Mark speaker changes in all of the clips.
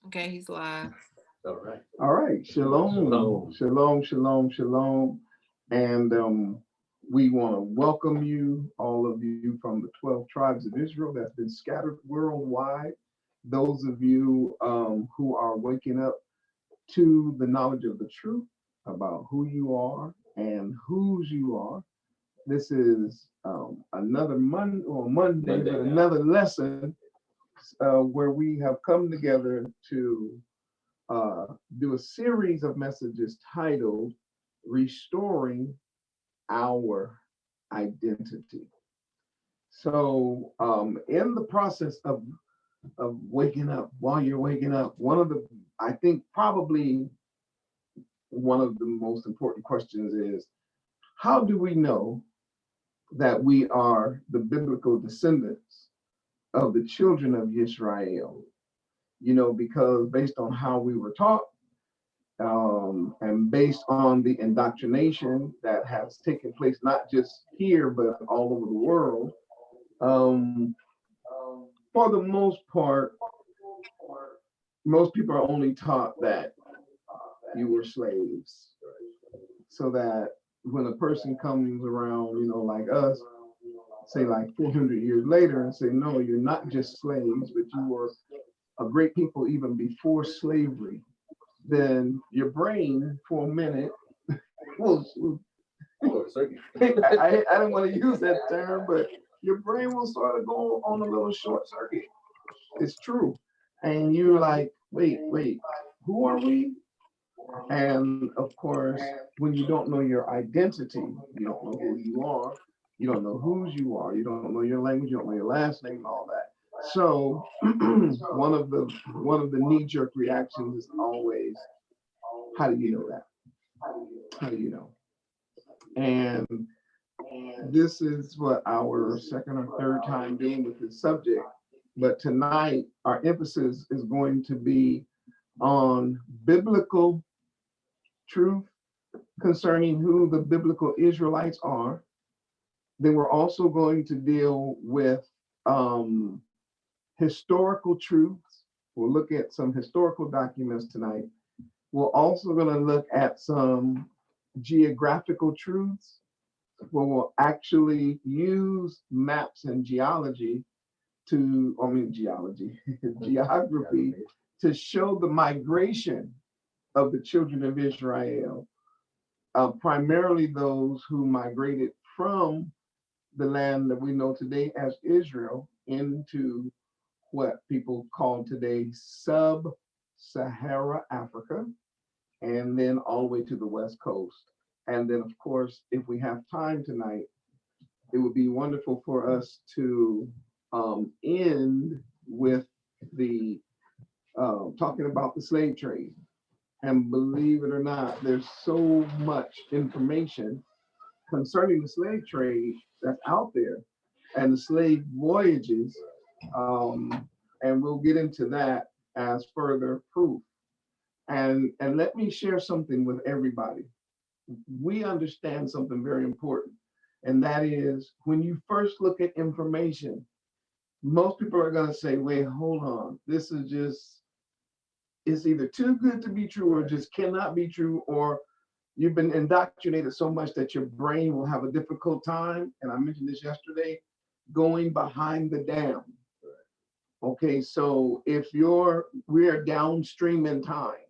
Speaker 1: Okay, he's live.
Speaker 2: All right.
Speaker 3: All right. Shalom. Shalom, shalom, shalom. And we want to welcome you, all of you from the 12 tribes of Israel that's been scattered worldwide. Those of you who are waking up to the knowledge of the truth about who you are and whose you are. This is another Monday, but another lesson where we have come together to do a series of messages titled Restoring Our Identity. So, in the process of waking up, while you're waking up, I think probably one of the most important questions is, how do we know that we are the biblical descendants of the children of Israel? Because based on how we were taught, and based on the indoctrination that has taken place, not just here, but all over the world, um, for the most part, most people are only taught that you were slaves. So that when a person comes around, like us, say like 400 years later and say, no, you're not just slaves, but you were a great people even before slavery, then your brain for a minute will, I don't want to use that term, but your brain will sort of go on a little short circuit. It's true. And you're like, wait, who are we? And of course, when you don't know your identity, you don't know who you are, you don't know whose you are, you don't know your language, you don't know your last name and all that. So one of the knee-jerk reactions is always, how do you know that? How do you know? And this is what our second or third time dealing with this subject. But tonight, our emphasis is going to be on biblical truth concerning who the biblical Israelites are. Then we're also going to deal with historical truths. We'll look at some historical documents tonight. We're also going to look at some geographical truths where we'll actually use maps and geography to show the migration of the children of Israel, primarily those who migrated from the land that we know today as Israel into what people call today sub-Sahara Africa, and then all the way to the West Coast. And then, of course, if we have time tonight, it would be wonderful for us to end with the talking about the slave trade. And believe it or not, there's so much information concerning the slave trade that's out there and the slave voyages. And we'll get into that as further proof. And let me share something with everybody. We understand something very important, and that is when you first look at information, most people are going to say, wait, hold on, this is just, it's either too good to be true or just cannot be true, or you've been indoctrinated so much that your brain will have a difficult time, and I mentioned this yesterday, going behind the dam. Okay, so we are downstream in time,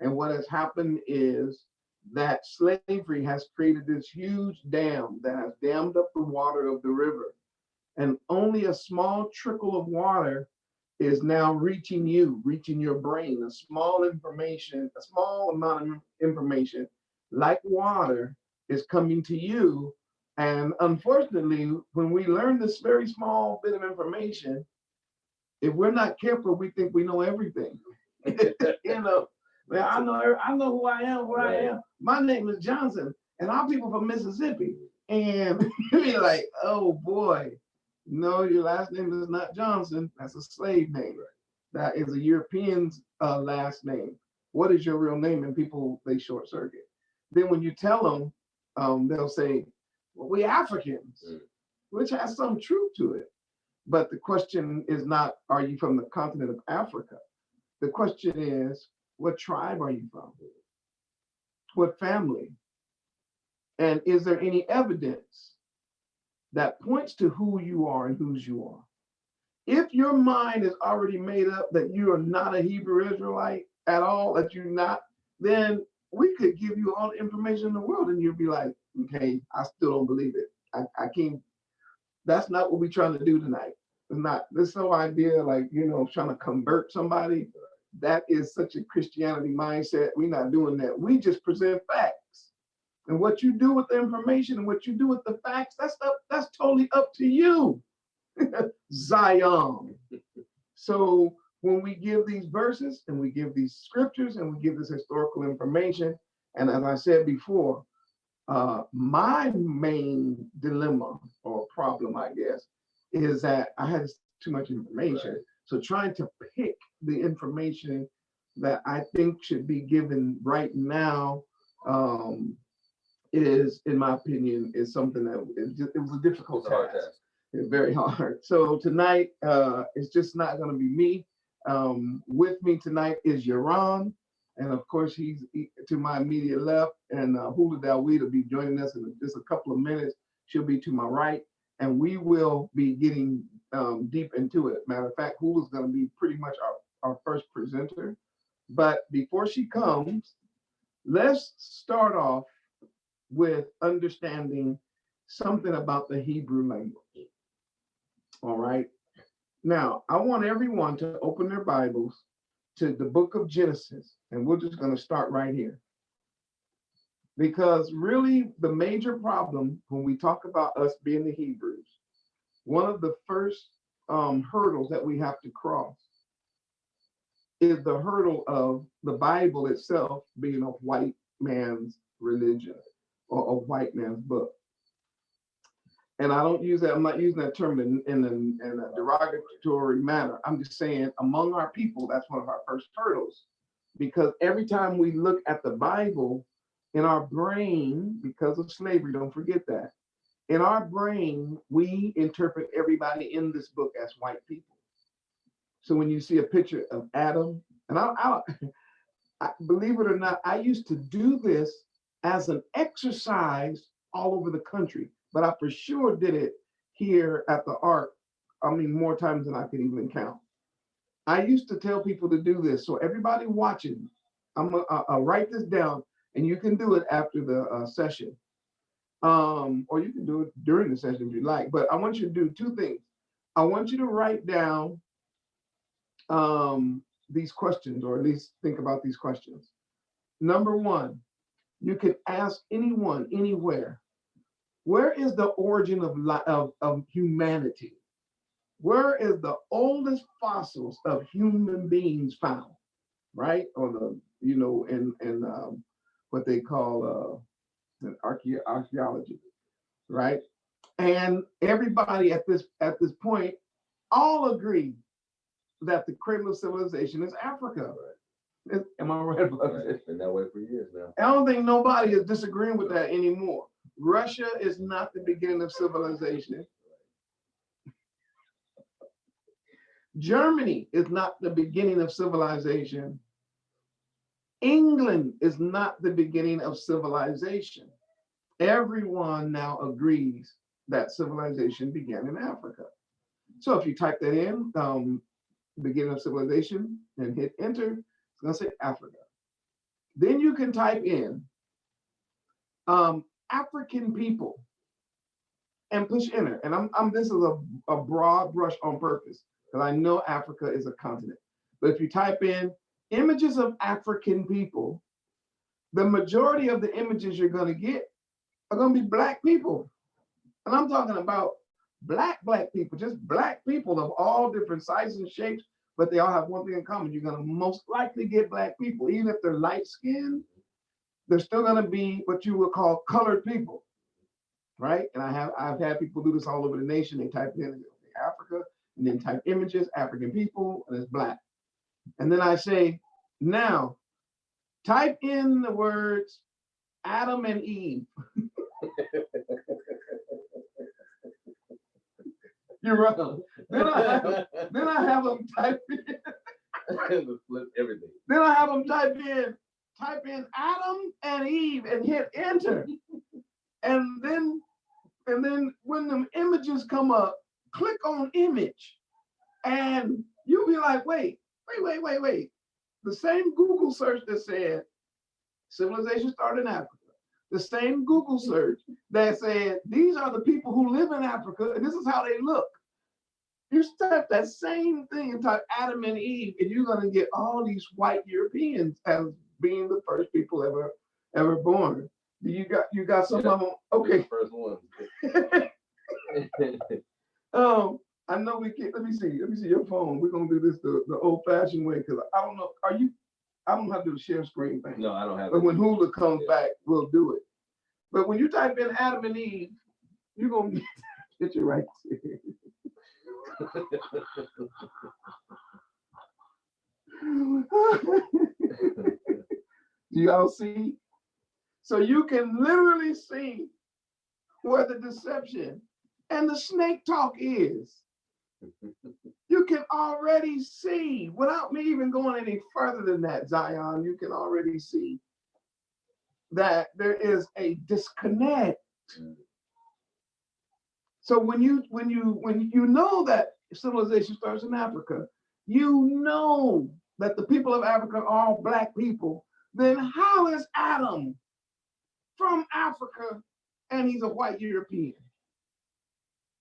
Speaker 3: and what has happened is that slavery has created this huge dam that has dammed up the water of the river. And only a small trickle of water is now reaching your brain. A small amount of information, like water, is coming to you. And unfortunately, when we learn this very small bit of information, if we're not careful, we think we know everything. you know, well, I know who I am, where I am. My name is Johnson, and I'm people from Mississippi. And you're like, oh boy, no, your last name is not Johnson. That's a slave name. That is a European's last name. What is your real name? And people, they short circuit. Then when you tell them, they'll say, well, we Africans, which has some truth to it. But the question is not, are you from the continent of Africa? The question is, what tribe are you from? What family? And is there any evidence that points to who you are and whose you are? If your mind is already made up that you are not a Hebrew Israelite at all, that you're not, then we could give you all the information in the world and you'll be like, okay, I still don't believe it. I can't, that's not what we're trying to do tonight. It's not, this whole idea like, trying to convert somebody. That is such a Christianity mindset. We're not doing that. We just present facts. And what you do with the information and what you do with the facts, that's totally up to you. Zion. So when we give these verses and we give these scriptures and we give this historical information, and as I said before, my main dilemma or problem, I guess, is that I had too much information. Right. So trying to pick the information that I think should be given right now is, in my opinion, is something that it was a difficult task. It's very hard. So tonight, it's just not going to be me. With me tonight is Yaron, and of course he's to my immediate left, and Hula Dawid will be joining us in just a couple of minutes. She'll be to my right, and we will be getting deep into it. Matter of fact, Hula's going to be pretty much our first presenter. But before she comes, let's start off with understanding something about the Hebrew language. All right. Now, I want everyone to open their Bibles to the book of Genesis, and we're just going to start right here. Because really, the major problem when we talk about us being the Hebrews, one of the first hurdles that we have to cross is the hurdle of the Bible itself being a white man's religion or a white man's book. And I don't use that, I'm not using that term in a derogatory manner. I'm just saying among our people, that's one of our first hurdles. Because every time we look at the Bible in our brain, because of slavery, don't forget that, in our brain, we interpret everybody in this book as white people. So when you see a picture of Adam, and I believe it or not, I used to do this as an exercise all over the country. But I for sure did it here at the Ark, more times than I could even count. I used to tell people to do this. So everybody watching, I'll write this down, and you can do it after the session. Or you can do it during the session if you like. But I want you to do two things. I want you to write down these questions, or at least think about these questions. Number one, you can ask anyone, anywhere, where is the origin of humanity? Where is the oldest fossils of human beings found? Right? Or in what they call archaeology, right? And everybody at this point all agree that the cradle of civilization is Africa. Right. Am I right about that?
Speaker 1: It's been that way for years now.
Speaker 3: I don't think nobody is disagreeing with that anymore. Russia is not the beginning of civilization. Germany is not the beginning of civilization. England is not the beginning of civilization. Everyone now agrees that civilization began in Africa. So if you type that in, beginning of civilization, and hit enter, it's going to say Africa. Then you can type in African people and push enter. And this is a broad brush on purpose, because I know Africa is a continent. But if you type in images of African people, the majority of the images you're going to get are going to be Black people. And I'm talking about Black people, just Black people of all different sizes and shapes, but they all have one thing in common. You're going to most likely get Black people. Even if they're light skinned, they're still going to be what you would call colored people, right? And I've had people do this all over the nation. They type in Africa, and then type images, African people, and it's Black. And then I say, now, type in the words Adam and Eve. You're wrong. Then I have them type in
Speaker 1: Flip everything.
Speaker 3: Then I have them type in Adam and Eve and hit enter. And then when them images come up, click on image. And you'll be like, wait. The same Google search that said civilization started in Africa. The same Google search that said these are the people who live in Africa and this is how they look. You type that same thing and type Adam and Eve, and you're gonna get all these white Europeans as being the first people ever born. You got some of them. Okay.
Speaker 1: The first one.
Speaker 3: I know we can't. Let me see your phone. We're gonna do this the old-fashioned way because I don't know. I don't have to do the share screen thing.
Speaker 1: No, I don't have.
Speaker 3: But when Hula comes back, we'll do it. But when you type in Adam and Eve, you're gonna get your right. Do y'all see? So you can literally see where the deception and the snake talk is. You can already see, without me even going any further than that, Zion, you can already see that there is a disconnect. So when you know that civilization starts in Africa, you know that the people of Africa are all Black people, then how is Adam from Africa and he's a white European?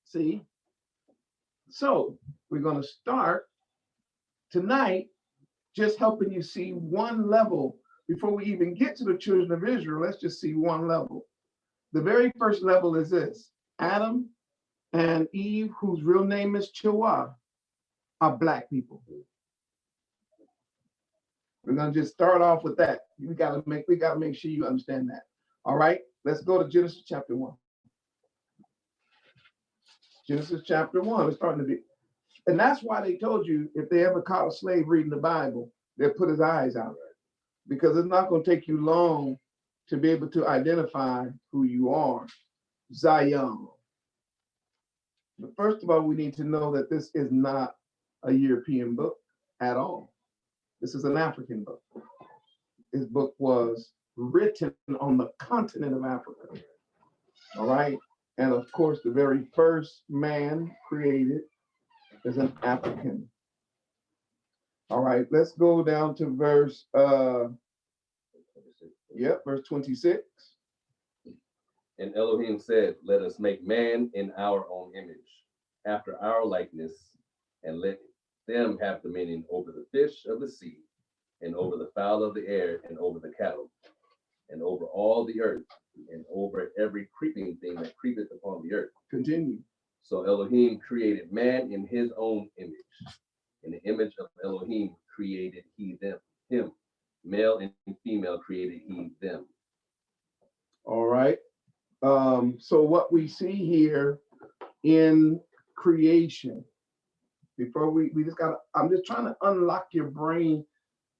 Speaker 3: See? So we're going to start tonight just helping you see one level. Before we even get to the children of Israel, let's just see one level. The very first level is this: Adam and Eve, whose real name is Chua, are Black people. We're gonna just start off with that. We gotta make sure you understand that. All right, let's go to Genesis chapter 1. Genesis chapter 1. It's starting to be, and that's why they told you if they ever caught a slave reading the Bible, they'll put his eyes out, because it's not gonna take you long to be able to identify who you are. Zion. But first of all, we need to know that this is not a European book at all. This is an African book. This book was written on the continent of Africa. All right. And of course, the very first man created is an African. All right, let's go down to verse verse 26.
Speaker 1: And Elohim said, let us make man in our own image, after our likeness, and let them have dominion over the fish of the sea, and over the fowl of the air, and over the cattle, and over all the earth, and over every creeping thing that creepeth upon the earth.
Speaker 3: Continue.
Speaker 1: So Elohim created man in his own image. In the image of Elohim created he him. Male and female created he them.
Speaker 3: All right. So what we see here in creation, before we just I'm just trying to unlock your brain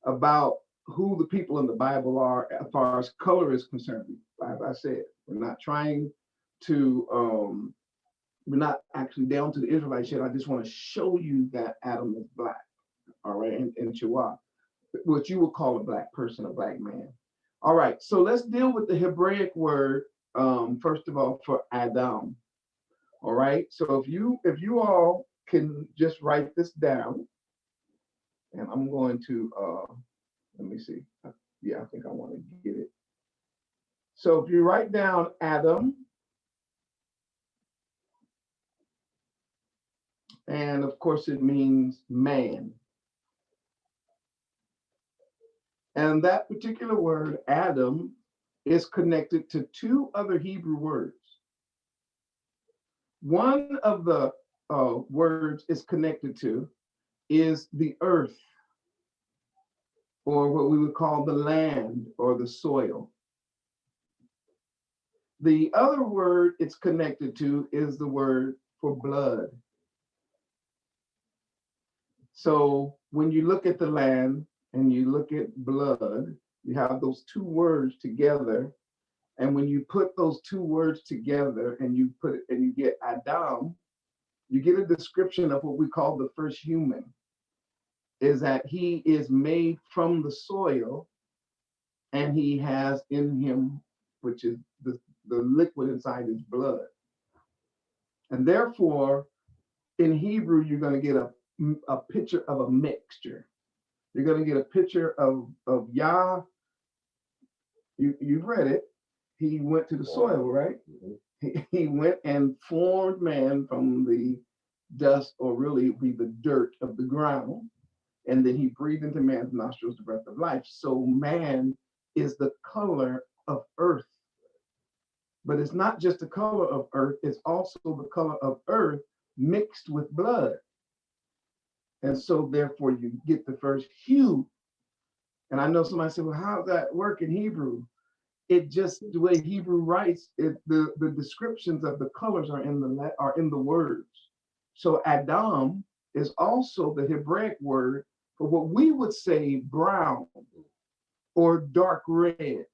Speaker 3: about who the people in the Bible are as far as color is concerned. As I said, we're not trying to, we're not actually down to the Israelite shit. I just want to show you that Adam is Black, all right, and Chua, what you would call a Black person, a Black man. All right, so let's deal with the Hebraic word, first of all, for Adam. All right, so if you all can just write this down, and I'm going to, let me see. Yeah, I think I want to get it. So if you write down Adam, and of course it means man. And that particular word, Adam, is connected to two other Hebrew words. One of the words it's connected to is the earth, or what we would call the land or the soil. The other word it's connected to is the word for blood. So when you look at the land and you look at blood, you have those two words together. And when you put those two words together and you get Adam, you get a description of what we call the first human. is that he is made from the soil, and he has in him, which is the liquid inside his blood. And therefore, in Hebrew, you're going to get a picture of a mixture. You're going to get a picture of Yah. You've read it. He went to the soil, right? He went and formed man from the dust, or really be the dirt of the ground. And then he breathed into man's nostrils the breath of life. So man is the color of earth. But it's not just the color of earth, it's also the color of earth mixed with blood. And so therefore you get the first hue. And I know somebody said, well, how does that work in Hebrew? It just, the way Hebrew writes, the descriptions of the colors are in the words. So Adam is also the Hebraic word for what we would say brown or dark red.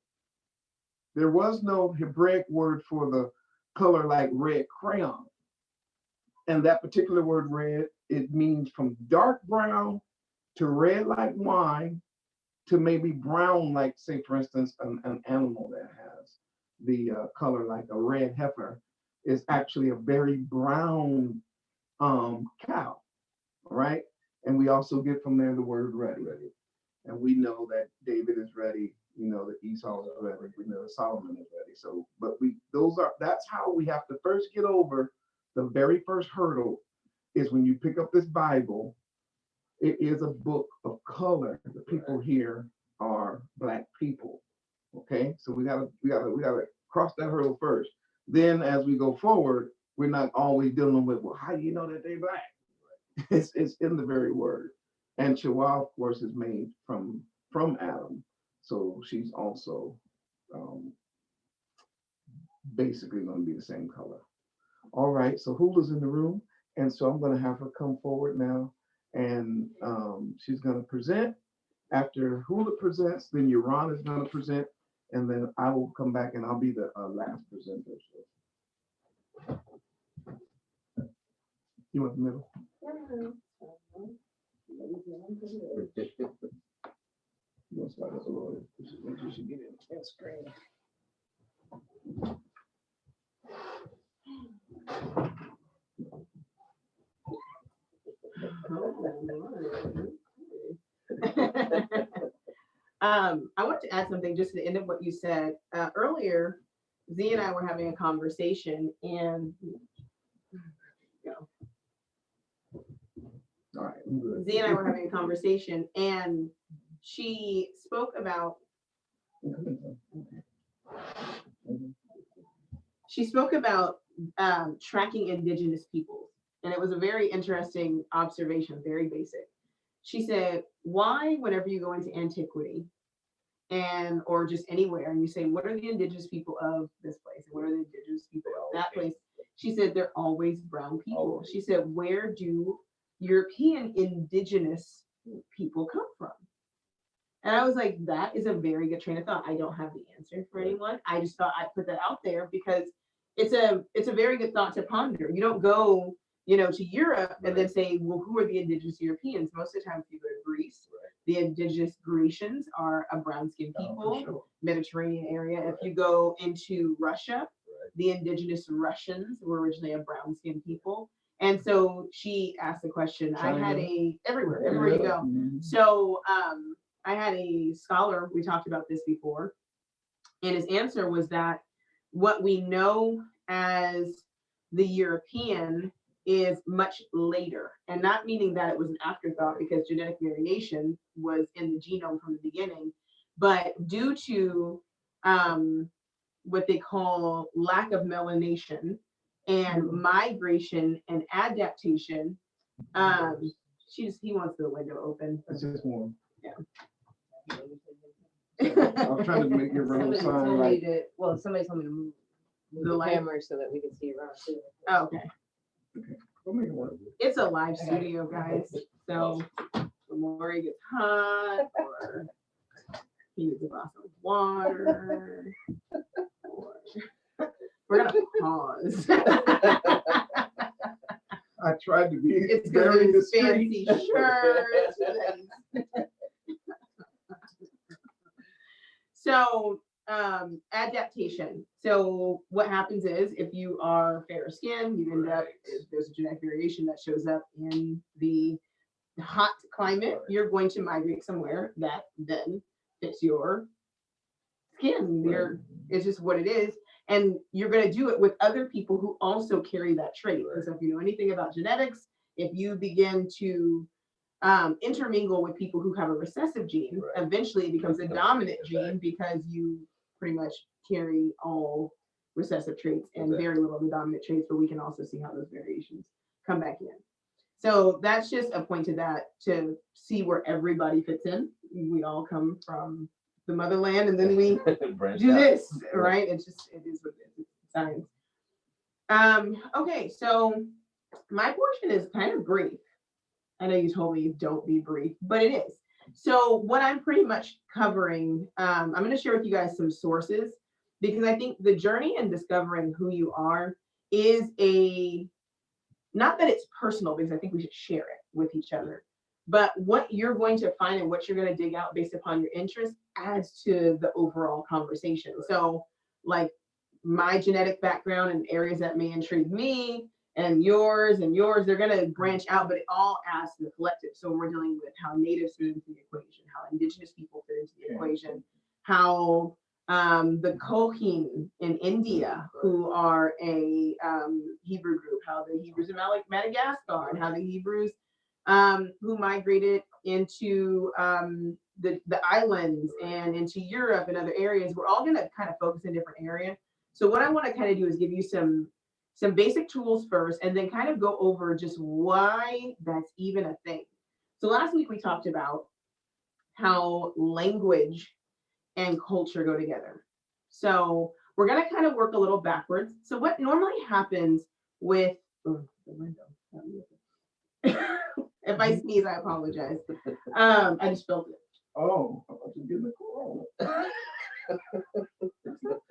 Speaker 3: There was no Hebraic word for the color like red crayon. And that particular word red, it means from dark brown to red like wine to maybe brown, like, say, for instance, an animal that has the color like a red heifer is actually a very brown cow, right? And we also get from there the word ready. And we know that David is ready. We know that Esau is ready. We know that Solomon is ready. So, but that's how we have to first get over the very first hurdle, is when you pick up this Bible, it is a book of color. The people here are Black people. Okay, so we gotta cross that hurdle first. Then, as we go forward, we're not always dealing with, well, how do you know that they're Black? It's in the very word. And Chawal, of course, is made from Adam, so she's also basically going to be the same color. All right, so Hula's in the room, and so I'm going to have her come forward now, and she's going to present. After Hula presents, then Yaron is going to present, and then I will come back and I'll be the last presenter. So. You want the middle? You want to start us a little? You should get it. That's great.
Speaker 2: I want to add something just to the end of what you said earlier. Z and I were having a conversation, and
Speaker 3: All right,
Speaker 2: Z and I were having a conversation, and she spoke about tracking Indigenous peoples, and it was a very interesting observation, very basic. She said, why, whenever you go into antiquity or just anywhere, and you say, what are the Indigenous people of this place, and what are the Indigenous people of that place? She said, they're always brown people. She said, where do European Indigenous people come from? And I was like, that is a very good train of thought. I don't have the answer for anyone. I just thought I'd put that out there because it's a very good thought to ponder. You don't go, to Europe and then say, well, who are the Indigenous Europeans? Most of the time, if you go to Greece, the Indigenous Grecians are a brown-skinned people, Mediterranean area. If you go into Russia, the Indigenous Russians were originally a brown-skinned people. And so she asked the question, everywhere you go. So I had a scholar, we talked about this before, and his answer was that what we know as the European is much later, and not meaning that it was an afterthought because genetic variation was in the genome from the beginning, but due to what they call lack of melanation and migration and adaptation. He wants the window open.
Speaker 3: It's just warm.
Speaker 2: Yeah.
Speaker 3: I'm trying to make your room sound like.
Speaker 4: Somebody told me to move the camera so that we can see around too.
Speaker 2: Oh, okay.
Speaker 3: We'll make it work.
Speaker 2: It's a live studio, guys. So the more it gets hot, or he needs a glass of water, or we're gonna pause.
Speaker 3: I tried to be
Speaker 2: It's because
Speaker 3: very
Speaker 2: of his
Speaker 3: discreet.
Speaker 2: fancy shirt. that he's- So, adaptation. So what happens is if you are fair skinned, you end up, if there's a genetic variation that shows up in the hot climate, you're going to migrate somewhere that then fits your skin. It's just what it is. And you're going to do it with other people who also carry that trait. Because if you know anything about genetics, if you begin to intermingle with people who have a recessive gene, eventually it becomes a dominant gene because you pretty much carry all recessive traits and very little of the dominant traits, but we can also see how those variations come back in. So that's just a point to that, to see where everybody fits in. We all come from the motherland and then we do this, right? It is what it is. It's science. Okay, so my portion is kind of brief. I know you told me don't be brief, but it is. So what I'm pretty much covering, I'm going to share with you guys some sources, because I think the journey in discovering who you are is not that it's personal, because I think we should share it with each other, but what you're going to find and what you're going to dig out based upon your interest adds to the overall conversation. So like my genetic background and areas that may intrigue me, and yours, they're going to branch out, but it all adds to the collective. So we're dealing with how natives fit into the equation, how indigenous people fit into the equation, how the Kohen in India, who are a Hebrew group, how the Hebrews in Madagascar, and how the Hebrews who migrated into the islands and into Europe and other areas, we're all going to kind of focus in different areas. So what I want to kind of do is give you some basic tools first, and then kind of go over just why that's even a thing. So last week we talked about how language and culture go together. So we're going to kind of work a little backwards. So what normally happens with the window. If I sneeze, I apologize. I just felt it.
Speaker 3: Oh, I thought you were getting the corona.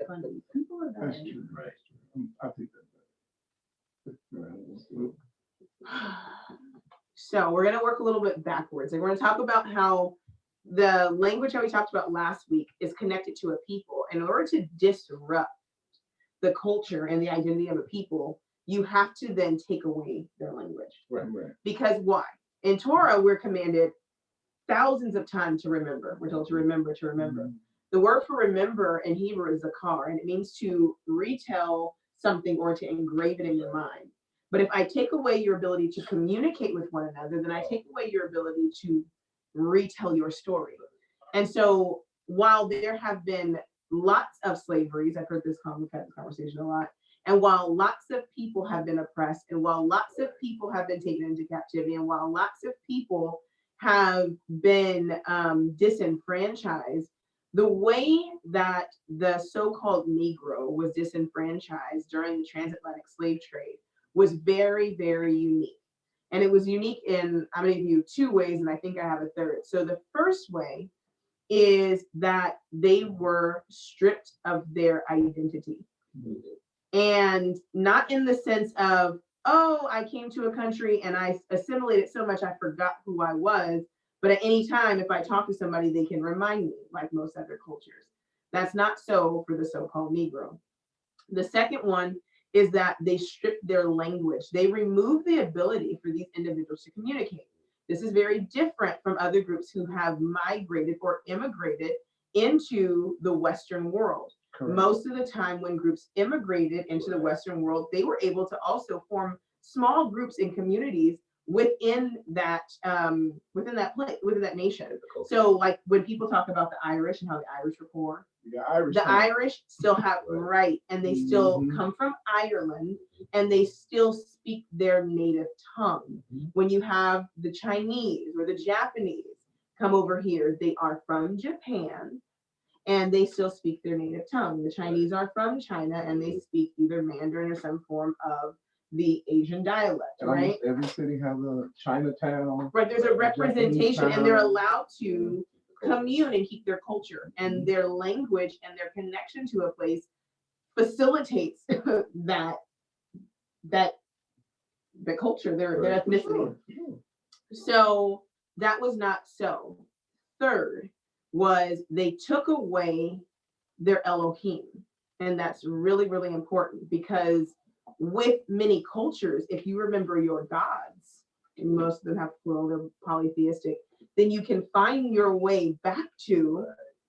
Speaker 2: Funny. People are
Speaker 3: That's
Speaker 2: dying.
Speaker 3: true. Right. I think that's
Speaker 2: So we're going to work a little bit backwards, and we're going to talk about how the language that we talked about last week is connected to a people. In order to disrupt the culture and the identity of a people, you have to then take away their language.
Speaker 3: right.
Speaker 2: Because why? In Torah, we're commanded thousands of times to remember. We're told to remember, to remember.
Speaker 3: Mm-hmm.
Speaker 2: The word for remember in Hebrew is zakar, and it means to retell something or to engrave it in your mind. But if I take away your ability to communicate with one another, then I take away your ability to retell your story. And so while there have been lots of slaveries, I've heard this conversation a lot, and while lots of people have been oppressed, and while lots of people have been taken into captivity, and while lots of people have been disenfranchised, the way that the so-called Negro was disenfranchised during the transatlantic slave trade was very, very unique. And it was unique in, I'm going to give you two ways, and I think I have a third. So the first way is that they were stripped of their identity. And not in the sense of, oh, I came to a country and I assimilated so much I forgot who I was. But at any time, if I talk to somebody, they can remind me, like most other cultures. That's not so for the so-called Negro. The second one is that they stripped their language. They removed the ability for these individuals to communicate. This is very different from other groups who have migrated or immigrated into the Western world. Correct. Most of the time when groups immigrated into the Western world, they were able to also form small groups and communities within that place, within that nation. So like when people talk about the Irish and how the Irish were poor, the Irish still have right, and they still come from Ireland, and they still speak their native tongue. When you have the Chinese or the Japanese come over here, they are from Japan, and they still speak their native tongue. The Chinese are from China, and they speak either Mandarin or some form of the Asian dialect, and right?
Speaker 3: Every city has a Chinatown.
Speaker 2: Right, there's a representation, and they're allowed to commune and keep their culture and their language, and their connection to a place facilitates that the culture, their
Speaker 1: Right.
Speaker 2: ethnicity. So that was not so. Third was they took away their Elohim. And that's really, really important because with many cultures, if you remember your gods, and most of them have plural, they're polytheistic, then you can find your way back to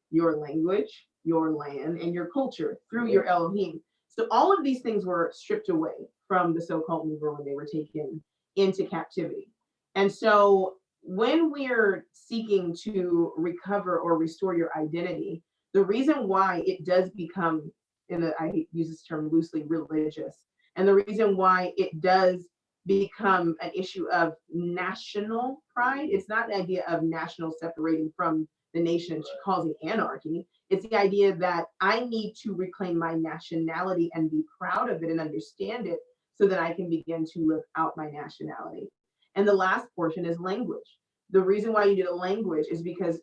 Speaker 2: your language, your land, and your culture through your Elohim. So all of these things were stripped away from the so-called Negro when they were taken into captivity. And so when we're seeking to recover or restore your identity, the reason why it does become, I use this term loosely, religious, and the reason why it does become an issue of national pride, it's not the idea of national separating from the nation causing anarchy. It's the idea that I need to reclaim my nationality and be proud of it and understand it so that I can begin to live out my nationality. And the last portion is language. The reason why you need a language is because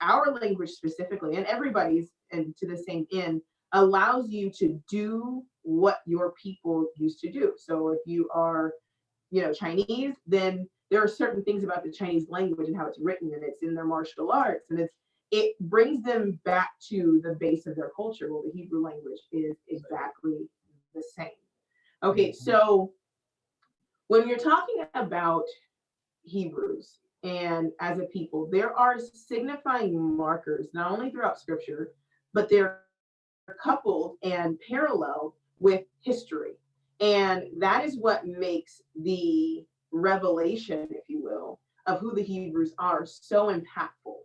Speaker 2: our language specifically, and everybody's, and to the same end, allows you to do what your people used to do. So if you are, Chinese, then there are certain things about the Chinese language and how it's written, and it's in their martial arts, and it brings them back to the base of their culture. Well, the Hebrew language is exactly the same. Okay, so when you're talking about Hebrews and as a people, there are signifying markers, not only throughout scripture, but they're coupled and parallel with history. And that is what makes the revelation, if you will, of who the Hebrews are so impactful,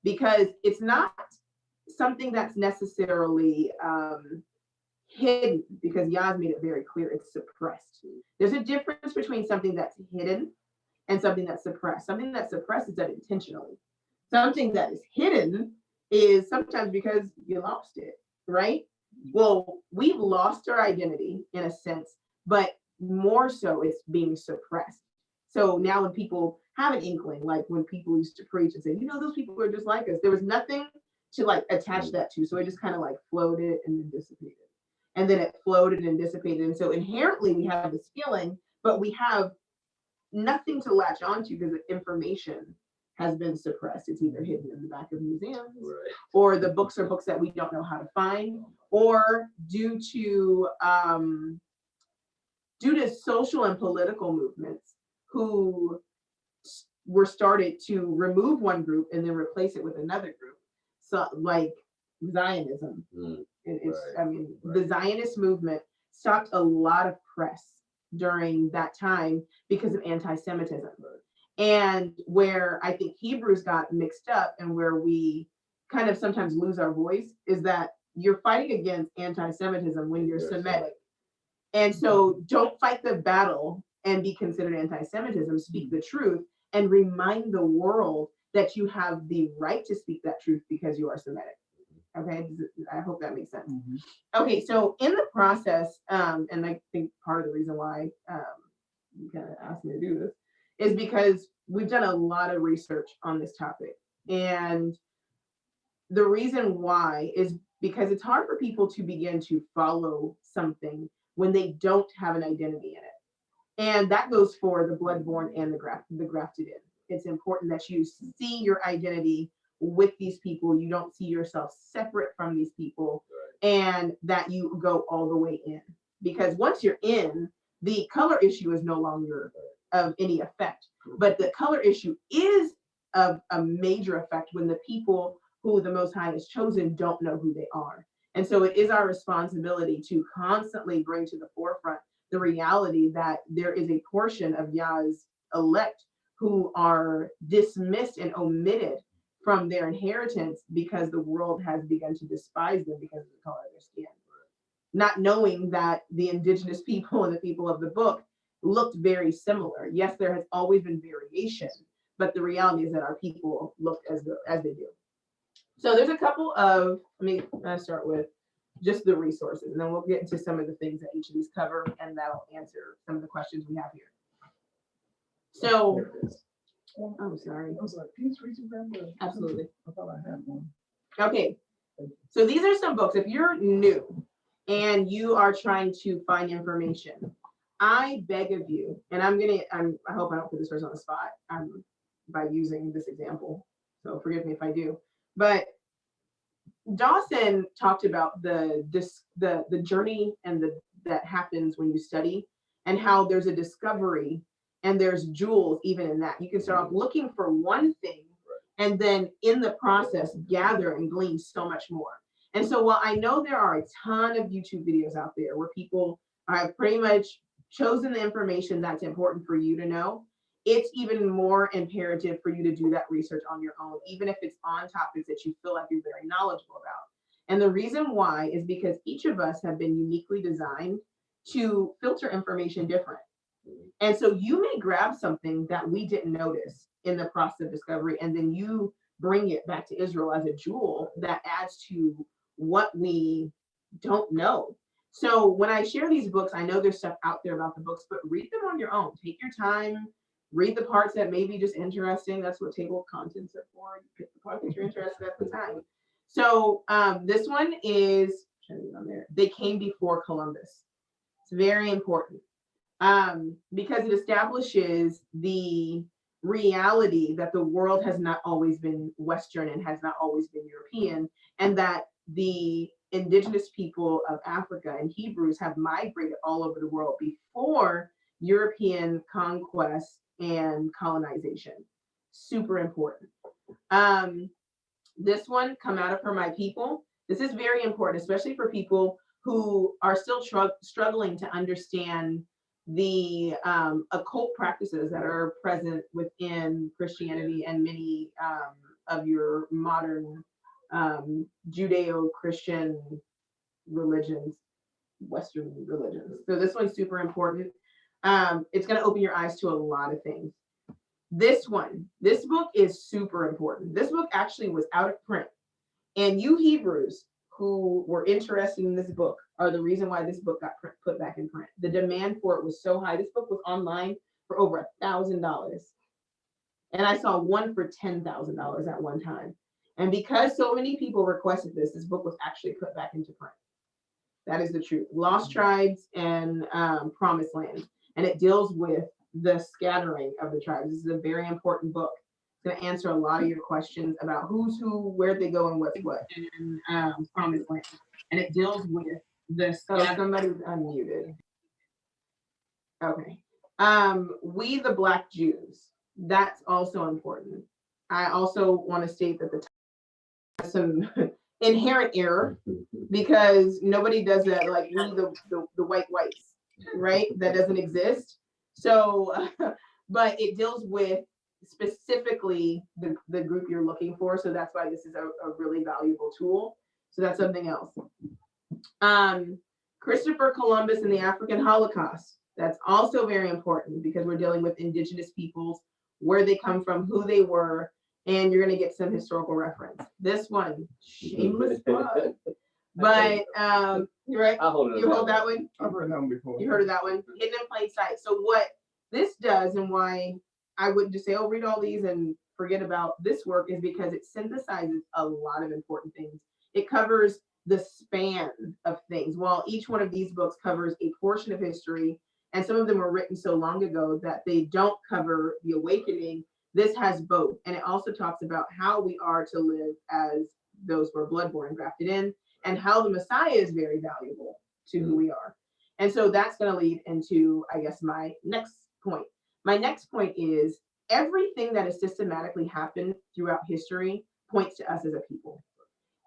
Speaker 2: because it's not something that's necessarily hidden, because Yah's made it very clear it's suppressed. There's a difference between something that's hidden and something that's suppressed. Something that's suppressed is done intentionally. Something that is hidden is sometimes because you lost it, right? Well, we've lost our identity in a sense, but more so it's being suppressed. So now when people have an inkling, like when people used to preach and say, those people are just like us, there was nothing to like attach that to. So it just kind of like floated and then dissipated. And then it floated and dissipated. And so inherently we have this feeling, but we have nothing to latch onto because the information has been suppressed. It's either hidden in the back of museums,
Speaker 1: Right.
Speaker 2: or the books are books that we don't know how to find, or due to social and political movements who were started to remove one group and then replace it with another group. So like Zionism. The Zionist movement stopped a lot of press during that time because of anti-Semitism. And where I think Hebrews got mixed up and where we kind of sometimes lose our voice is that you're fighting against anti-Semitism when you're Semitic. And so don't fight the battle and be considered anti-Semitism. Speak the truth and remind the world that you have the right to speak that truth because you are Semitic. Okay, I hope that makes sense. Okay, so in the process, and I think part of the reason why you kind of asked me to do this is because we've done a lot of research on this topic. And the reason why is because it's hard for people to begin to follow something when they don't have an identity in it. And that goes for the bloodborne and the grafted in. It's important that you see your identity with these people. You don't see yourself separate from these people, and that you go all the way in. Because once you're in, the color issue is no longer of any effect. But the color issue is of a major effect when the people who the Most High has chosen don't know who they are. And so it is our responsibility to constantly bring to the forefront the reality that there is a portion of Yah's elect who are dismissed and omitted from their inheritance because the world has begun to despise them because of the color of their skin. Not knowing that the indigenous people and the people of the book looked very similar. Yes, there has always been variation, but the reality is that our people looked as they do. So there's a couple of, I start with just the resources, and then we'll get into some of the things that each of these cover, and that'll answer some of the questions we have here. So, I'm sorry.
Speaker 5: I was like, can you read your grandma?
Speaker 2: Absolutely.
Speaker 5: I thought I had one.
Speaker 2: Okay, so these are some books. If you're new and you are trying to find information, I beg of you, and I hope I don't put this person on the spot by using this example. So forgive me if I do. But Dawson talked about the journey and that happens when you study, and how there's a discovery and there's jewels even in that. You can start off looking for one thing and then in the process gather and glean so much more. And so while I know there are a ton of YouTube videos out there where people have pretty much chosen the information that's important for you to know, it's even more imperative for you to do that research on your own, even if it's on topics that you feel like you're very knowledgeable about. And the reason why is because each of us have been uniquely designed to filter information different. And so you may grab something that we didn't notice in the process of discovery, and then you bring it back to Israel as a jewel that adds to what we don't know. So when I share these books, I know there's stuff out there about the books, but read them on your own. Take your time, read the parts that may be just interesting. That's what table of contents are for. You pick the part that you're interested at the time. So this one is, they came before Columbus. It's very important because it establishes the reality that the world has not always been Western and has not always been European, and that the indigenous people of Africa and Hebrews have migrated all over the world before European conquest and colonization. Super important. This one, come out of her, my people. This is very important, especially for people who are still struggling to understand the occult practices that are present within Christianity and many of your modern Judeo-Christian religions, Western religions. So this one's super important. It's going to open your eyes to a lot of things. This book is super important. This book actually was out of print. And you Hebrews who were interested in this book are the reason why this book got put back in print. The demand for it was so high. This book was online for over $1,000. And I saw one for $10,000 at one time. And because so many people requested this book was actually put back into print. That is the truth. Lost Tribes and Promised Land. And it deals with the scattering of the tribes. This is a very important book. It's going to answer a lot of your questions about who's who, where they go, and what's what in Promised Land. And it deals with the somebody's unmuted. Okay. We the Black Jews. That's also important. I also want to state that the has some inherent error because nobody does that like we the whites, right? That doesn't exist. So, but it deals with specifically the group you're looking for. So that's why this is a really valuable tool. So that's something else. Christopher Columbus and the African Holocaust. That's also very important because we're dealing with indigenous peoples, where they come from, who they were, and you're going to get some historical reference. This one, shameless plug. But right, you hold that one.
Speaker 3: I've heard that one before.
Speaker 2: You heard of that one? Hidden in plain sight. So what this does, and why I wouldn't just say, oh, read all these and forget about this work, is because it synthesizes a lot of important things. It covers the span of things. While each one of these books covers a portion of history, and some of them were written so long ago that they don't cover the awakening, this has both. And it also talks about how we are to live as those who are bloodborne and grafted in, and how the Messiah is very valuable to who we are. And so that's going to lead into, I guess, my next point. My next point is everything that has systematically happened throughout history points to us as a people.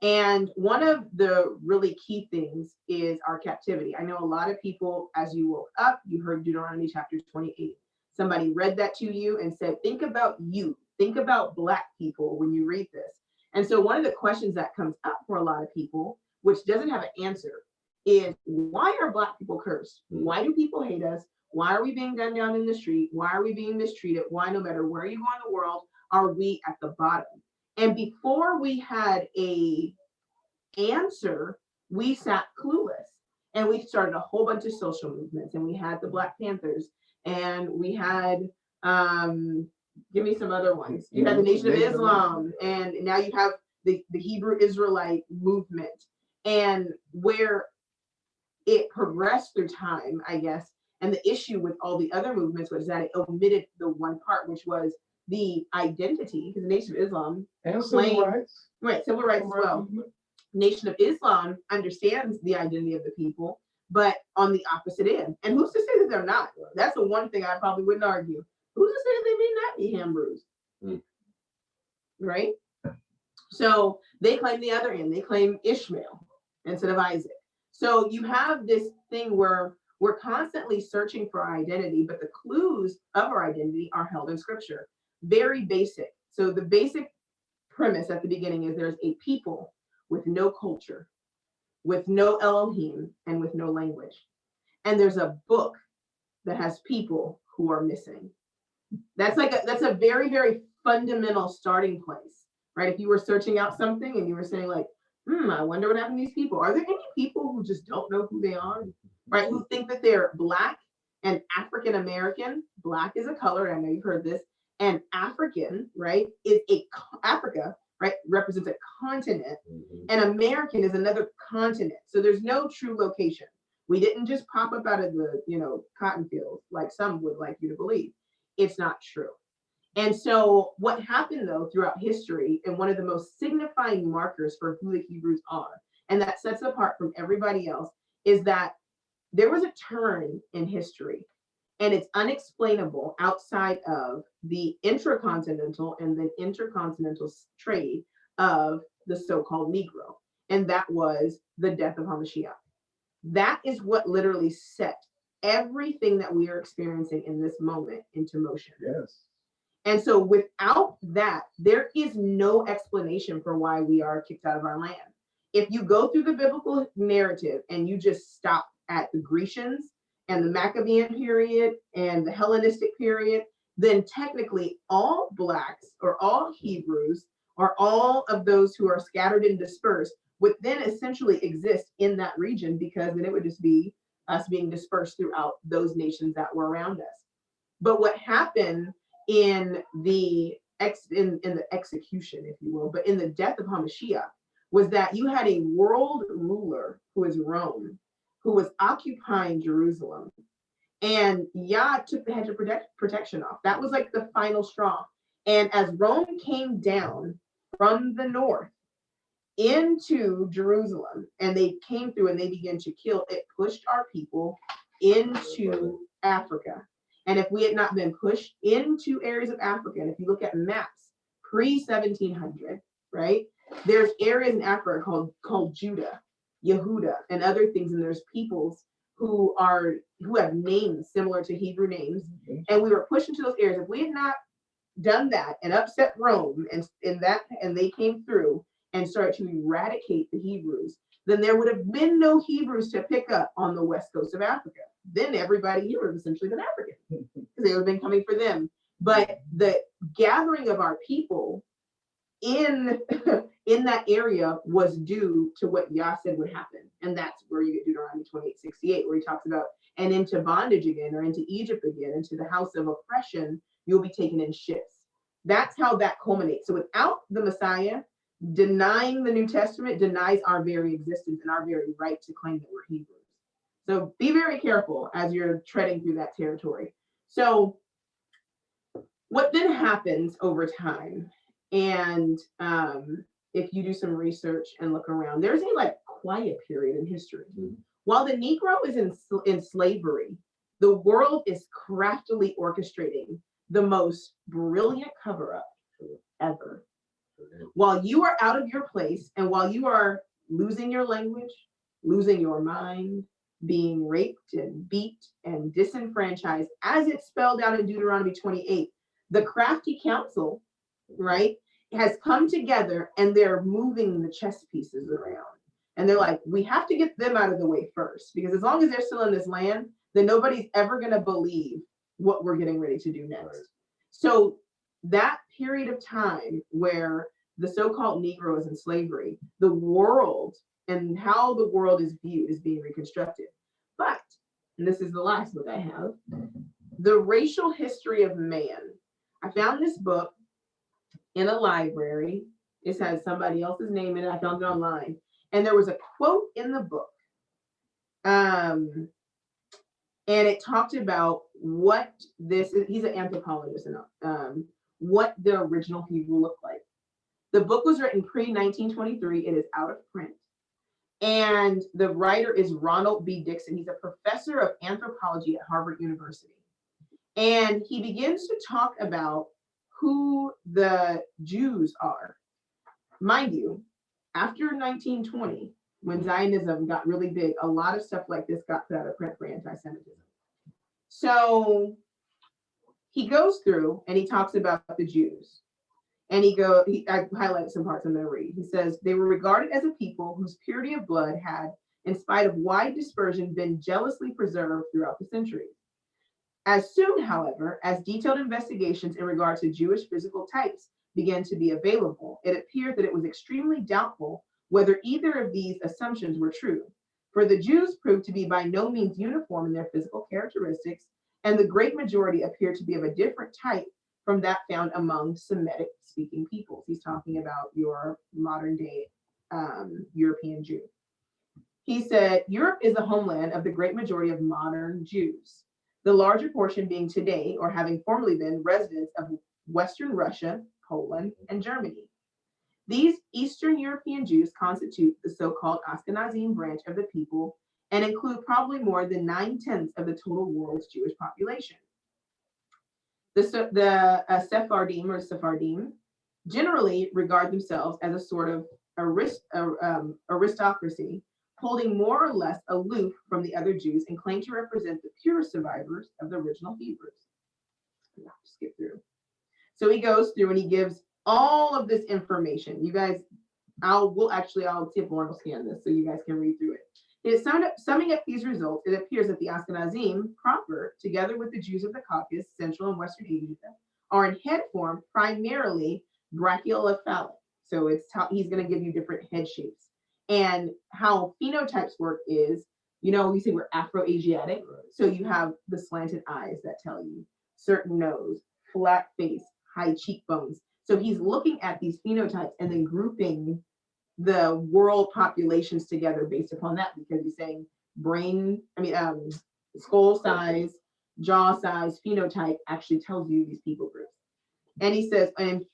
Speaker 2: And one of the really key things is our captivity. I know a lot of people, as you woke up, you heard Deuteronomy chapter 28. Somebody read that to you and said, think about you, think about Black people when you read this. And so one of the questions that comes up for a lot of people, which doesn't have an answer, is why are Black people cursed? Why do people hate us? Why are we being gunned down in the street? Why are we being mistreated? Why, no matter where you go in the world, are we at the bottom? And before we had a answer, we sat clueless. And we started a whole bunch of social movements. And we had the Black Panthers. And we had, give me some other ones. You had the Nation of Islam. And now you have the Hebrew Israelite movement. And where it progressed through time, I guess, And the issue with all the other movements was that it omitted the one part, which was the identity, because the Nation of Islam,
Speaker 3: And civil
Speaker 2: claim-
Speaker 3: rights.
Speaker 2: right, civil rights as well.
Speaker 3: movement.
Speaker 2: Nation of Islam understands the identity of the people, but on the opposite end. And who's to say that they're not? That's the one thing I probably wouldn't argue. Who's to say that they may not be Hebrews? Right? So they claim the other end. They claim Ishmael instead of Isaac. So you have this thing where we're constantly searching for our identity, but the clues of our identity are held in Scripture. Very basic. So the basic premise at the beginning is there's a people with no culture, with no Elohim, and with no language. And there's a book that has people who are missing. That's a very, very fundamental starting place, right? If you were searching out something and you were saying like, I wonder what happened to these people. Are there any people who just don't know who they are, right? Who think that they're Black and African American? Black is a color, I know you've heard this, and African, right, is Africa, right, represents a continent, and American is another continent. So there's no true location. We didn't just pop up out of the, cotton fields like some would like you to believe. It's not true. And so what happened though throughout history, and one of the most signifying markers for who the Hebrews are, and that sets apart from everybody else, is that there was a turn in history, and it's unexplainable outside of the intracontinental and then intercontinental trade of the so-called Negro. And that was the death of Hamashiach. That is what literally set everything that we are experiencing in this moment into motion.
Speaker 3: Yes.
Speaker 2: And so without that, there is no explanation for why we are kicked out of our land. If you go through the biblical narrative and you just stop at the Grecians and the Maccabean period and the Hellenistic period, then technically all Blacks or all Hebrews or all of those who are scattered and dispersed would then essentially exist in that region, because then it would just be us being dispersed throughout those nations that were around us. But what happened in the execution, if you will, but in the death of Hamashiach, was that you had a world ruler who is Rome, who was occupying Jerusalem, and Yah took the hedge of protection off. That was like the final straw. And as Rome came down from the north into Jerusalem, and they came through and they began to kill, it pushed our people into Africa. And if we had not been pushed into areas of Africa, and if you look at maps pre-1700, right, there's areas in Africa called Judah, Yehuda, and other things, and there's peoples who have names similar to Hebrew names, and we were pushed into those areas. If we had not done that and upset Rome, and they came through and started to eradicate the Hebrews, then there would have been no Hebrews to pick up on the west coast of Africa. Then everybody here would have essentially been African, because they would have been coming for them. But the gathering of our people in that area was due to what Yah said would happen. And that's where you get Deuteronomy 28:68, where he talks about, and into bondage again, or into Egypt again, into the house of oppression, you'll be taken in ships. That's how that culminates. So without the Messiah, denying the New Testament denies our very existence and our very right to claim that we're Hebrews. So be very careful as you're treading through that territory. So what then happens over time, and if you do some research and look around, there's a quiet period in history. While the Negro is in slavery, the world is craftily orchestrating the most brilliant cover-up ever. While you are out of your place, and while you are losing your language, losing your mind, being raped and beat and disenfranchised, as it's spelled out in Deuteronomy 28, the crafty council, right, has come together, and they're moving the chess pieces around. And they're like, we have to get them out of the way first, because as long as they're still in this land, then nobody's ever going to believe what we're getting ready to do next. Right. So that period of time where the so-called Negro is in slavery, the world and how the world is viewed is being reconstructed. But, and this is the last book I have, The Racial History of Man. I found this book in a library. It has somebody else's name in it. I found it online. And there was a quote in the book. And And it talked about what this is. He's an anthropologist, and what the original Hebrew looked like. The book was written pre-1923. It is out of print. And the writer is Ronald B. Dixon. He's a professor of anthropology at Harvard University. And he begins to talk about who the Jews are. Mind you, after 1920, when Zionism got really big, a lot of stuff like this got put out of print for anti-Semitism. So he goes through and he talks about the Jews. And I highlighted some parts I'm going to read. He says, they were regarded as a people whose purity of blood had, in spite of wide dispersion, been jealously preserved throughout the centuries. As soon, however, as detailed investigations in regard to Jewish physical types began to be available, it appeared that it was extremely doubtful whether either of these assumptions were true. For the Jews proved to be by no means uniform in their physical characteristics, and the great majority appeared to be of a different type from that found among Semitic-speaking peoples. He's talking about your modern-day European Jew. He said, Europe is the homeland of the great majority of modern Jews, the larger portion being today, or having formerly been, residents of Western Russia, Poland, and Germany. These Eastern European Jews constitute the so-called Ashkenazim branch of the people and include probably more than 9/10 of the total world's Jewish population. The Sephardim generally regard themselves as a sort of aristocracy, holding more or less aloof from the other Jews and claim to represent the pure survivors of the original Hebrews. I'll skip through. So he goes through and he gives all of this information. You guys, I'll see if Lauren will scan this so you guys can read through it. Summing up these results, it appears that the Ashkenazim proper, together with the Jews of the Caucasus, Central and Western Asia, are in head form primarily brachiocephalic. So he's going to give you different head shapes. And how phenotypes work is, we say we're Afro-Asiatic. So you have the slanted eyes that tell you certain nose, flat face, high cheekbones. So he's looking at these phenotypes and then grouping the world populations together based upon that, because he's saying skull size, jaw size, phenotype actually tells you these people groups. And he says, and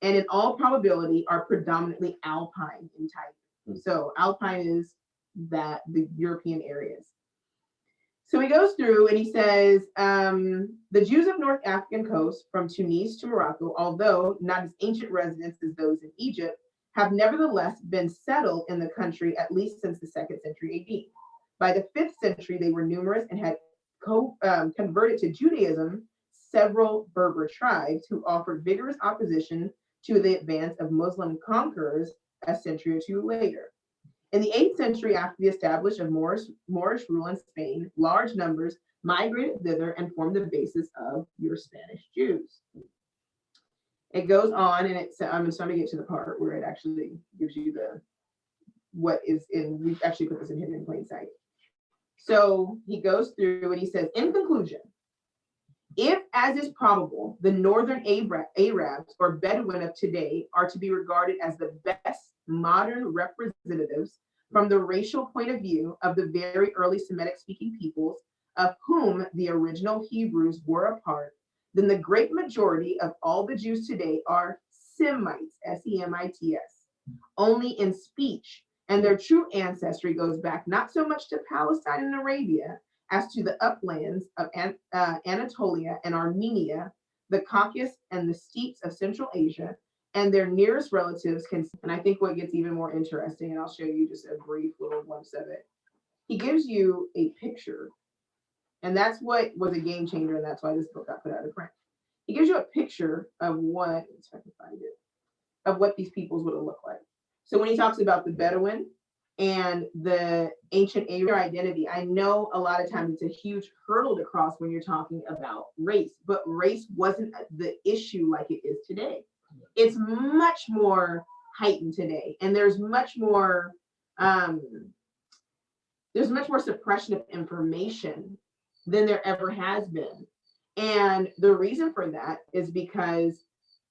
Speaker 2: in all probability are predominantly alpine in type. So alpine is the European areas. So he goes through and he says, the Jews of North African coast from Tunis to Morocco, although not as ancient residents as those in Egypt, have nevertheless been settled in the country at least since the 2nd century AD. By the 5th century, they were numerous and had converted to Judaism several Berber tribes who offered vigorous opposition to the advance of Muslim conquerors a century or two later. In the 8th century, after the establishment of Moorish rule in Spain, large numbers migrated thither and formed the basis of your Spanish Jews. It goes on, and I'm starting to get to the part where it actually gives you what is in. We've actually put this in hidden in plain sight. So he goes through and he says, in conclusion, if, as is probable, the northern Arabs or Bedouin of today are to be regarded as the best modern representatives from the racial point of view of the very early Semitic-speaking peoples of whom the original Hebrews were a part, then the great majority of all the Jews today are Semites, S-E-M-I-T-S, only in speech, and their true ancestry goes back not so much to Palestine and Arabia as to the uplands of Anatolia and Armenia, the Caucasus and the steppes of Central Asia, and their nearest relatives and I think what gets even more interesting, and I'll show you just a brief little glimpse of it. He gives you a picture, and that's what was a game changer, and that's why this book got put out of print. He gives you a picture of what, if I can find it, of what these peoples would have looked like. So when he talks about the Bedouin and the ancient Arab identity, I know a lot of times it's a huge hurdle to cross when you're talking about race, but race wasn't the issue like it is today. It's much more heightened today, and there's much more suppression of information than there ever has been. And the reason for that is because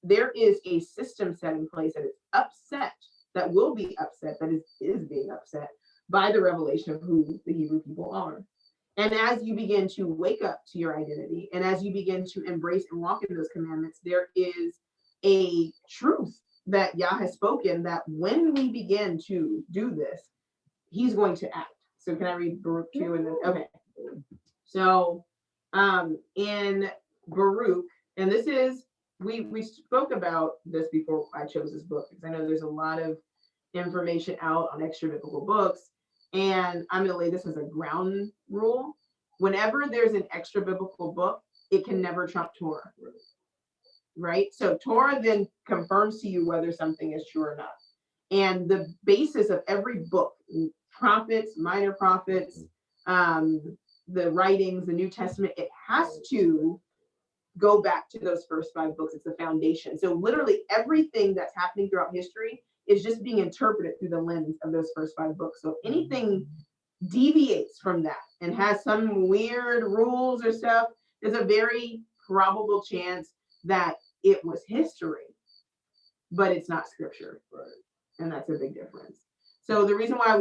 Speaker 2: there is a system set in place that is upset, that will be upset, that is being upset by the revelation of who the Hebrew people are. And as you begin to wake up to your identity, and as you begin to embrace and walk in those commandments, there is a truth that Yah has spoken that when we begin to do this, he's going to act. So can I read Baruch 2 and then okay. So in Baruch, and this is we spoke about this before I chose this book because I know there's a lot of information out on extra biblical books, and I'm going to lay this as a ground rule. Whenever there's an extra biblical book, it can never trump Torah, right? So Torah then confirms to you whether something is true or not. And the basis of every book, prophets, minor prophets, the writings, the New Testament, it has to go back to those first 5 books. It's the foundation. So literally everything that's happening throughout history is just being interpreted through the lens of those first 5 books. So if anything deviates from that and has some weird rules or stuff, there's a very probable chance that it was history, but it's not scripture.
Speaker 1: Right.
Speaker 2: And that's a big difference. So the reason why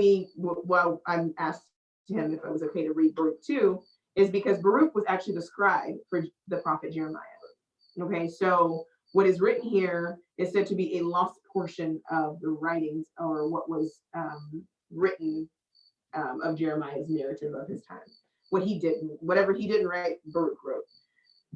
Speaker 2: I asked him if it was okay to read Baruch 2 is because Baruch was actually the scribe for the prophet Jeremiah. Okay, so what is written here is said to be a lost portion of the writings or what was written of Jeremiah's narrative of his time. Whatever he didn't write, Baruch wrote.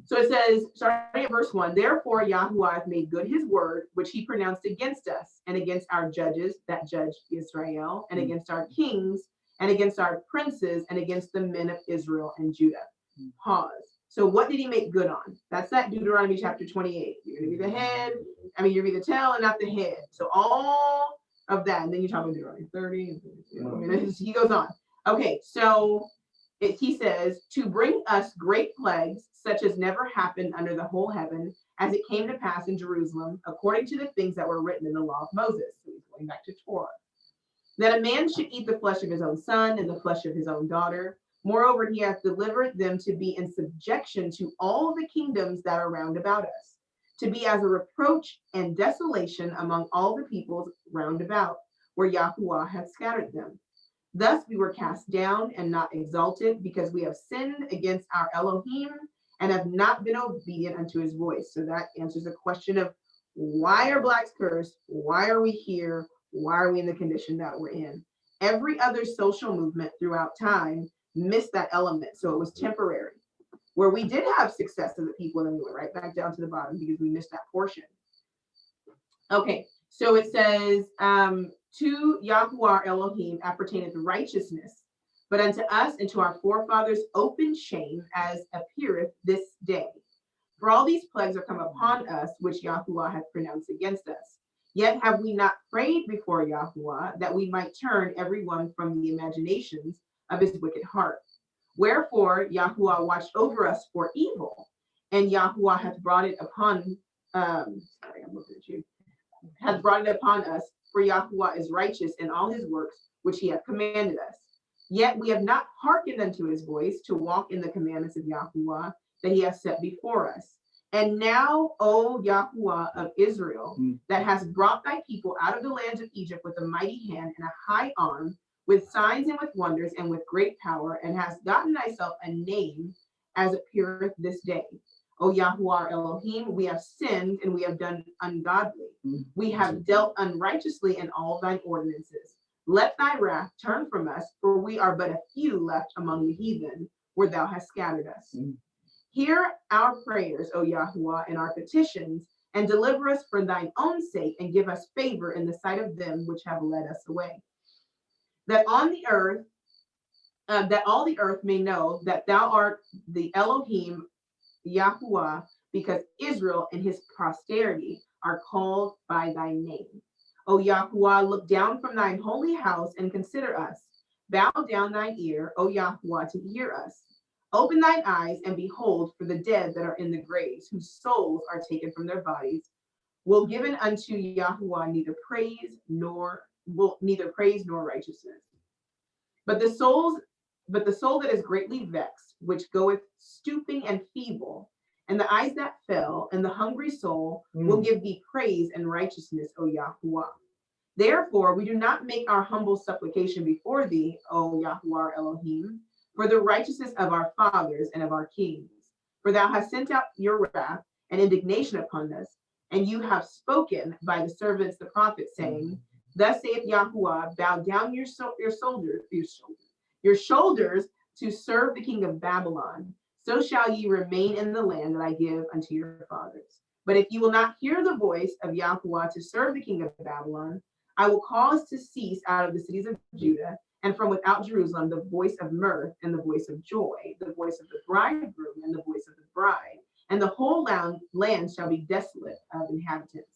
Speaker 2: So it says, starting at verse 1, therefore Yahuwah hath made good his word, which he pronounced against us, and against our judges that judge Israel, and against our kings, and against our princes, and against the men of Israel and Judah. Pause. So what did he make good on? That's that Deuteronomy chapter 28. You're going to be the head. You're be the tail and not the head. So all of that. And then you talk about Deuteronomy 30. And he goes on. Okay, so he says, to bring us great plagues, such as never happened under the whole heaven, as it came to pass in Jerusalem, according to the things that were written in the law of Moses. So he's going back to Torah. That a man should eat the flesh of his own son and the flesh of his own daughter. Moreover, he hath delivered them to be in subjection to all the kingdoms that are round about us, to be as a reproach and desolation among all the peoples round about, where Yahuwah hath scattered them. Thus we were cast down and not exalted, because we have sinned against our Elohim and have not been obedient unto his voice. So that answers the question of why are blacks cursed? Why are we here? Why are we in the condition that we're in? Every other social movement throughout time missed that element. So it was temporary. Where we did have success as a people, then we went right back down to the bottom because we missed that portion. Okay, so it says, to Yahuwah Elohim appertaineth righteousness, but unto us and to our forefathers open shame, as appeareth this day. For all these plagues are come upon us, which Yahuwah hath pronounced against us. Yet have we not prayed before Yahuwah, that we might turn every one from the imaginations of his wicked heart. Wherefore Yahuwah watched over us for evil, and Yahuwah hath brought it upon, hath brought it upon us, for Yahuwah is righteous in all his works, which he hath commanded us. Yet we have not hearkened unto his voice to walk in the commandments of Yahuwah that he hath set before us. And now, O Yahuwah of Israel, that has brought thy people out of the lands of Egypt with a mighty hand and a high arm, with signs and with wonders and with great power, and hast gotten thyself a name as appeareth this day. O Yahuwah Elohim, we have sinned and we have done ungodly. We have dealt unrighteously in all thine ordinances. Let thy wrath turn from us, for we are but a few left among the heathen, where thou hast scattered us. Hear our prayers, O Yahuwah, and our petitions, and deliver us for thine own sake, and give us favor in the sight of them which have led us away. That on the earth, that all the earth may know that thou art the Elohim Yahuwah, because Israel and his posterity are called by thy name. O Yahuwah, look down from thine holy house and consider us. Bow down thine ear, O Yahuwah, to hear us. Open thine eyes and behold, for the dead that are in the graves, whose souls are taken from their bodies, will given unto Yahuwah neither praise nor righteousness. But the soul that is greatly vexed, which goeth stooping and feeble, and the eyes that fell, and the hungry soul will give thee praise and righteousness, O Yahuwah. Therefore, we do not make our humble supplication before thee, O Yahuwah Elohim, for the righteousness of our fathers and of our kings. For thou hast sent out your wrath and indignation upon us, and you have spoken by the servants the prophets, saying, Thus saith Yahuwah, bow down your shoulders to serve the king of Babylon. So shall ye remain in the land that I give unto your fathers. But if you will not hear the voice of Yahuwah to serve the king of Babylon, I will cause to cease out of the cities of Judah and from without Jerusalem the voice of mirth and the voice of joy, the voice of the bridegroom and the voice of the bride. And the whole land shall be desolate of inhabitants.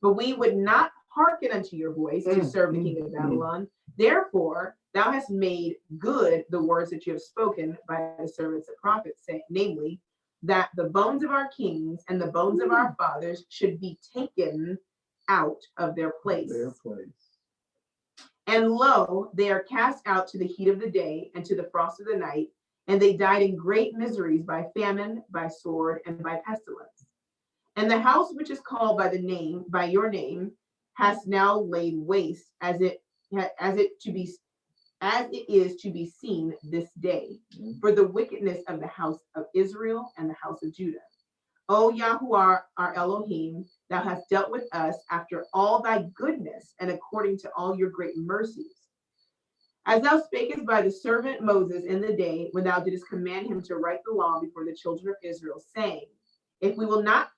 Speaker 2: But we would not hearken unto your voice to serve the king of Babylon. Therefore, thou hast made good the words that you have spoken by the servants of prophets, saying, namely, that the bones of our kings and the bones of our fathers should be taken out of their place. And lo, they are cast out to the heat of the day and to the frost of the night, and they died in great miseries by famine, by sword, and by pestilence. And the house which is called by your name, has now laid waste as it is to be seen this day, for the wickedness of the house of Israel and the house of Judah. O Yahuwah, our Elohim, thou hast dealt with us after all thy goodness and according to all your great mercies. As thou spakest by the servant Moses in the day when thou didst command him to write the law before the children of Israel, saying, if they will not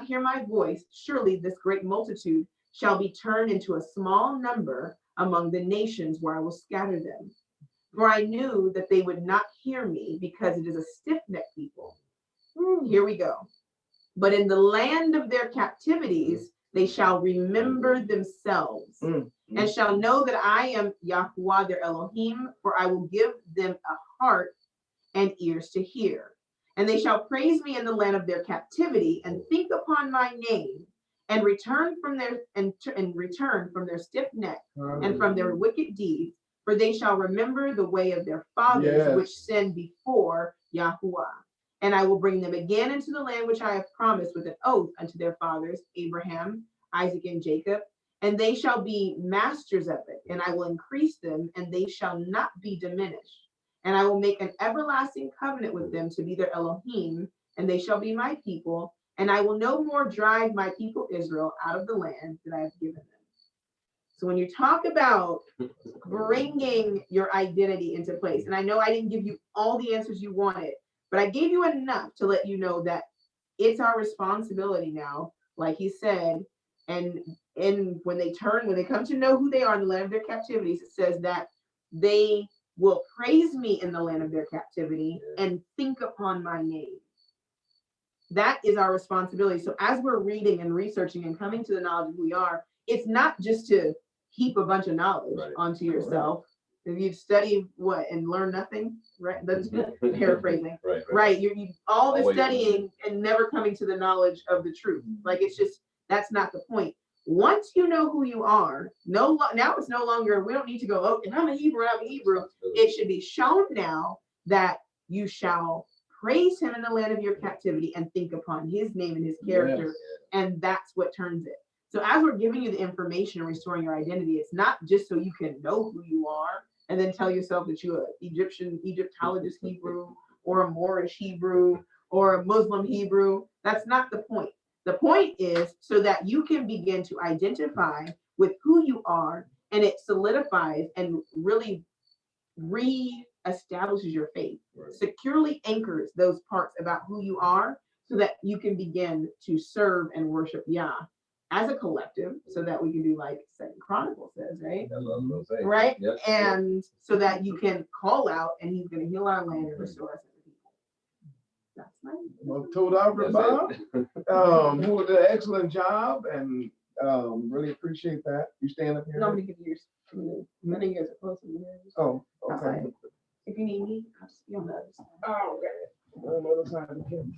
Speaker 2: hear my voice, surely this great multitude shall be turned into a small number among the nations where I will scatter them. For I knew that they would not hear me, because it is a stiff-necked people. Here we go. But in the land of their captivities, they shall remember themselves and shall know that I am Yahuwah their Elohim, for I will give them a heart and ears to hear. And they shall praise me in the land of their captivity and think upon my name and return from their stiff neck and from their wicked deeds, for they shall remember the way of their fathers, which sinned before Yahuwah. And I will bring them again into the land which I have promised with an oath unto their fathers, Abraham, Isaac, and Jacob, and they shall be masters of it, and I will increase them, and they shall not be diminished. And I will make an everlasting covenant with them to be their Elohim, and they shall be my people, and I will no more drive my people Israel out of the land that I have given them. So when you talk about bringing your identity into place, and I know I didn't give you all the answers you wanted, but I gave you enough to let you know that it's our responsibility now, like he said, and when they come to know who they are in the land of their captivities, it says that they will praise me in the land of their captivity and think upon my name. That is our responsibility. So as we're reading and researching and coming to the knowledge of who we are, it's not just to heap a bunch of knowledge onto yourself. If you've studied and learned nothing, right? That's paraphrasing. Right. You all the studying and never coming to the knowledge of the truth. Like, it's just, that's not the point. Once you know who you are, now it's no longer, we don't need to go, oh, if I'm a Hebrew, I'm a Hebrew. It should be shown now that you shall praise him in the land of your captivity and think upon his name and his character. And that's what turns it. So as we're giving you the information and restoring your identity, it's not just so you can know who you are and then tell yourself that you're an Egyptologist Hebrew or a Moorish Hebrew or a Muslim Hebrew. That's not the point. The point is so that you can begin to identify with who you are, and it solidifies and really re-establishes your faith, securely anchors those parts about who you are so that you can begin to serve and worship Yah as a collective, so that we can do like Second Chronicles says, right? Right? Yep. And so that you can call out and he's going to heal our land and restore us as a people. That's right.
Speaker 3: Well, Toda Rabah, who did an excellent job, and really appreciate that. You stand up here?
Speaker 2: No, I'm going to give yours from you. I think yours are closer to yours.
Speaker 3: Oh, okay.
Speaker 2: Outside. If you need me, I'll just be on the other side.
Speaker 3: Oh, okay. On the other side of the camera.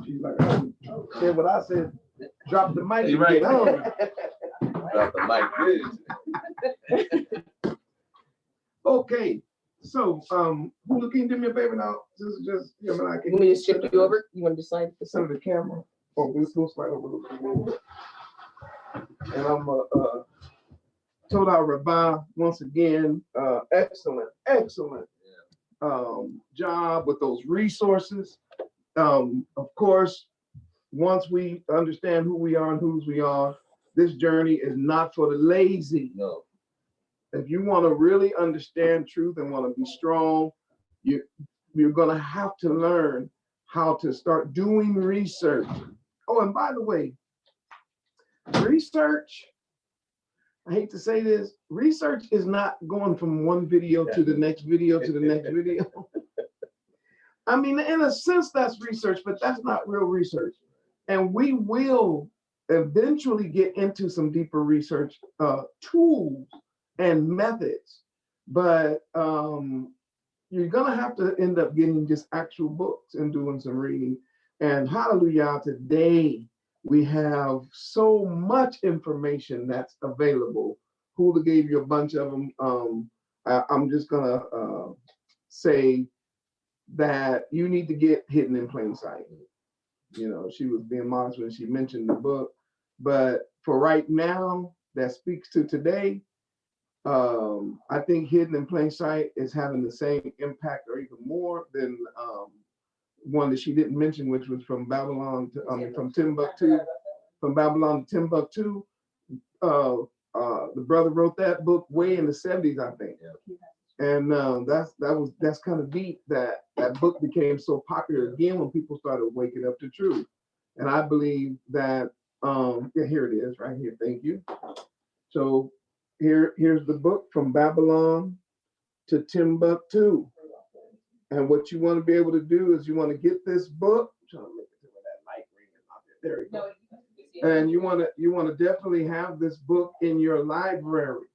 Speaker 3: She's like, oh, said what I said. Drop the mic.
Speaker 1: Right.
Speaker 3: Drop
Speaker 1: the mic.
Speaker 3: Okay. So, Hula, can you do me a favor now? This is just, you know, I can.
Speaker 4: You want me to shift you over? You want to slide this
Speaker 3: Under the camera? Oh, we'll slide over. And I'm Toda Rabbi, once again, excellent job with those resources. Of course, once we understand who we are and whose we are, this journey is not for the lazy.
Speaker 1: No.
Speaker 3: If you want to really understand truth and want to be strong, you're going to have to learn how to start doing research. Oh, and by the way, research, I hate to say this, research is not going from one video to the next video to the next video. I mean, in a sense, that's research, but that's not real research. And we will eventually get into some deeper research tools and methods, but you're gonna have to end up getting just actual books and doing some reading. And hallelujah, today we have so much information that's available. Hula gave you a bunch of them. I'm just gonna say that you need to get Hidden in Plain Sight. You know, she was being modest when she mentioned the book, but for right now, that speaks to today. I think Hidden in Plain Sight is having the same impact or even more than one that she didn't mention, which was from Babylon to, from Timbuktu, from Babylon to Timbuktu. The brother wrote that book way in the 70s, I think. Yeah. And that's kind of deep that that book became so popular again when people started waking up to truth. And I believe that yeah, here it is right here. Thank you. So here's the book, From Babylon to Timbuktu. And what you want to be able to do is you want to get this book. I'm trying to make it to where that light ring is out there. There you go. And you want to definitely have this book in your library.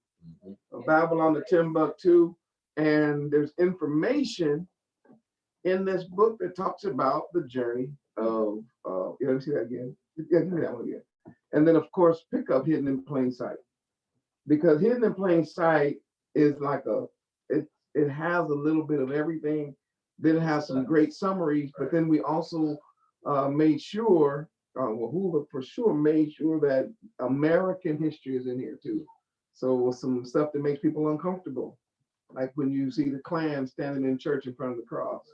Speaker 3: Of Babylon to Timbuktu. And there's information in this book that talks about the journey of let me see that again. Yeah, give me that one again. And then of course pick up Hidden in Plain Sight. Because Hidden in Plain Sight is like it has a little bit of everything. Then it has some great summaries, but then we also made sure, Hula for sure made sure that American history is in here too. So some stuff that makes people uncomfortable. Like when you see the Klan standing in church in front of the cross.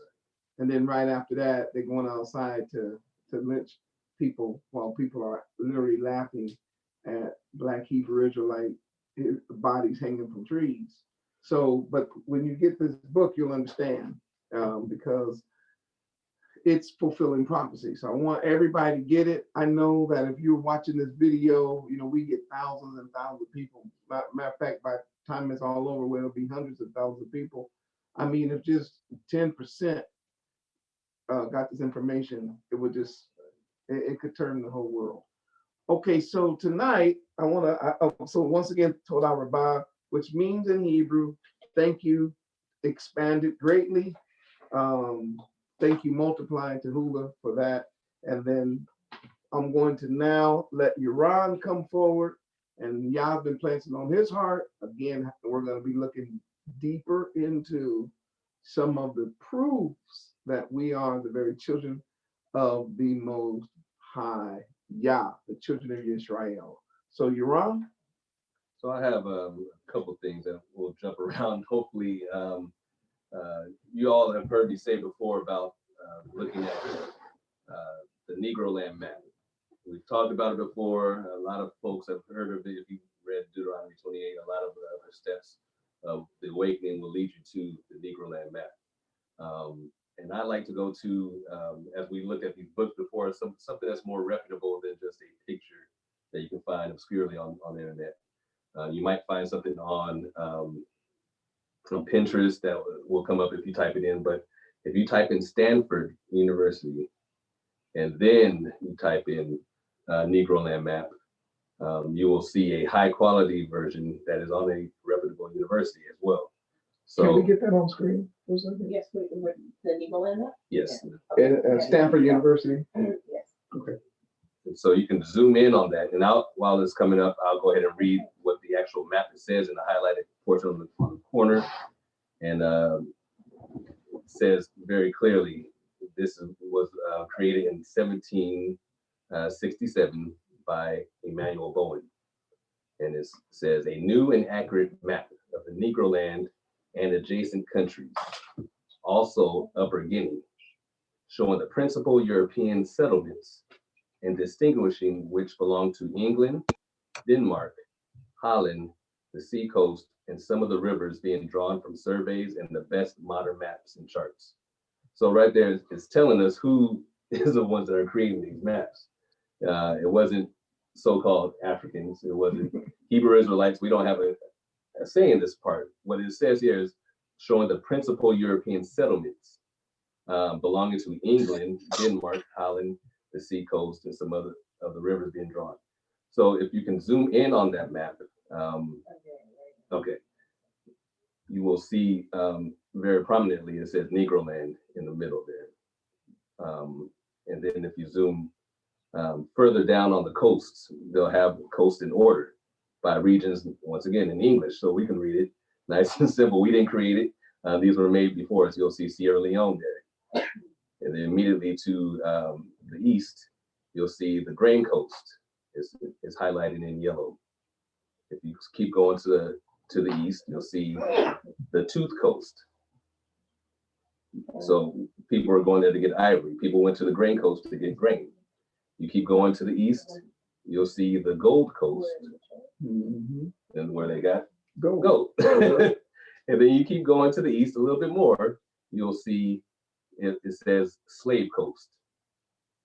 Speaker 3: And then right after that, they're going outside to lynch people while people are literally laughing at Black Hebrew Israelite bodies hanging from trees. So, but when you get this book, you'll understand because it's fulfilling prophecy. So I want everybody to get it. I know that if you're watching this video, you know, we get thousands and thousands of people. Matter of fact, by the time it's all over, it'll be hundreds of thousands of people. I mean, if just 10% got this information, it would just, it could turn the whole world. Okay, so tonight, I want to, so once again, Toda Rabbi, which means in Hebrew, thank you, expanded greatly. Thank you, multiplying to Hula for that. And then I'm going to now let Yaron come forward, and Yah's been placing on his heart. Again, we're going to be looking deeper into some of the proofs that we are the very children of the Most High Yah, the children of Israel. So Yaron?
Speaker 1: So I have a couple things that will jump around. Hopefully, you all have heard me say before about looking at the Negro Land map. We've talked about it before. A lot of folks have heard of it. If you read Deuteronomy 28, a lot of the other steps of the awakening will lead you to the Negro Land map. And I like to go to, as we look at these books before, something that's more reputable than just a picture that you can find obscurely on the internet. You might find something on Pinterest that will come up if you type it in, but if you type in Stanford University and then you type in Negro Land map, you will see a high quality version that is on a reputable university as well. So
Speaker 3: can we get that on screen?
Speaker 4: Yes, the Negro Land map?
Speaker 1: yes.
Speaker 3: Stanford University?
Speaker 4: Yes.
Speaker 3: Okay.
Speaker 1: And so you can zoom in on that. And while it's coming up, I'll go ahead and read what the actual map says in the highlighted portion on the corner. And it says very clearly, this was created in 1767 by Emmanuel Bowen. And it says a new and accurate map of the Negro land and adjacent countries, also Upper Guinea, showing the principal European settlements and distinguishing which belong to England, Denmark, Holland, the sea coast, and some of the rivers being drawn from surveys and the best modern maps and charts. So right there, it's telling us who is the ones that are creating these maps. It wasn't so-called Africans. It wasn't Hebrew Israelites. We don't have a say in this part. What it says here is showing the principal European settlements belonging to England, Denmark, Holland, the sea coast, and some other of the rivers being drawn. So if you can zoom in on that map, okay, you will see very prominently it says Negro land in the middle there. And then if you zoom further down on the coasts, they'll have coast in order by regions, once again in English, so we can read it nice and simple. We didn't create it. These were made before us. You'll see Sierra Leone there. And then immediately to the east, you'll see the Grain Coast is highlighted in yellow. If you keep going to the east, you'll see the Tooth Coast. So people are going there to get ivory. People went to the Grain Coast to get grain. You keep going to the east, you'll see the Gold Coast, and where they got gold. And then you keep going to the east a little bit more, you'll see it says Slave Coast.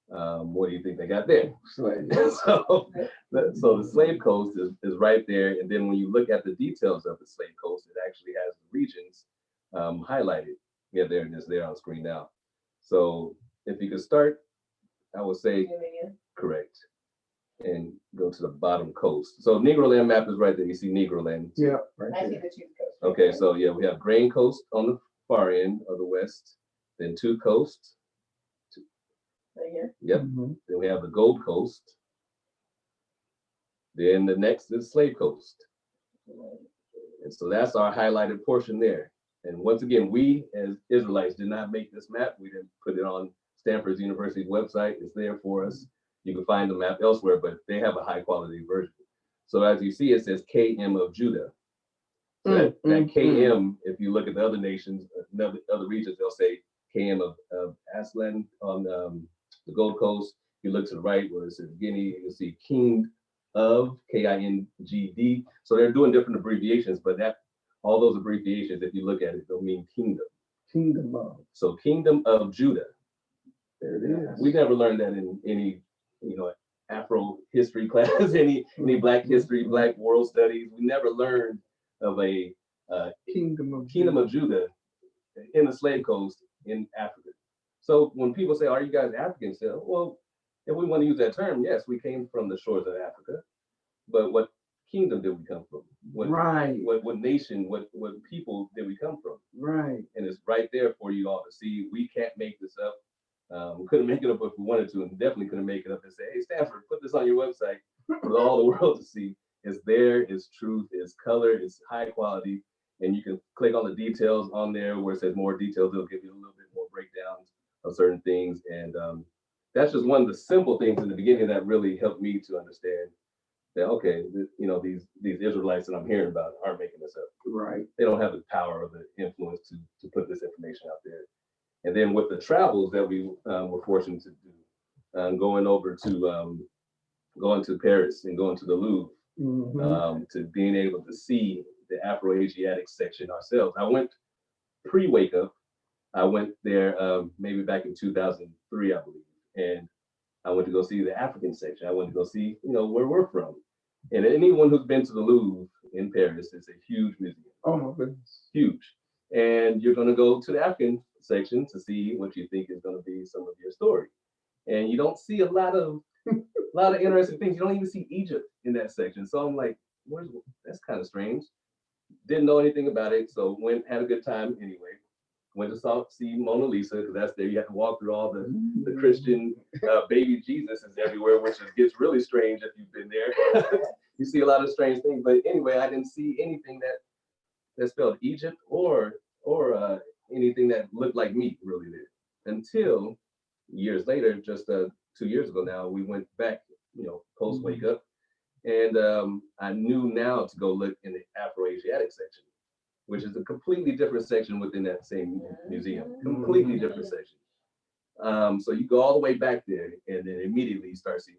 Speaker 1: What do you think they got there?
Speaker 3: Slave.
Speaker 1: So the Slave Coast is right there. And then when you look at the details of the Slave Coast, it actually has the regions highlighted. Yeah, there it is there on screen now. So if you could start, I would say correct, and go to the bottom coast. So Negro land map is right there. You see Negro land.
Speaker 3: Yeah, right
Speaker 4: I see
Speaker 3: there.
Speaker 4: the Tooth Coast.
Speaker 1: Okay, so yeah, we have Grain Coast on the far end of the west, then Tooth Coast.
Speaker 4: Right here.
Speaker 1: Yep. Then we have the Gold Coast. Then the next is Slave Coast. And so that's our highlighted portion there. And once again, we as Israelites did not make this map. We didn't put it on Stanford University's website. It's there for us. You can find the map elsewhere, but they have a high quality version. So as you see, it says KM of Judah. So that KM, if you look at the other nations, other regions, they'll say KM of Aslan on the Gold Coast. You look to the right where it says Guinea, you'll see King of, KINGD. So they're doing different abbreviations, but all those abbreviations, if you look at it, they'll mean kingdom.
Speaker 3: Kingdom of.
Speaker 1: So Kingdom of Judah.
Speaker 3: There it is.
Speaker 1: We never learned that in any, Afro history class, any Black history, Black world studies. We never learned of a
Speaker 3: Kingdom of
Speaker 1: Judah in the slave coast in Africa. So when people say, "Are you guys Africans?" Say, well, if we want to use that term, yes, we came from the shores of Africa. But what kingdom did we come from? What nation? What people did we come from?
Speaker 3: Right.
Speaker 1: And it's right there for you all to see. We can't make this up. We couldn't make it up if we wanted to, and definitely couldn't make it up and say, "Hey, Stanford, put this on your website for all the world to see." It's there, it's truth, it's color, it's high quality, and you can click on the details on there where it says more details. It'll give you a little bit more breakdowns of certain things, and that's just one of the simple things in the beginning that really helped me to understand that these Israelites that I'm hearing about aren't making this up.
Speaker 3: Right.
Speaker 1: They don't have the power or the influence to put this information out there. And then with the travels that we were fortunate to do, going to Paris and going to the Louvre, to being able to see the Afro-Asiatic section ourselves. I went pre-wake up. I went there maybe back in 2003, I believe, and I went to go see the African section. I went to go see, where we're from. And anyone who's been to the Louvre in Paris, it's a huge museum.
Speaker 3: Oh my goodness.
Speaker 1: Huge. And you're going to go to the African section to see what you think is going to be some of your story. And you don't see a lot of interesting things. You don't even see Egypt in that section. So I'm like, that's kind of strange. Didn't know anything about it. So had a good time anyway. Went to see Mona Lisa, because that's there. You have to walk through all the Christian baby Jesus is everywhere, which gets really strange if you've been there. You see a lot of strange things. But anyway, I didn't see anything that spelled Egypt or anything that looked like me really there. Until years later, just 2 years ago now, we went back, post wake up, And I knew now to go look in the Afro-Asiatic section, which is a completely different section within that same museum, completely different section. So you go all the way back there, and then immediately you start seeing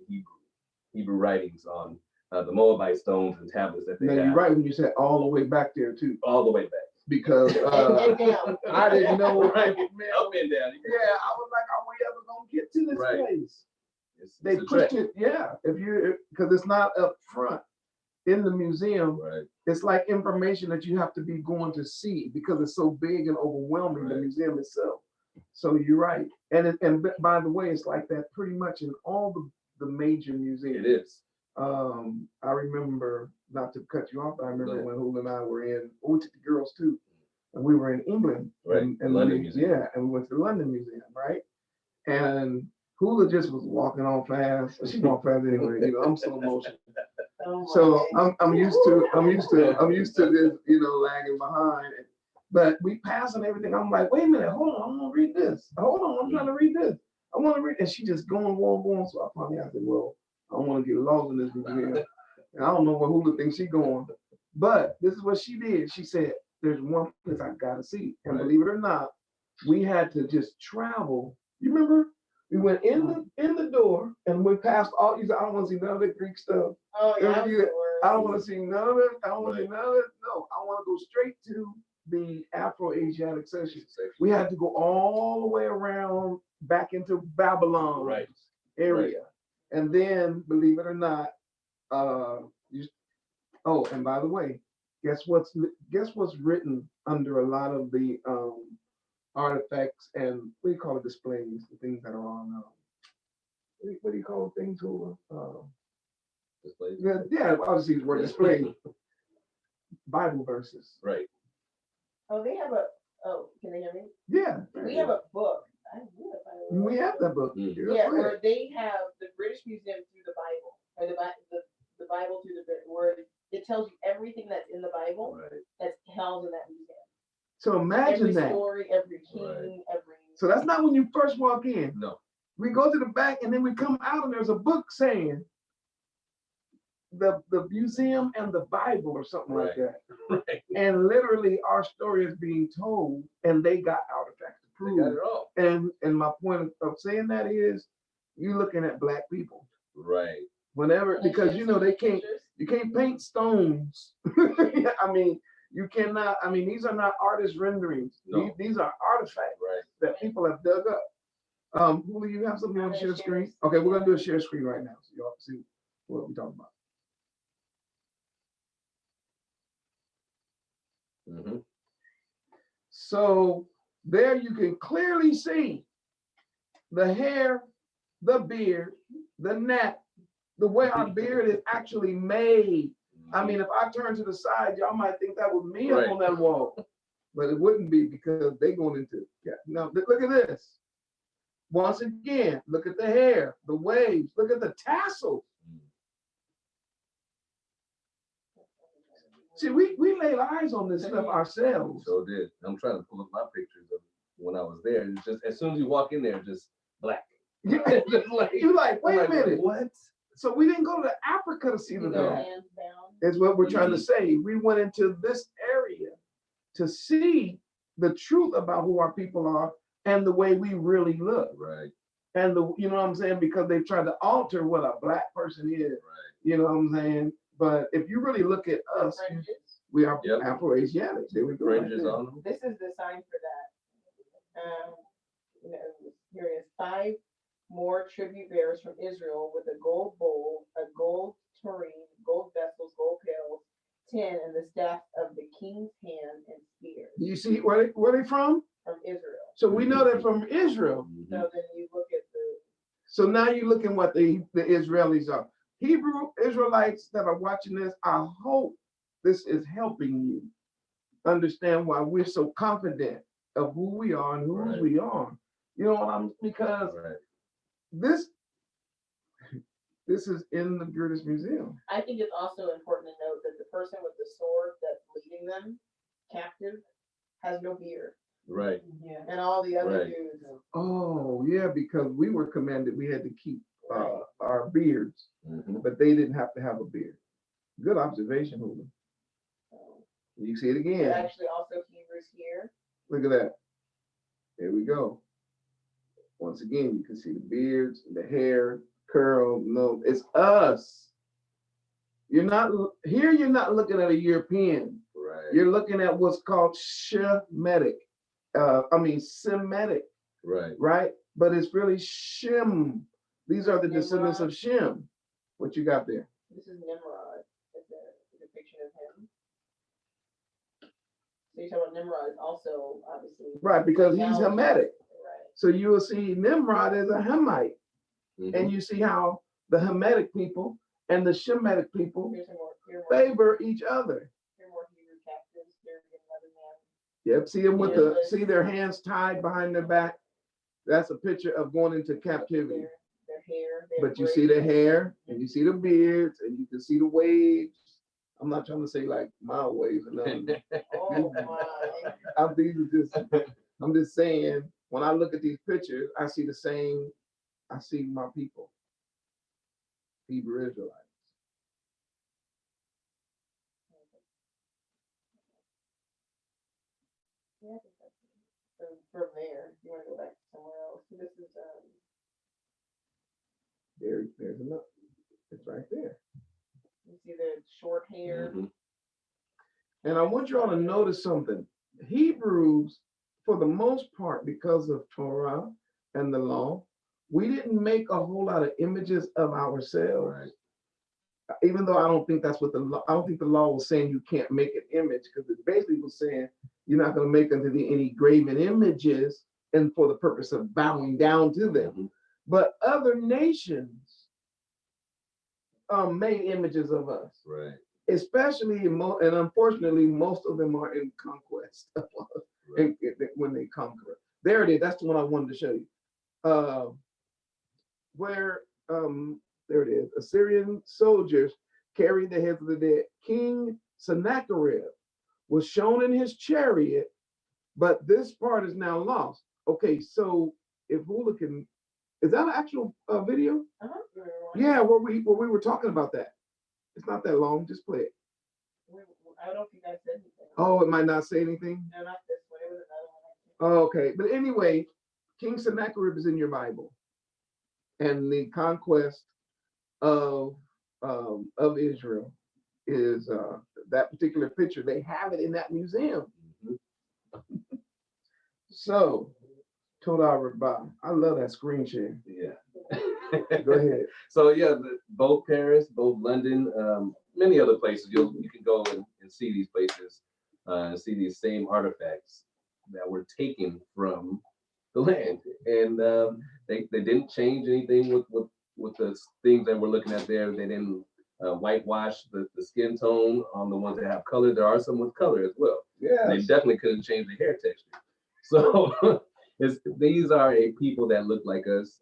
Speaker 1: Hebrew writings on the Moabite stones and tablets that they
Speaker 3: Now,
Speaker 1: have.
Speaker 3: you're right when you said all the way back there too,
Speaker 1: All the way back.
Speaker 3: because
Speaker 4: And down.
Speaker 3: I didn't know.
Speaker 1: Right.
Speaker 3: Man,
Speaker 1: Up and down.
Speaker 3: yeah, I was like, are we ever gonna get to this
Speaker 1: Right.
Speaker 3: place?
Speaker 1: It's
Speaker 3: They
Speaker 1: a
Speaker 3: pushed
Speaker 1: trek.
Speaker 3: it, yeah. Because it's not up front in the museum.
Speaker 1: Right.
Speaker 3: It's like information that you have to be going to see because it's so big and overwhelming, the
Speaker 1: Right.
Speaker 3: museum itself. So you're right. And by the way, it's like that pretty much in all the major museums.
Speaker 1: It is.
Speaker 3: I remember, not to cut you off, I remember
Speaker 1: ahead.
Speaker 3: when Hula and I were we took the girls too, and we were in England.
Speaker 1: Right,
Speaker 3: And
Speaker 1: London Museum.
Speaker 3: Yeah, and we went to the London Museum, right? And Hula just was walking on fast. She walked fast anyway, I'm slow motion.
Speaker 4: Oh
Speaker 3: So
Speaker 4: my.
Speaker 3: I'm used to this, lagging behind. But we passing everything. I'm like, wait a minute, hold on, I'm gonna read this. Hold on, I'm trying to read this. I want to read, and she just going. So I finally said, well, I don't want to get lost in this museum. And I don't know where Hula thinks she's going. But this is what she did. She said, there's one place I gotta see. And
Speaker 1: Right.
Speaker 3: believe it or not, we had to just travel. You remember? We went in the door and we passed all. You said, I don't want to see none of the Greek stuff.
Speaker 4: Oh yeah.
Speaker 3: Remember
Speaker 4: I was
Speaker 3: you-
Speaker 4: the worst.
Speaker 3: I don't want to see none of it. I don't want to see
Speaker 1: Right.
Speaker 3: none of it. No, I want to go straight to the Afro-Asiatic section. We had to go all the way around back into Babylon
Speaker 1: Right.
Speaker 3: area. And then, believe it or not, and by the way, guess what's written under a lot of the artifacts and what do you call it, displays, the things that are on what do you call things over?
Speaker 1: Displays.
Speaker 3: Yeah, obviously the word display. Bible verses.
Speaker 1: Right.
Speaker 4: Oh, they have a. Oh, can they hear me?
Speaker 3: Yeah.
Speaker 4: We have a book. I knew if I was-
Speaker 3: We have that book.
Speaker 1: Mm.
Speaker 3: That's
Speaker 4: Yeah,
Speaker 3: right.
Speaker 4: where they have the British Museum through the Bible, or the Bible through the where it tells you everything that's in the Bible
Speaker 1: Right.
Speaker 4: that's held in that museum.
Speaker 3: So imagine
Speaker 4: Every
Speaker 3: that.
Speaker 4: story, every king,
Speaker 1: Right.
Speaker 4: every.
Speaker 3: So that's not when you first walk in.
Speaker 1: No.
Speaker 3: We go to the back and then we come out and there's a book saying the museum and the Bible or something like
Speaker 1: Right.
Speaker 3: that.
Speaker 1: Right.
Speaker 3: And literally our story is being told and they got artifacts to
Speaker 1: They
Speaker 3: prove.
Speaker 1: got it all.
Speaker 3: And my point of saying that is you looking at black people.
Speaker 1: Right.
Speaker 3: Whenever, because they can't,
Speaker 4: Pictures.
Speaker 3: you can't paint stones. I mean, you cannot, these are not artist renderings.
Speaker 1: No.
Speaker 3: These are artifacts
Speaker 1: Right.
Speaker 3: that people have dug up. Hulu, you have something you want to share screen? Okay, we're gonna do a share screen right now, so y'all can see what we're talking about.
Speaker 1: Mm-hmm.
Speaker 3: So there you can clearly see the hair, the beard, the neck, the way our beard is actually made. I mean, if I turn to the side, y'all might think that was me up
Speaker 1: Right.
Speaker 3: on that wall, but it wouldn't be because they going into, now look at this. Once again, look at the hair, the waves, look at the tassels. See, we laid eyes on this stuff ourselves.
Speaker 1: So did. I'm trying to pull up my pictures of when I was there. It's just as soon as you walk in there, it's just black. Just like,
Speaker 3: You're like, wait a minute.
Speaker 1: What?
Speaker 3: So we didn't go to Africa to see the
Speaker 1: No.
Speaker 3: back.
Speaker 4: Hands down.
Speaker 3: Is what we're trying to
Speaker 1: Mhm.
Speaker 3: say. We went into this area to see the truth about who our people are and the way we really look.
Speaker 1: Right.
Speaker 3: And you know what I'm saying? Because they tried to alter what a black person is.
Speaker 1: Right.
Speaker 3: You know what I'm saying? But if you really look at us,
Speaker 4: Fringes.
Speaker 3: we are
Speaker 1: Yep.
Speaker 3: Afro-Asiatics. There we go. right
Speaker 1: Fringes
Speaker 3: there.
Speaker 1: on them.
Speaker 4: This is the sign for that. Here it is. 5 more tribute bearers from Israel with a gold bowl, a gold tureen, gold vessels, gold pails, 10, and the staff of the king's hand and spears
Speaker 3: Do you see where they from?
Speaker 4: from Israel.
Speaker 3: So we know they're from Israel.
Speaker 1: Mhm.
Speaker 4: So then you look at the.
Speaker 3: So now you look at what the Israelis are. Hebrew Israelites that are watching this, I hope this is helping you understand why we're so confident of who we are and whose
Speaker 1: Right.
Speaker 3: we are. You know what I'm, because
Speaker 1: Right.
Speaker 3: this is in the British Museum.
Speaker 4: I think it's also important to note that the person with the sword that's leading them captive has no beard,
Speaker 1: Right.
Speaker 2: Yeah.
Speaker 4: and all the other
Speaker 1: Right.
Speaker 4: dudes.
Speaker 3: Oh yeah, because we were commanded, we had to keep are beards,
Speaker 1: Mhm.
Speaker 3: but they didn't have to have a beard. Good observation, Hulu. You see it
Speaker 4: But
Speaker 3: again.
Speaker 4: actually also Hebrews here.
Speaker 3: Look at that. There we go. Once again, you can see the beards, the hair, curl. No, it's us. You're not here. You're not looking at a European.
Speaker 1: Right.
Speaker 3: You're looking at what's called Shemitic. Semitic,
Speaker 1: Right.
Speaker 3: right? But it's really Shem. These are the descendants of Shem. What you got there?
Speaker 4: This is Nimrod. It's a depiction of him. So you talk about Nimrod is also obviously
Speaker 3: Right, because he's
Speaker 4: technology.
Speaker 3: Hamitic.
Speaker 4: Right.
Speaker 3: So you will see Nimrod as a Hamite.
Speaker 1: Mhm.
Speaker 3: And you see how the Hamitic people and the Shemitic people
Speaker 4: Here's more
Speaker 3: favor each other.
Speaker 4: Here more Hebrew captives. Here another man.
Speaker 3: Yep, see them with
Speaker 4: Here's
Speaker 3: the see their hands tied behind their back. That's a picture of going into captivity.
Speaker 4: Their hair.
Speaker 3: But you see the hair and you see the beards and you can see the waves. I'm not trying to say like my waves or nothing.
Speaker 4: Oh my.
Speaker 3: I'm just saying, when I look at these pictures, I see the same, I see my people, Hebrew Israelites.
Speaker 4: Yeah, I think that's from there. You want to go back somewhere else? This is
Speaker 3: There's enough. It's right there.
Speaker 4: you see the short hair.
Speaker 1: Mhm.
Speaker 3: And I want you all to notice something. Hebrews, for the most part, because of Torah and the law, we didn't make a whole lot of images of ourselves.
Speaker 1: Right.
Speaker 3: Even though I don't think that's what the law, I don't think the law was saying you can't make an image, because it basically was saying you're not going to make unto thee any graven images and for the purpose of bowing down to them.
Speaker 1: Mhm.
Speaker 3: But other nations made images of us,
Speaker 1: Right.
Speaker 3: especially and unfortunately, most of them are in conquest of us,
Speaker 1: Right.
Speaker 3: when they conquer. There it is. That's the one I wanted to show you. Where there it is. Assyrian soldiers carried the heads of the dead. King Sennacherib was shown in his chariot, but this part is now lost. Okay, so if we're looking, is that an actual video? Yeah, where we were talking about that. It's not that long. Just play it.
Speaker 4: I don't think I said anything.
Speaker 3: Oh, it might not say anything.
Speaker 4: No, not this one. It was another one.
Speaker 3: Oh, okay, but anyway, King Sennacherib is in your Bible, and the conquest of Israel is that particular picture. They have it in that museum.
Speaker 1: Mhm.
Speaker 3: So, Toda Rabah, I love that screen share.
Speaker 1: Yeah.
Speaker 3: Go ahead.
Speaker 1: So yeah, both Paris, both London, many other places. You can go and see these places, and see these same artifacts that were taken from the land, and they didn't change anything with the things that we're looking at there. They didn't whitewash the skin tone on the ones that have color. There are some with color as well.
Speaker 3: Yeah.
Speaker 1: They definitely couldn't change the hair texture. So these are a people that look like us.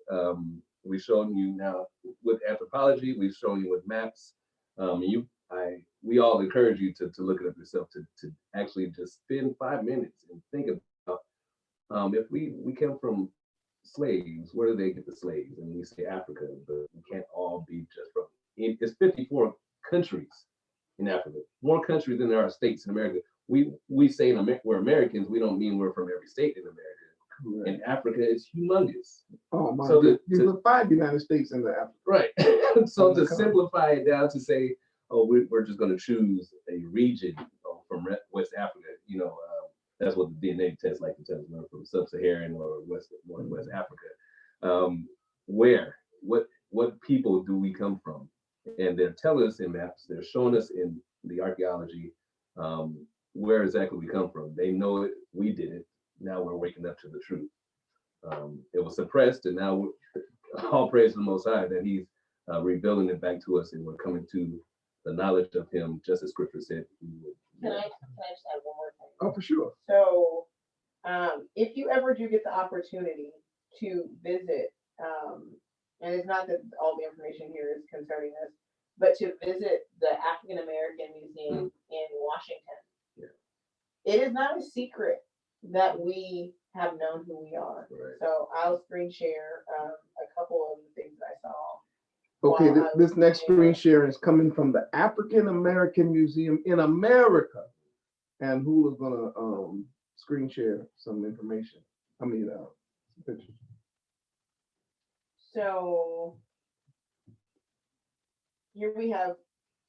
Speaker 1: We've shown you now with anthropology. We've shown you with maps. We all encourage you to look it up yourself, to actually just spend 5 minutes and think about if we came from slaves, where do they get the slaves? And we say Africa, but we can't all be just from. It's 54 countries in Africa, more countries than there are states in America. We say we're Americans. We don't mean we're from every state in America.
Speaker 3: Correct.
Speaker 1: And Africa is humongous.
Speaker 3: Oh my
Speaker 1: So
Speaker 3: God. You put 5 United States in the Africa.
Speaker 1: Right. So to simplify it down to say, oh, we're just going to choose a region from West Africa, that's what the DNA test like to tell us, from sub-Saharan or West Africa. What people do we come from? And they're telling us in maps, they're showing us in the archaeology where exactly we come from. They know it, we did it. Now we're waking up to the truth. It was suppressed, and now all praise to the Most High that He's rebuilding it back to us, and we're coming to the knowledge of Him, just as Scripture said we would.
Speaker 4: Can I just add one more thing?
Speaker 3: Oh, for sure.
Speaker 4: So, if you ever do get the opportunity to visit, and it's not that all the information here is concerning this, but to visit the African American Museum in Washington, it is not a secret that we have known who we are.
Speaker 1: Right.
Speaker 4: So I'll screen share a couple of the things that I saw.
Speaker 3: Okay,
Speaker 4: Wow,
Speaker 3: this next
Speaker 4: yeah.
Speaker 3: screen sharing is coming from the African American Museum in America. And Hula's gonna screen share some information. I mean, some pictures.
Speaker 4: So here we have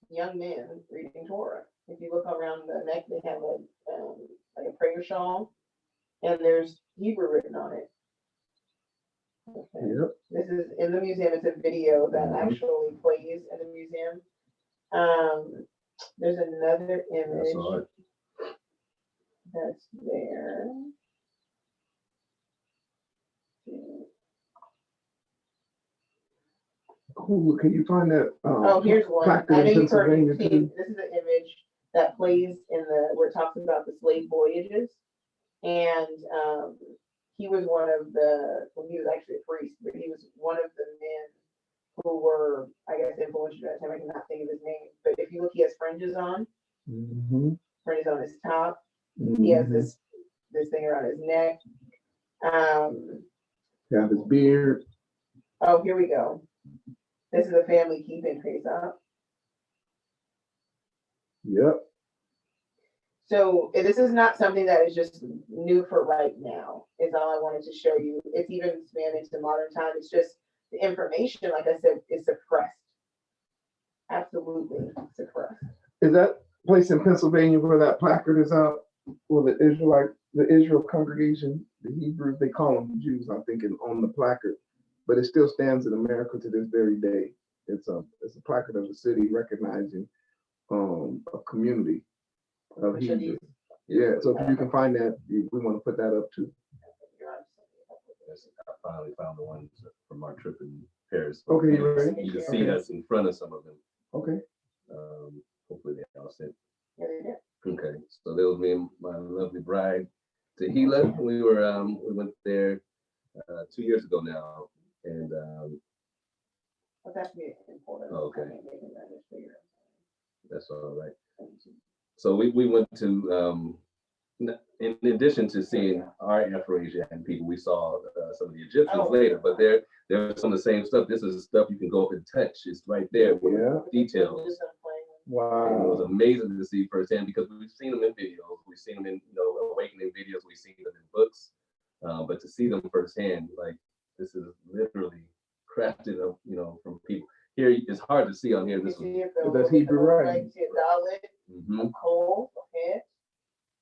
Speaker 4: young men reading Torah. If you look around the neck, they have a like a prayer shawl, and there's Hebrew written on it. Okay.
Speaker 3: Yep.
Speaker 4: This is in the museum. It's a video that
Speaker 3: Mhm.
Speaker 4: actually plays in the museum. There's another
Speaker 1: That's all
Speaker 4: image
Speaker 1: right.
Speaker 4: that's there.
Speaker 3: Hula, can you find that?
Speaker 4: Oh, here's one.
Speaker 3: placard
Speaker 4: I know
Speaker 3: in
Speaker 4: you've heard
Speaker 3: Pennsylvania
Speaker 4: it. See,
Speaker 3: too?
Speaker 4: this is an image that plays in the where it talks about the slave voyages, and he was one of the. Well, he was actually a priest, but he was one of the men who were, I guess, influential at that time. I cannot think of his name, but if you look, he has fringes on,
Speaker 3: Mm-hmm.
Speaker 4: fringes on his top. He has this thing around his neck.
Speaker 3: Have his beard.
Speaker 4: Oh, here we go. This is a family keeping face up.
Speaker 3: Yep.
Speaker 4: So this is not something that is just new for right now, is all I wanted to show you. It's even expanded into modern time. It's just the information, like I said, is suppressed. Absolutely suppressed.
Speaker 3: Is that place in Pennsylvania where that placard is out? Well, the Israel congregation, the Hebrews, they call them Jews, I'm thinking, on the placard, but it still stands in America to this very day. It's a placard of the city recognizing a community of
Speaker 4: Which of
Speaker 3: Hebrews.
Speaker 4: these?
Speaker 3: Yeah, so if you can find that, we want to put that up too.
Speaker 1: I finally found the ones from our trip in Paris.
Speaker 3: Okay, you ready?
Speaker 1: You can see
Speaker 3: Okay.
Speaker 1: us in front of some of them.
Speaker 3: Okay.
Speaker 1: Hopefully they all sent.
Speaker 4: Yeah, they did.
Speaker 1: Okay, so there was me and my lovely bride, Tehila. We went there 2 years ago now, and
Speaker 4: But that's me important.
Speaker 1: Oh, okay.
Speaker 4: I can't make it, I just figured it
Speaker 1: that's all right.
Speaker 4: out.
Speaker 1: So we went to in addition to seeing our Afro-Asian people, we saw some of the Egyptians later, but there's some of the same stuff. This is stuff you can go up and touch. It's right there with
Speaker 3: Yeah.
Speaker 1: details. And it was
Speaker 3: Wow.
Speaker 1: amazing to see firsthand because we've seen them in videos, we've seen them in awakening videos, we've seen them in books, but to see them firsthand, like this is literally crafted of from people. Here it's hard to see on here. This one,
Speaker 3: That's Hebrew writing.
Speaker 4: You see a Dalit, a coal, a head.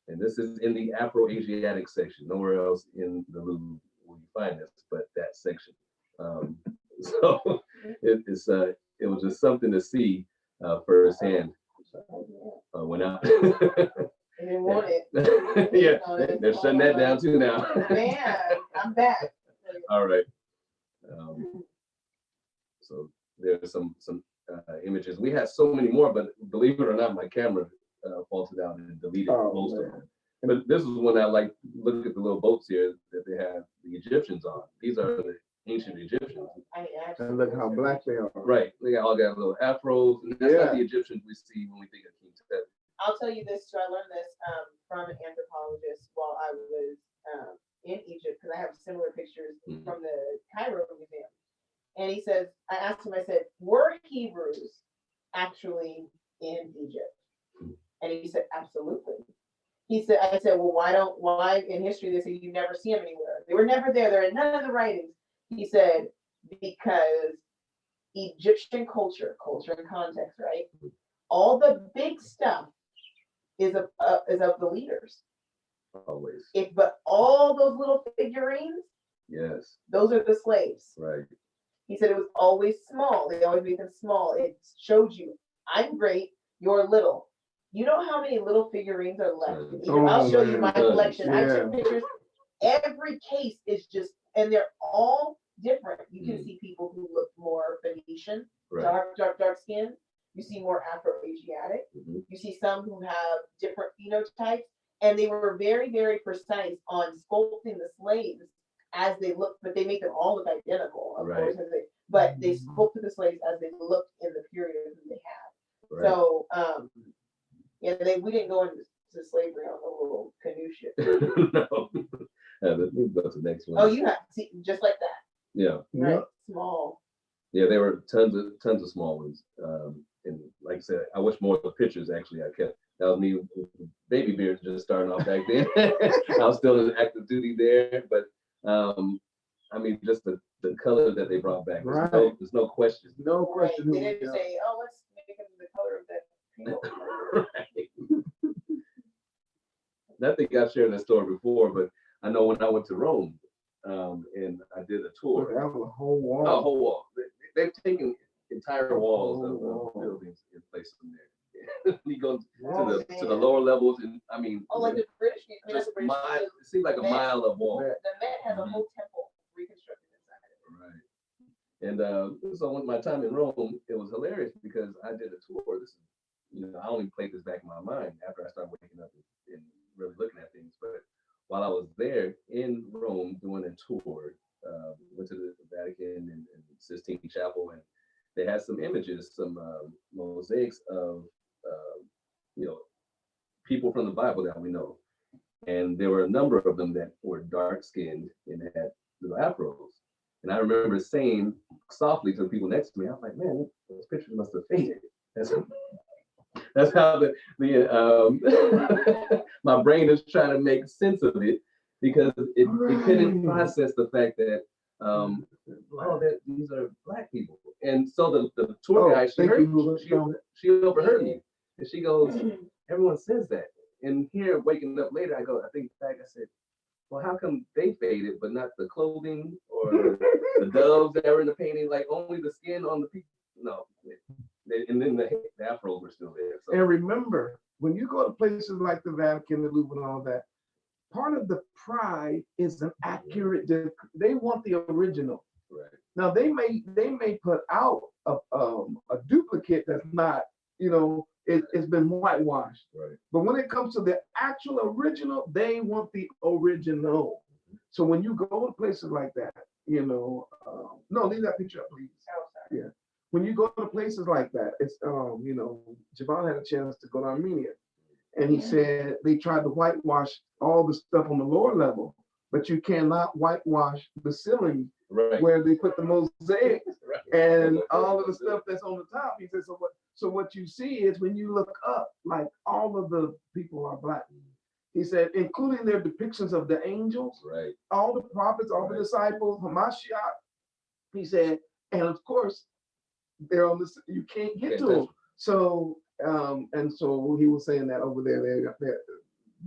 Speaker 1: and this is in the Afro-Asiatic section. Nowhere else in the Louvre will you find this, but that section. So it was just something to see firsthand. When I
Speaker 4: They didn't want it.
Speaker 1: yeah, they're shutting that down too now.
Speaker 4: Man, I'm back.
Speaker 1: All right. So there's some images. We had so many more, but believe it or not, my camera faulted out and deleted most of them. But this is one I like. Look at the little boats here that they have the Egyptians on. These are the ancient Egyptians.
Speaker 3: And look how black they are.
Speaker 1: Right. They all got little afros. And that's not the Egyptians we see when we think of King Tut.
Speaker 4: I'll tell you this too. I learned this from an anthropologist while I was in Egypt, because I have similar pictures from the Cairo Museum. And he says, I asked him, I said, were Hebrews actually in Egypt? And he said, absolutely. He said, I said, well, why in history they say you never see them anywhere? They were never there. They're in none of the writings. He said, because Egyptian culture and context, right? All the big stuff is of the leaders.
Speaker 1: Always.
Speaker 4: But all those little figurines,
Speaker 1: yes,
Speaker 4: those are the slaves.
Speaker 1: Right.
Speaker 4: He said it was always small. They always made them small. It showed you, I'm great, you're little. You know how many little figurines are left in Egypt? I'll show you my collection. I took pictures. Every case is just, and they're all different. You can see people who look more Phoenician, dark skin. You see more Afro-Asiatic. You see some who have different phenotypes. And they were very, very precise on sculpting the slaves as they looked, but they make them all look identical, of course. But they sculpted the slaves as they looked in the period that they had. Right. So, we didn't go into slavery on a little canoe ship.
Speaker 1: No. Let's go to the next one.
Speaker 4: Oh, you have, see, just like that.
Speaker 1: Yeah.
Speaker 4: Right. Small.
Speaker 1: Yeah, there were tons of small ones. And like I said, I wish more of the pictures actually I kept. That was me with baby beards just starting off back then. I was still in active duty there, but I mean, just the color that they brought back.
Speaker 3: Right.
Speaker 1: There's no question.
Speaker 3: No question.
Speaker 4: They
Speaker 3: who we
Speaker 4: didn't
Speaker 3: are.
Speaker 4: say, oh, let's make him the color of that people.
Speaker 1: I think I've shared that story before, but I know when I went to Rome, and I did a
Speaker 3: Look,
Speaker 1: tour.
Speaker 3: that was a whole wall.
Speaker 1: A whole wall. They've taken entire walls of
Speaker 3: wall.
Speaker 1: buildings and placed them there. You go
Speaker 4: Oh,
Speaker 1: to the
Speaker 4: man.
Speaker 1: lower levels, and I mean,
Speaker 4: Oh, like the British, I mean, not
Speaker 1: just
Speaker 4: the British,
Speaker 1: mile. It seemed like a mile of wall.
Speaker 3: Met.
Speaker 4: the Met has a whole temple reconstructed inside of it.
Speaker 1: Right. And so when my time in Rome, it was hilarious because I did a tour. This is, I only played this back in my mind after I started waking up and really looking at things. But while I was there in Rome doing a tour, went to the Vatican and Sistine Chapel, and they had some images, some mosaics of people from the Bible that we know. And there were a number of them that were dark skinned and had little afros. And I remember saying softly to the people next to me, I was like, man, those pictures must have faded. That's how my brain is trying to make sense of it, because it couldn't process the fact that these are Black people. And so the tour guide, she overheard me, and she goes, everyone says that. And here, waking up later, I think back, I said, well, how come they faded, but not the clothing or the doves that were in the painting? Like only the skin on the people? No. And then the afros were still there. So.
Speaker 3: And remember, when you go to places like the Vatican, the Louvre, and all that, part of the pride is an accurate. They want the original.
Speaker 1: Right.
Speaker 3: Now they may put out a duplicate that's not, it's been whitewashed.
Speaker 1: Right.
Speaker 3: But when it comes to the actual original, they want the original. So when you go to places like that, no, leave that picture up, please.
Speaker 4: Oh, sorry.
Speaker 3: Yeah. When you go to places like that, it's Javon had a chance to go to Armenia, and he said they tried to whitewash all the stuff on the lower level, but you cannot whitewash the ceiling where they put the mosaics and all of the stuff that's on the top. He said, so what you see is when you look up, like all of the people are Black. He said, including their depictions of the angels, all the prophets, all the disciples, Hamashiach. He said, and of course, they're on this, you can't get to them. So, and so he was saying that over there,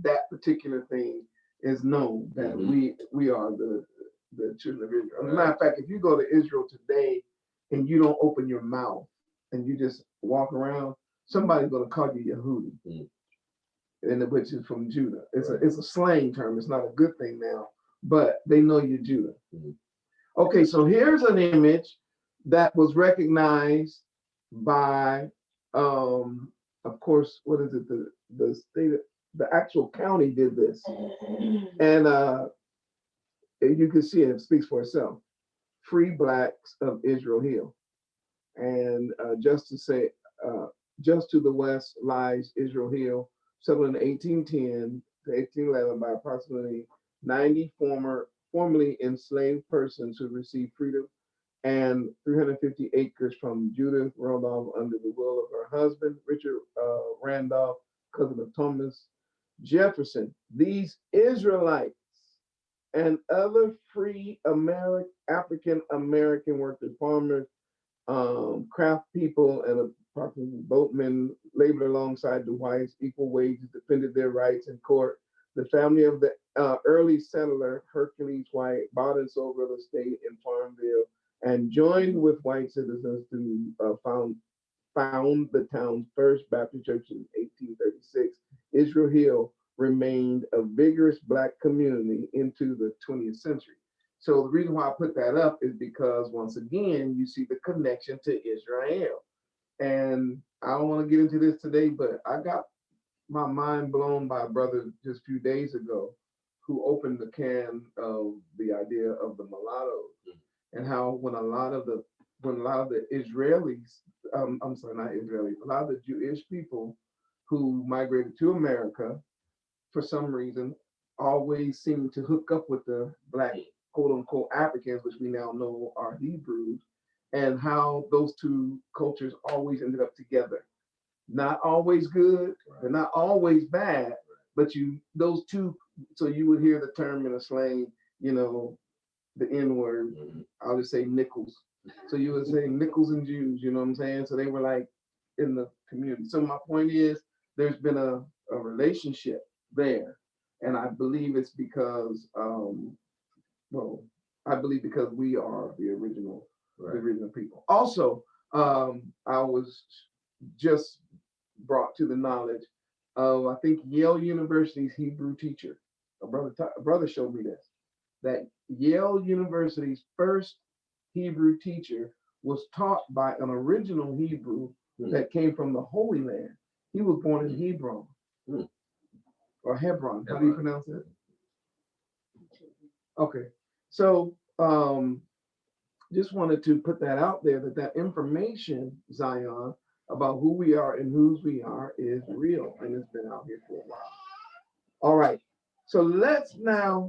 Speaker 3: that particular thing is known, that we are the children of Israel. As a matter of fact, if you go to Israel today and you don't open your mouth and you just walk around, somebody's going to call you Yehudi, and which is from Judah. It's a slang term. It's not a good thing now, but they know you're Judah. Okay, so here's an image that was recognized by, of course, what is it? The state, the actual county did this, and you can see it speaks for itself. Free Blacks of Israel Hill, and just to the west lies Israel Hill, settled in 1810 to 1811 by approximately 90 formerly enslaved persons who received freedom, and 350 acres from Judith Randolph under the will of her husband, Richard Randolph, cousin of Thomas Jefferson. These Israelites and other free African American workers, farmers, craft people, and approximately boatmen labored alongside the whites, equal wages, defended their rights in court. The family of the early settler Hercules White bought and sold real estate in Farmville and joined with white citizens to found the town's first Baptist church in 1836. Israel Hill remained a vigorous Black community into the 20th century. So the reason why I put that up is because once again, you see the connection to Israel. And I don't want to get into this today, but I got my mind blown by a brother just a few days ago who opened the can of the idea of the mulattoes, and how when a lot of the Israelis, I'm sorry, not Israelis, a lot of the Jewish people who migrated to America for some reason always seem to hook up with the Black quote unquote Africans, which we now know are Hebrews, and how those two cultures always ended up together. Not always good, they're not always bad, but those two, so you would hear the term in a slang, the N word. I'll just say nickels. So you would say nickels and Jews, you know what I'm saying? So they were like in the community. So my point is there's been a relationship there. And I believe it's because, I believe because we are the original, the original people. Also, I was just brought to the knowledge of, I think, Yale University's Hebrew teacher. A brother showed me this, that Yale University's first Hebrew teacher was taught by an original Hebrew that came from the Holy Land. He was born in Hebron or Hebron. How do you pronounce it? Okay. So just wanted to put that out there, that information, Zion, about who we are and whose we are is real, and it's been out here for a while. All right. So let's now.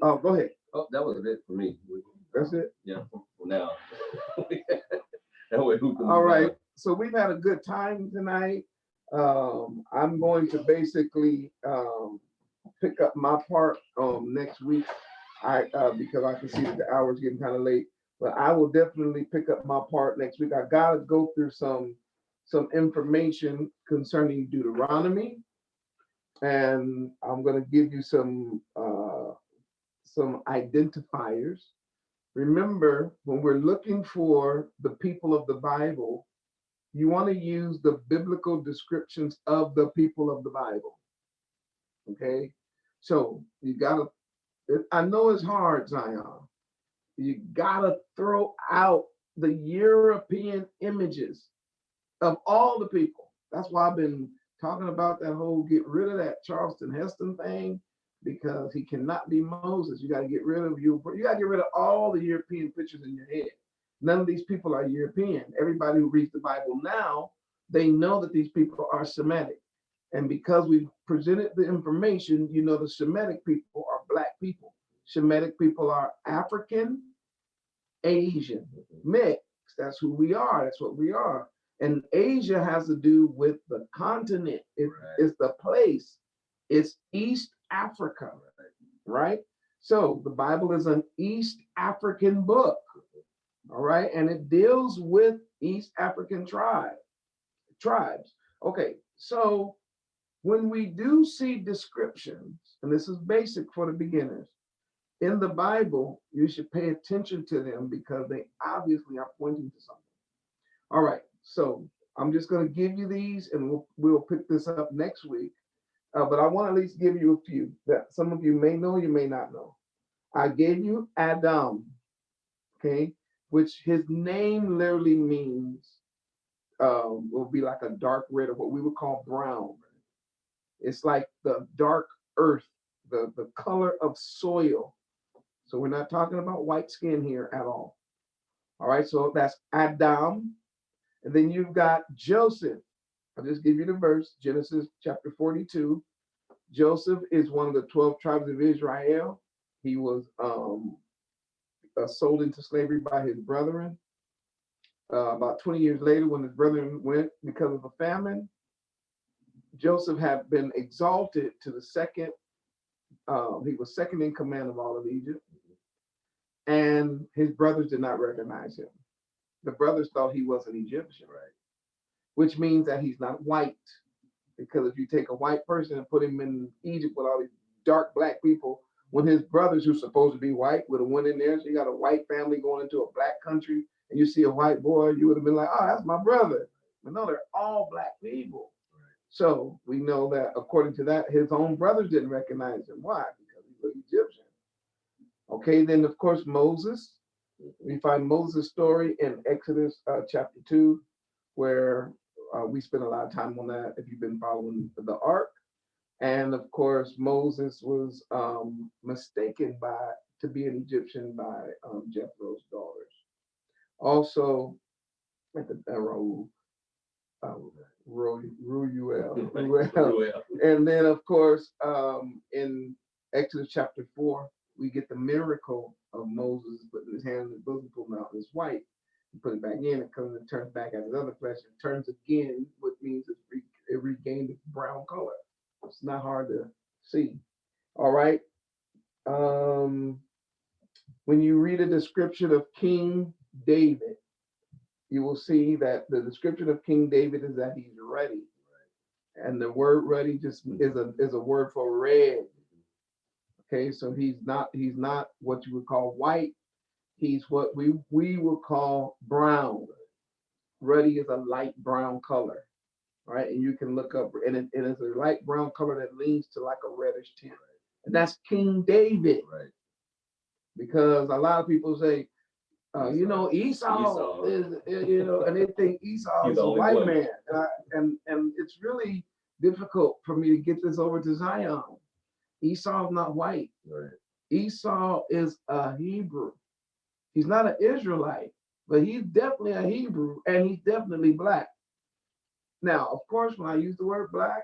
Speaker 3: Oh, go ahead.
Speaker 1: Oh, that was it for me.
Speaker 3: That's it?
Speaker 1: Yeah, for now. That way, who can
Speaker 3: All right. So we've had a good time tonight. I'm going to basically pick up my part next week. Because I can see that the hour's getting kind of late, but I will definitely pick up my part next week. I gotta go through some information concerning Deuteronomy, and I'm gonna give you some identifiers. Remember, when we're looking for the people of the Bible, you want to use the biblical descriptions of the people of the Bible. Okay, so you gotta. I know it's hard, Zion. You gotta throw out the European images of all the people. That's why I've been talking about that whole get rid of that Charleston Heston thing, because he cannot be Moses. You got to get rid of you. You got to get rid of all the European pictures in your head. None of these people are European. Everybody who reads the Bible now, they know that these people are Semitic. And because we presented the information, the Semitic people are Black people. Semitic people are African, Asian, mixed. That's who we are. That's what we are. And Asia has to do with the continent. It's the place. It's East Africa, right? So the Bible is an East African book, all right? And it deals with East African tribes. Okay, so when we do see descriptions, and this is basic for the beginners, in the Bible, you should pay attention to them because they obviously are pointing to something. All right, so I'm just going to give you these, and we'll pick this up next week. But I want to at least give you a few that some of you may know, you may not know. I gave you Adam, okay, which his name literally means will be like a dark red, or what we would call brown. It's like the dark earth, the color of soil. So we're not talking about white skin here at all. All right, so that's Adam. And then you've got Joseph. I'll just give you the verse, Genesis chapter 42. Joseph is one of the 12 tribes of Israel. He was sold into slavery by his brethren. About 20 years later, when his brethren went because of a famine, Joseph had been exalted to the second. He was second in command of all of Egypt. And his brothers did not recognize him. The brothers thought he was an Egyptian, right? Which means that he's not white. Because if you take a white person and put him in Egypt with all these dark Black people, when his brothers, who's supposed to be white, would have went in there, so you got a white family going into a Black country, and you see a white boy, you would have been like, oh, that's my brother. But no, they're all Black people. Right. So we know that according to that, his own brothers didn't recognize him. Why? Because he was Egyptian. Okay, then of course Moses. We find Moses' story in Exodus chapter 2, where we spent a lot of time on that if you've been following the ark. And of course, Moses was mistaken to be an Egyptian by Jethro's daughters. Also, at the Ruel. And then, of course, in Exodus chapter 4, we get the miracle of Moses putting his hand in his bosom, pulling out his white, he put it back in, it comes and turns back at his other flesh and turns again, which means it regained its brown color. It's not hard to see. All right. When you read a description of King David, you will see that the description of King David is that he's ready. And the word ready just is a word for red. Okay, so he's not what you would call white. He's what we would call brown. Ruddy is a light brown color, right? And you can look up, and it's a light brown color that leans to like a reddish tint. And that's King David.
Speaker 1: Right.
Speaker 3: Because a lot of people say, Esau is, and they think Esau
Speaker 1: He's
Speaker 3: is
Speaker 1: the
Speaker 3: a
Speaker 1: only
Speaker 3: white
Speaker 1: one.
Speaker 3: man. And it's really difficult for me to get this over to Zion. Esau is not white.
Speaker 1: Right.
Speaker 3: Esau is a Hebrew. He's not an Israelite, but he's definitely a Hebrew, and he's definitely black. Now, of course, when I use the word black,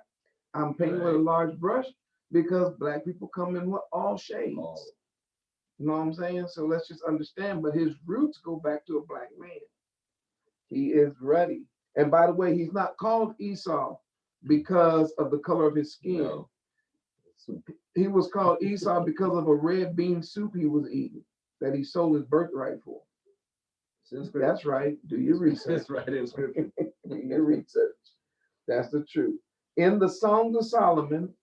Speaker 3: I'm painting with a large brush because black people come in with all shades.
Speaker 1: Oh.
Speaker 3: You know what I'm saying? So let's just understand, but his roots go back to a black man. He is ready. And by the way, he's not called Esau because of the color of his skin.
Speaker 1: No.
Speaker 3: He was called Esau because of a red bean soup he was eating that he sold his birthright for. That's right. Do your research.
Speaker 1: That's right in Scripture.
Speaker 3: Do your research. That's the truth. In the Songs of Solomon,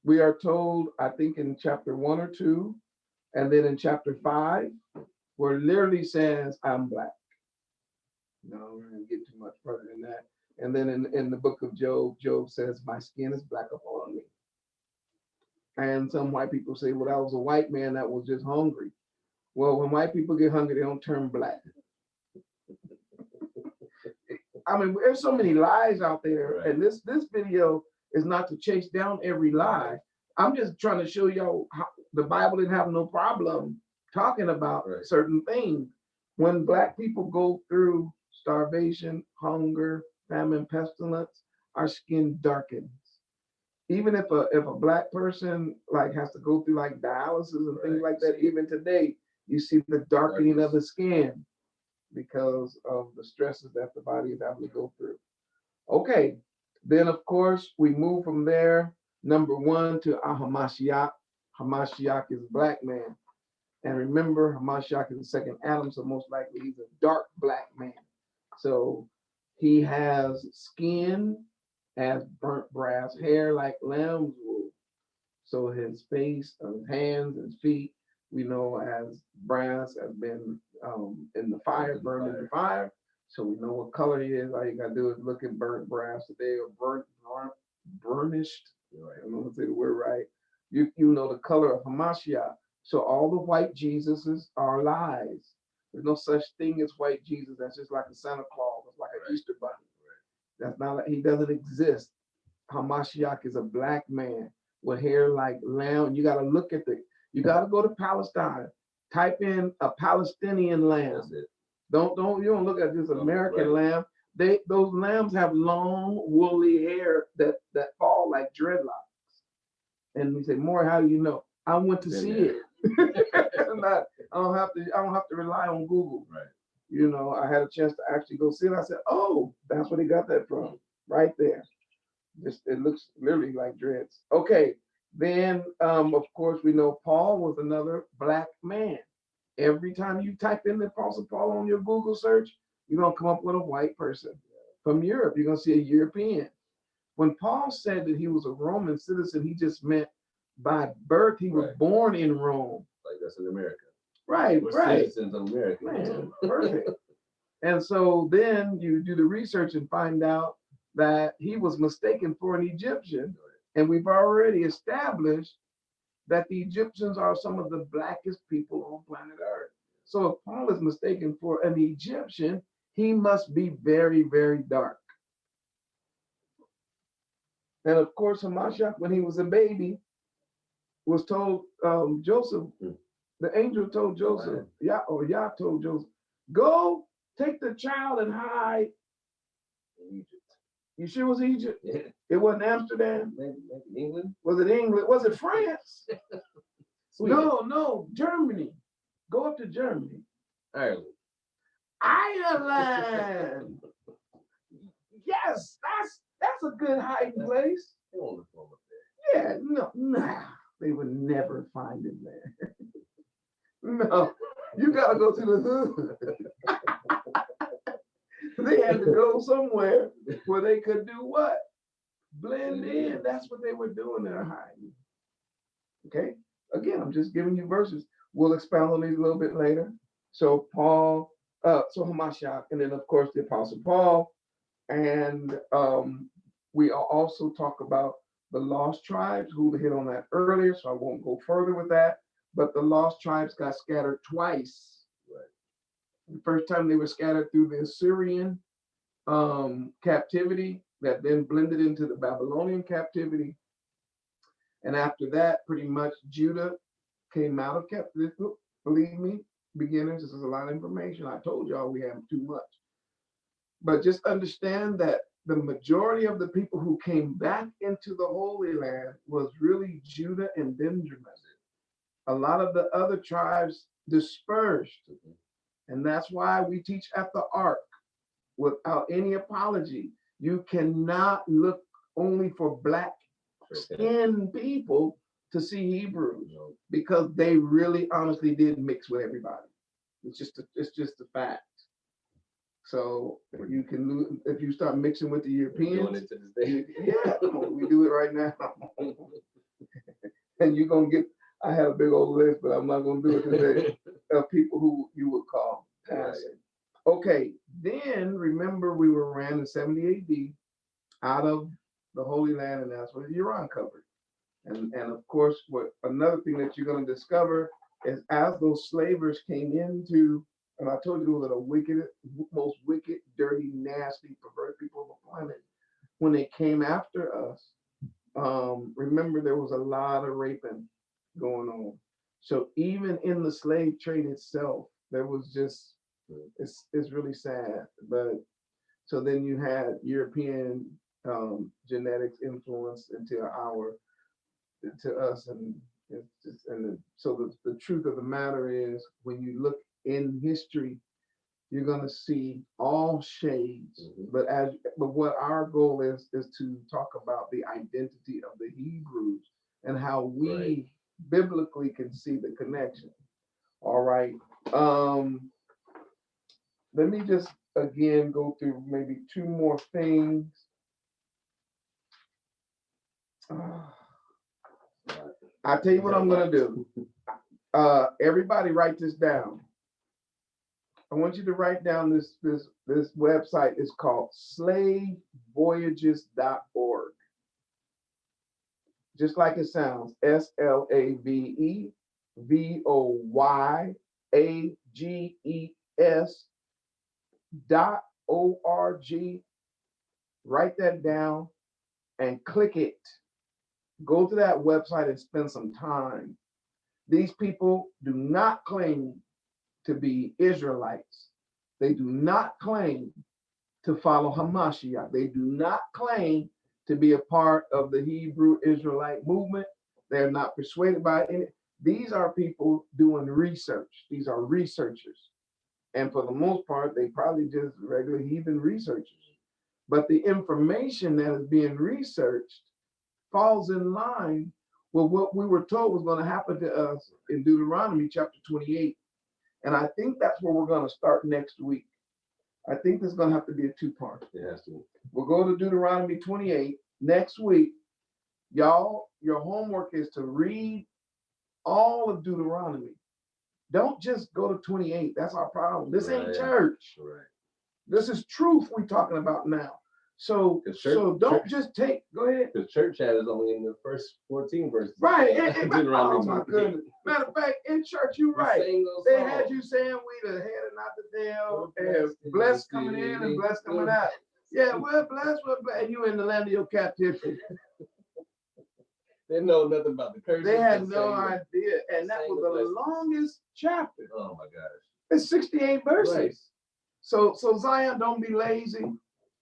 Speaker 3: we are told, I think in chapter 1 or 2, and then in chapter 5, where it literally says, I'm black. No, we're going to get too much further than that. And then in the book of Job, Job says, my skin is black upon me. And some white people say, well, that was a white man that was just hungry. Well, when white people get hungry, they don't turn black. I mean, there's so many lies out there.
Speaker 1: Right.
Speaker 3: And this video is not to chase down every lie. I'm just trying to show y'all how the Bible didn't have no problem talking about certain things. When black people go through starvation, hunger, famine, pestilence, our skin darkens. Even if a black person like has to go through like dialysis and things like that, even today, you see the darkening of the skin because of the stresses that the body is having to go through. Okay, then of course we move from there. Number 1 to Hamashiach. Hamashiach is a black man. And remember, Hamashiach is the second Adam, so most likely he's a dark black man. So he has skin as burnt brass, hair like lamb's wool. So his face, his hands, his feet, we know as brass has been in the fire, burned in the fire. So we know what color he is. All you gotta do is look at burnt brass today or burnished. I don't know if I say the word right. You know the color of Hamashiach. So all the white Jesuses are lies. There's no such thing as white Jesus. That's just like a Santa Claus. It's like an Easter bunny. That's not like, he doesn't exist. Hamashiach is a black man with hair like lamb. You got to look at you got to go to Palestine. Type in a Palestinian lamb. You don't look at this American lamb. Those lambs have long woolly hair that fall like dreadlocks. And we say, More, how do you know? I went to see it. I don't have to rely on Google.
Speaker 1: Right.
Speaker 3: You know, I had a chance to actually go see it. I said, oh, that's where they got that from. Right there. It looks literally like dreads. Okay. Then of course we know Paul was another black man. Every time you type in the Apostle Paul on your Google search, you're gonna come up with a white person. From Europe, you're gonna see a European. When Paul said that he was a Roman citizen, he just meant by birth he was born in Rome.
Speaker 1: Like that's in America.
Speaker 3: Right.
Speaker 1: Citizens of America.
Speaker 3: Man, perfect. And so then you do the research and find out that he was mistaken for an Egyptian. And we've already established that the Egyptians are some of the blackest people on planet Earth. So if Paul is mistaken for an Egyptian, he must be very, very dark. And of course, Hamashiach, when he was a baby, was told Joseph, the angel told Joseph, Yah told Joseph, go take the child and hide in Egypt. You sure it was Egypt?
Speaker 1: Yeah.
Speaker 3: It wasn't Amsterdam?
Speaker 1: Maybe England?
Speaker 3: Was it England? Was it France?
Speaker 1: Sweden.
Speaker 3: No, Germany. Go up to Germany.
Speaker 1: Ireland.
Speaker 3: Ireland. Yes, that's a good hiding place.
Speaker 1: They won't look for 'em up
Speaker 3: Yeah, no, nah, they would never find him there. No, you gotta go to the hood. They had to go somewhere where they could do what? Blend in. That's what they were doing. They're hiding. Okay. Again, I'm just giving you verses. We'll expound on these a little bit later. So Paul, so Hamashiach, and then of course the Apostle Paul, and we also talk about the lost tribes. Who hit on that earlier, so I won't go further with that. But the lost tribes got scattered twice. Right. The first time they were scattered through the Assyrian captivity that then blended into the Babylonian captivity. And after that, pretty much Judah came out of captivity. Believe me, beginners, this is a lot of information. I told y'all we have too much. But just understand that the majority of the people who came back into the Holy Land was really Judah and Benjamin. A lot of the other tribes dispersed. And that's why we teach at the Ark without any apology. You cannot look only for black skinned people to see Hebrews, because they really honestly did mix with everybody. It's just a fact. So you can lose if you start mixing with the Europeans.
Speaker 1: Doing it to this day.
Speaker 3: Yeah, we do it right now. And you're gonna get. I had a big old list, but I'm not gonna do it today. Of people who you would call passing. Okay, then remember we were ran in 70 AD out of the Holy Land, and that's what Iran covered. And of course, what another thing that you're going to discover is as those slavers came into, and I told you they were the most wicked, dirty, nasty, perverted people on the planet. When they came after us, remember there was a lot of raping going on. So even in the slave trade itself, there was just it's really sad. But so then you had European genetics influence into us, and it's just so the truth of the matter is when you look in history, you're gonna see all shades. But what our goal is to talk about the identity of the Hebrews and how we biblically can see the connection. All right. Let me just again go through maybe two more things. I'll tell you what I'm gonna do. Everybody write this down. I want you to write down this website is called slavevoyages.org. Just like it sounds, SLAVEVOYAGES.org. Write that down and click it. Go to that website and spend some time. These people do not claim to be Israelites. They do not claim to follow Hamashiach. They do not claim to be a part of the Hebrew Israelite movement. They're not persuaded by it. These are people doing research. These are researchers. And for the most part, they probably just regular heathen researchers. But the information that is being researched falls in line with what we were told was going to happen to us in Deuteronomy chapter 28. And I think that's where we're going to start next week. I think there's going to have to be a two-part.
Speaker 1: Yes.
Speaker 3: We'll go to Deuteronomy 28 next week. Y'all, your homework is to read all of Deuteronomy. Don't just go to 28. That's our problem. This ain't church.
Speaker 1: Right.
Speaker 3: This is truth we're talking about now. So don't just take, go ahead.
Speaker 1: The church had it only in the first 14 verses.
Speaker 3: Right. Oh my goodness. Matter of fact, in church, you're right. They had you saying we the head and not the tail, and blessed coming in and blessed coming out. Yeah, we're blessed, and you in the land of your captivity.
Speaker 1: They know nothing about the curses.
Speaker 3: They had no idea. And that was the longest chapter.
Speaker 1: Oh my gosh.
Speaker 3: It's 68 verses.
Speaker 1: Right.
Speaker 3: So Zion, don't be lazy.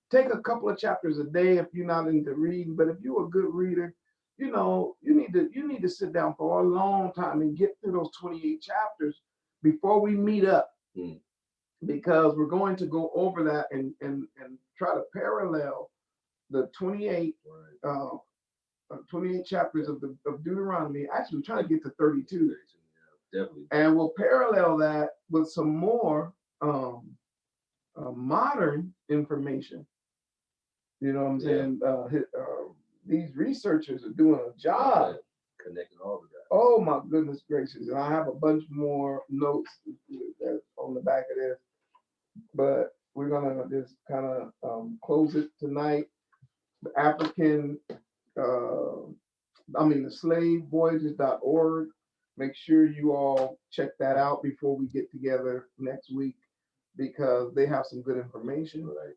Speaker 3: Take a couple of chapters a day if you're not into reading. But if you're a good reader, you need to sit down for a long time and get through those 28 chapters, before we meet up,
Speaker 1: Hmm.
Speaker 3: because we're going to go over that and try to parallel the 28
Speaker 1: Right.
Speaker 3: 28 chapters of Deuteronomy. Actually, we're trying to get to 32,
Speaker 1: Yeah, definitely.
Speaker 3: and we'll parallel that with some more modern information. You know what I'm
Speaker 1: Yeah.
Speaker 3: saying? These researchers are doing a job.
Speaker 1: Connecting all the guys.
Speaker 3: Oh my goodness gracious! And I have a bunch more notes that's on the back of this, but we're gonna just kind of close it tonight. The African, the slavevoyages.org. Make sure you all check that out before we get together next week, because they have some good information.
Speaker 1: Right.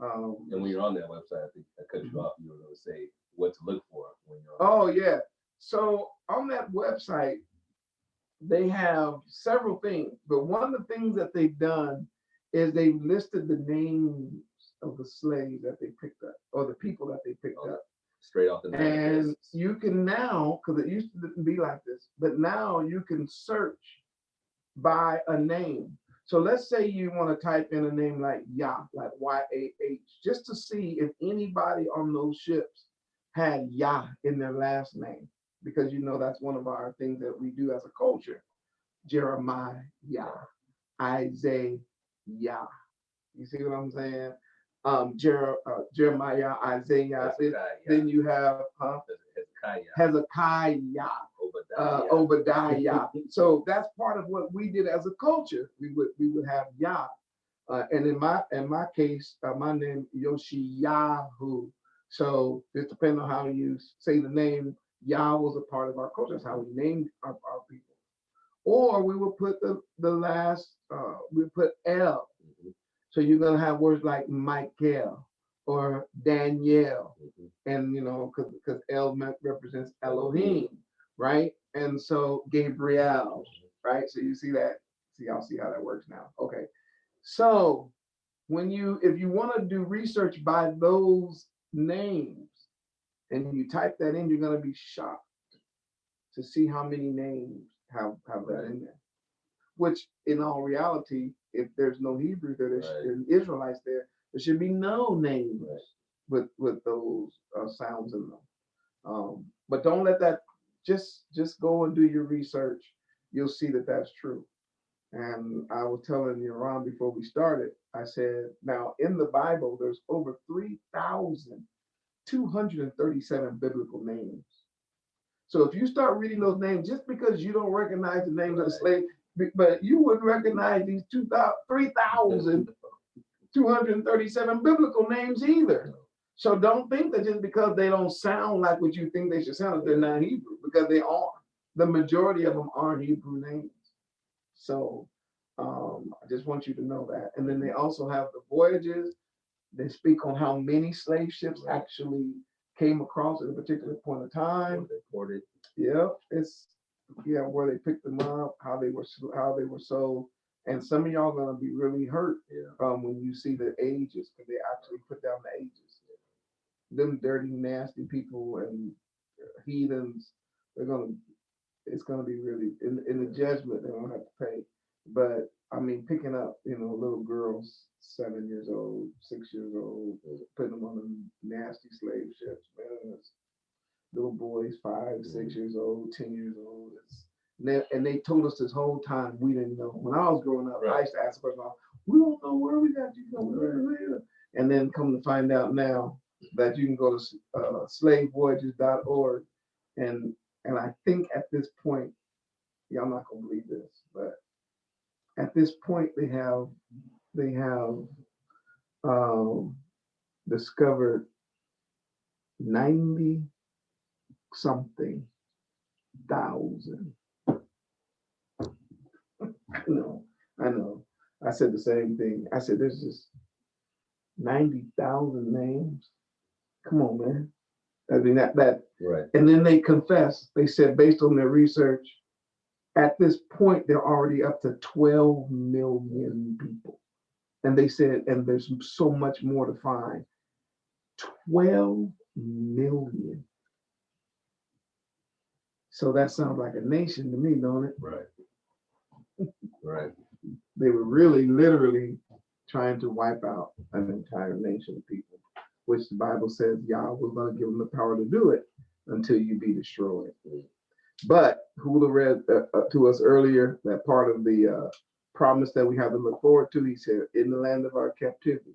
Speaker 3: And
Speaker 1: when you're on that website, I think I cut you off. You were going to say what to look for when you're on.
Speaker 3: Oh yeah. So on that website, they have several things, but one of the things that they've done is they've listed the names of the slaves that they picked up, or the people that they picked up.
Speaker 1: Straight off the
Speaker 3: And
Speaker 1: manifest.
Speaker 3: you can now, because it used to be like this, but now you can search by a name. So let's say you want to type in a name like Yah, like Y-A-H, just to see if anybody on those ships had Yah in their last name, because that's one of our things that we do as a culture. Jeremiah, Yah, Isaiah, Yah. You see what I'm saying? Jeremiah, Isaiah. Then you have Hezekiah, Obadiah. So that's part of what we did as a culture. We would have Yah, and in my case, my name Yoshiyahu. So just depending on how you say the name, Yah was a part of our culture. That's how we named our people. Or we would put the last, we put El. Mm-hmm. So you're gonna have words like Michael or Daniel, mm-hmm. and because El represents Elohim, right? And so Gabriel, right? So you see that. Y'all see how that works now. Okay. So if you want to do research by those names and you type that in, you're gonna be shocked to see how many names have that in there. Which in all reality, if there's no Hebrew there, there's Israelites there should be no names with those sounds in them. But don't let that, just go and do your research. You'll see that that's true. And I was telling Yaron before we started, I said, now in the Bible, there's over 3,237 biblical names. So if you start reading those names, just because you don't recognize the names of the slaves, but you wouldn't recognize these 3,237 biblical names either. So don't think that just because they don't sound like what you think they should sound, that they're not Hebrew, because they are. The majority of them are Hebrew names. So I just want you to know that. And then they also have the voyages. They speak on how many slave ships actually came across at a particular point of time. Yeah, where they picked them up, how they were sold. And some of y'all are gonna be really hurt when you see the ages, because they actually put down the ages. Them dirty, nasty people and heathens, it's gonna be really in the judgment. They're gonna have to pay. But I mean, picking up little girls 7 years old, 6 years old, putting them on the nasty slave ships, man. Little boys 5, 6 years old, 10 years old. And they told us this whole time we didn't know. When I was growing up, I used to ask the person, we don't know where we got you from. And then come to find out now that you can go to slavevoyages.org, and I think at this point, I'm not gonna believe this, but at this point they have discovered 90 something thousand. I know. I said the same thing. I said, there's just 90,000 names. Come on, man. I mean, that
Speaker 1: right.
Speaker 3: And then they confessed. They said, based on their research, at this point, they're already up to 12 million people. And they said, and there's so much more to find. 12 million. So that sounds like a nation to me, don't it?
Speaker 1: Right. Right.
Speaker 3: They were really literally trying to wipe out an entire nation of people, which the Bible says Yah was going to give them the power to do it until you be destroyed. But Hula read to us earlier that part of the promise that we have to look forward to. He said, in the land of our captivity,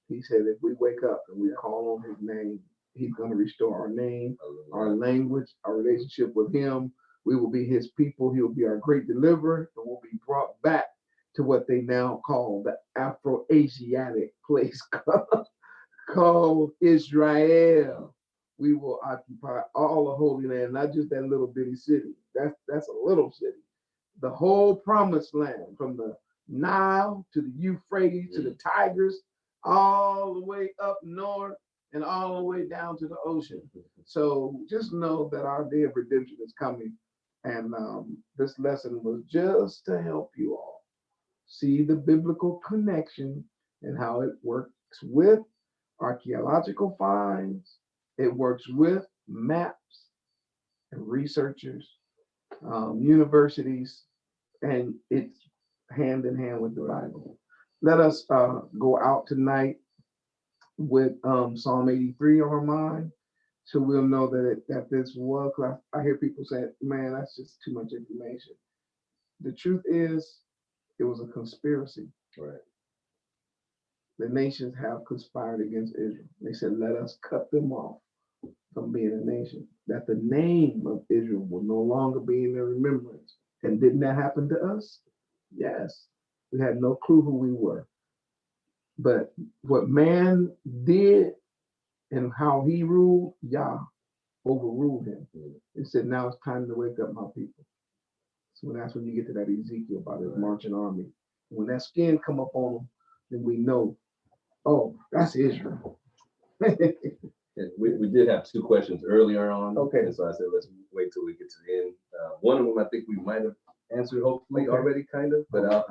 Speaker 3: he said, if we wake up and we call on his name, he's going to restore our name, our language, our relationship with him. We will be his people. He'll be our great deliverer, and we'll be brought back to what they now call the Afro-Asiatic place called Israel. We will occupy all the Holy Land, not just that little bitty city. That's a little city. The whole promised land, from the Nile to the Euphrates to the Tigris, all the way up north and all the way down to the ocean. So just know that our day of redemption is coming. And this lesson was just to help you all see the biblical connection and how it works with archaeological finds. It works with maps and researchers, universities, and it's hand in hand with the Bible. Let us go out tonight with Psalm 83 on our mind, so we'll know that this was. I hear people say, "Man, that's just too much information." The truth is, it was a conspiracy.
Speaker 1: Right.
Speaker 3: The nations have conspired against Israel. They said, "Let us cut them off from being a nation, that the name of Israel will no longer be in their remembrance." And didn't that happen to us? Yes. We had no clue who we were. But what man did and how he ruled, Yah overruled him. He said, now it's time to wake up my people. So that's when you get to that Ezekiel about his marching army. When that skin come up on them, then we know, oh, that's Israel.
Speaker 1: And we did have two questions earlier on.
Speaker 3: Okay.
Speaker 1: And so I said, let's wait till we get to the end. One of them, I think we might have answered hopefully already, kind of, but I'll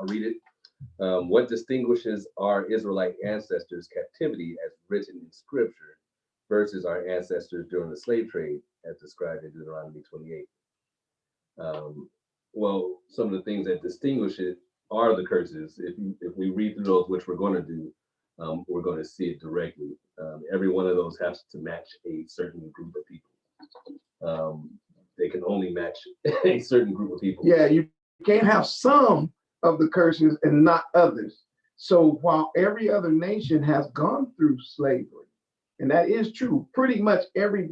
Speaker 1: read it. What distinguishes our Israelite ancestors' captivity as written in Scripture versus our ancestors during the slave trade as described in Deuteronomy 28? Well, some of the things that distinguish it are the curses. If we read through those, which we're going to do, we're going to see it directly. Every one of those has to match a certain group of people. They can only match a certain group of people.
Speaker 3: Yeah, you can't have some of the curses and not others. So while every other nation has gone through slavery, and that is true, pretty much every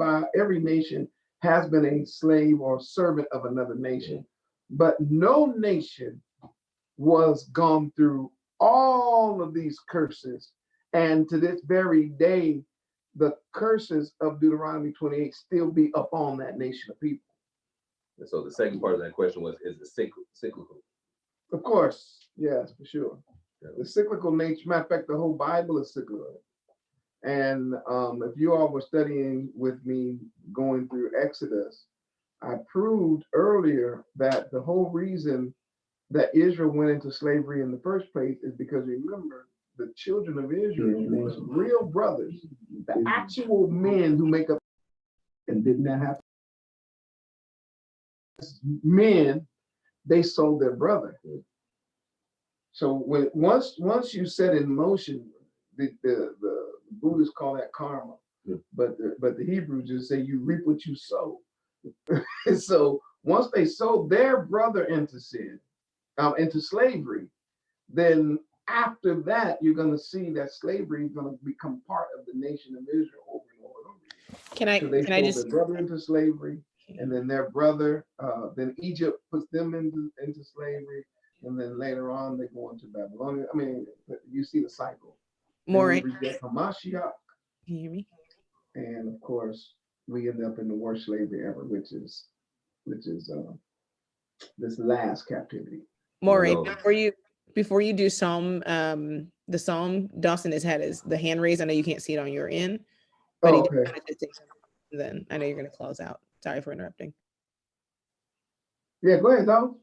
Speaker 3: nation has been a slave or servant of another nation, but no nation was gone through all of these curses. And to this very day, the curses of Deuteronomy 28 still be upon that nation of people.
Speaker 1: And so the second part of that question was, is it cyclical?
Speaker 3: Of course, yes, for sure.
Speaker 1: Yeah.
Speaker 3: The cyclical nature, matter of fact, the whole Bible is cyclical. And if you all were studying with me going through Exodus, I proved earlier that the whole reason that Israel went into slavery in the first place is because, remember, the children of Israel were real brothers, the actual men who make up, and didn't that happen? Men, they sold their brother. So when once you set in motion, the Buddhists call that karma, but the Hebrews just say you reap what you sow. So once they sold their brother into sin, into slavery, then after that you're going to see that slavery is going to become part of the nation of Israel over and over and over again. So they sold their brother into slavery, and then their brother, then Egypt puts them into slavery, and then later on they go into Babylon. I mean, you see the cycle.
Speaker 6: Maureen,
Speaker 3: We get Hamashiach,
Speaker 6: can you hear me?
Speaker 3: and of course we end up in the worst slavery ever, which is this last captivity.
Speaker 6: Maureen, before you do Psalm, the Psalm, Dawson has had the hand raised. I know you can't see it on your end, but he did kind of say something. Then I know you're going to close out. Sorry for interrupting.
Speaker 3: Yeah, go ahead, Dawson.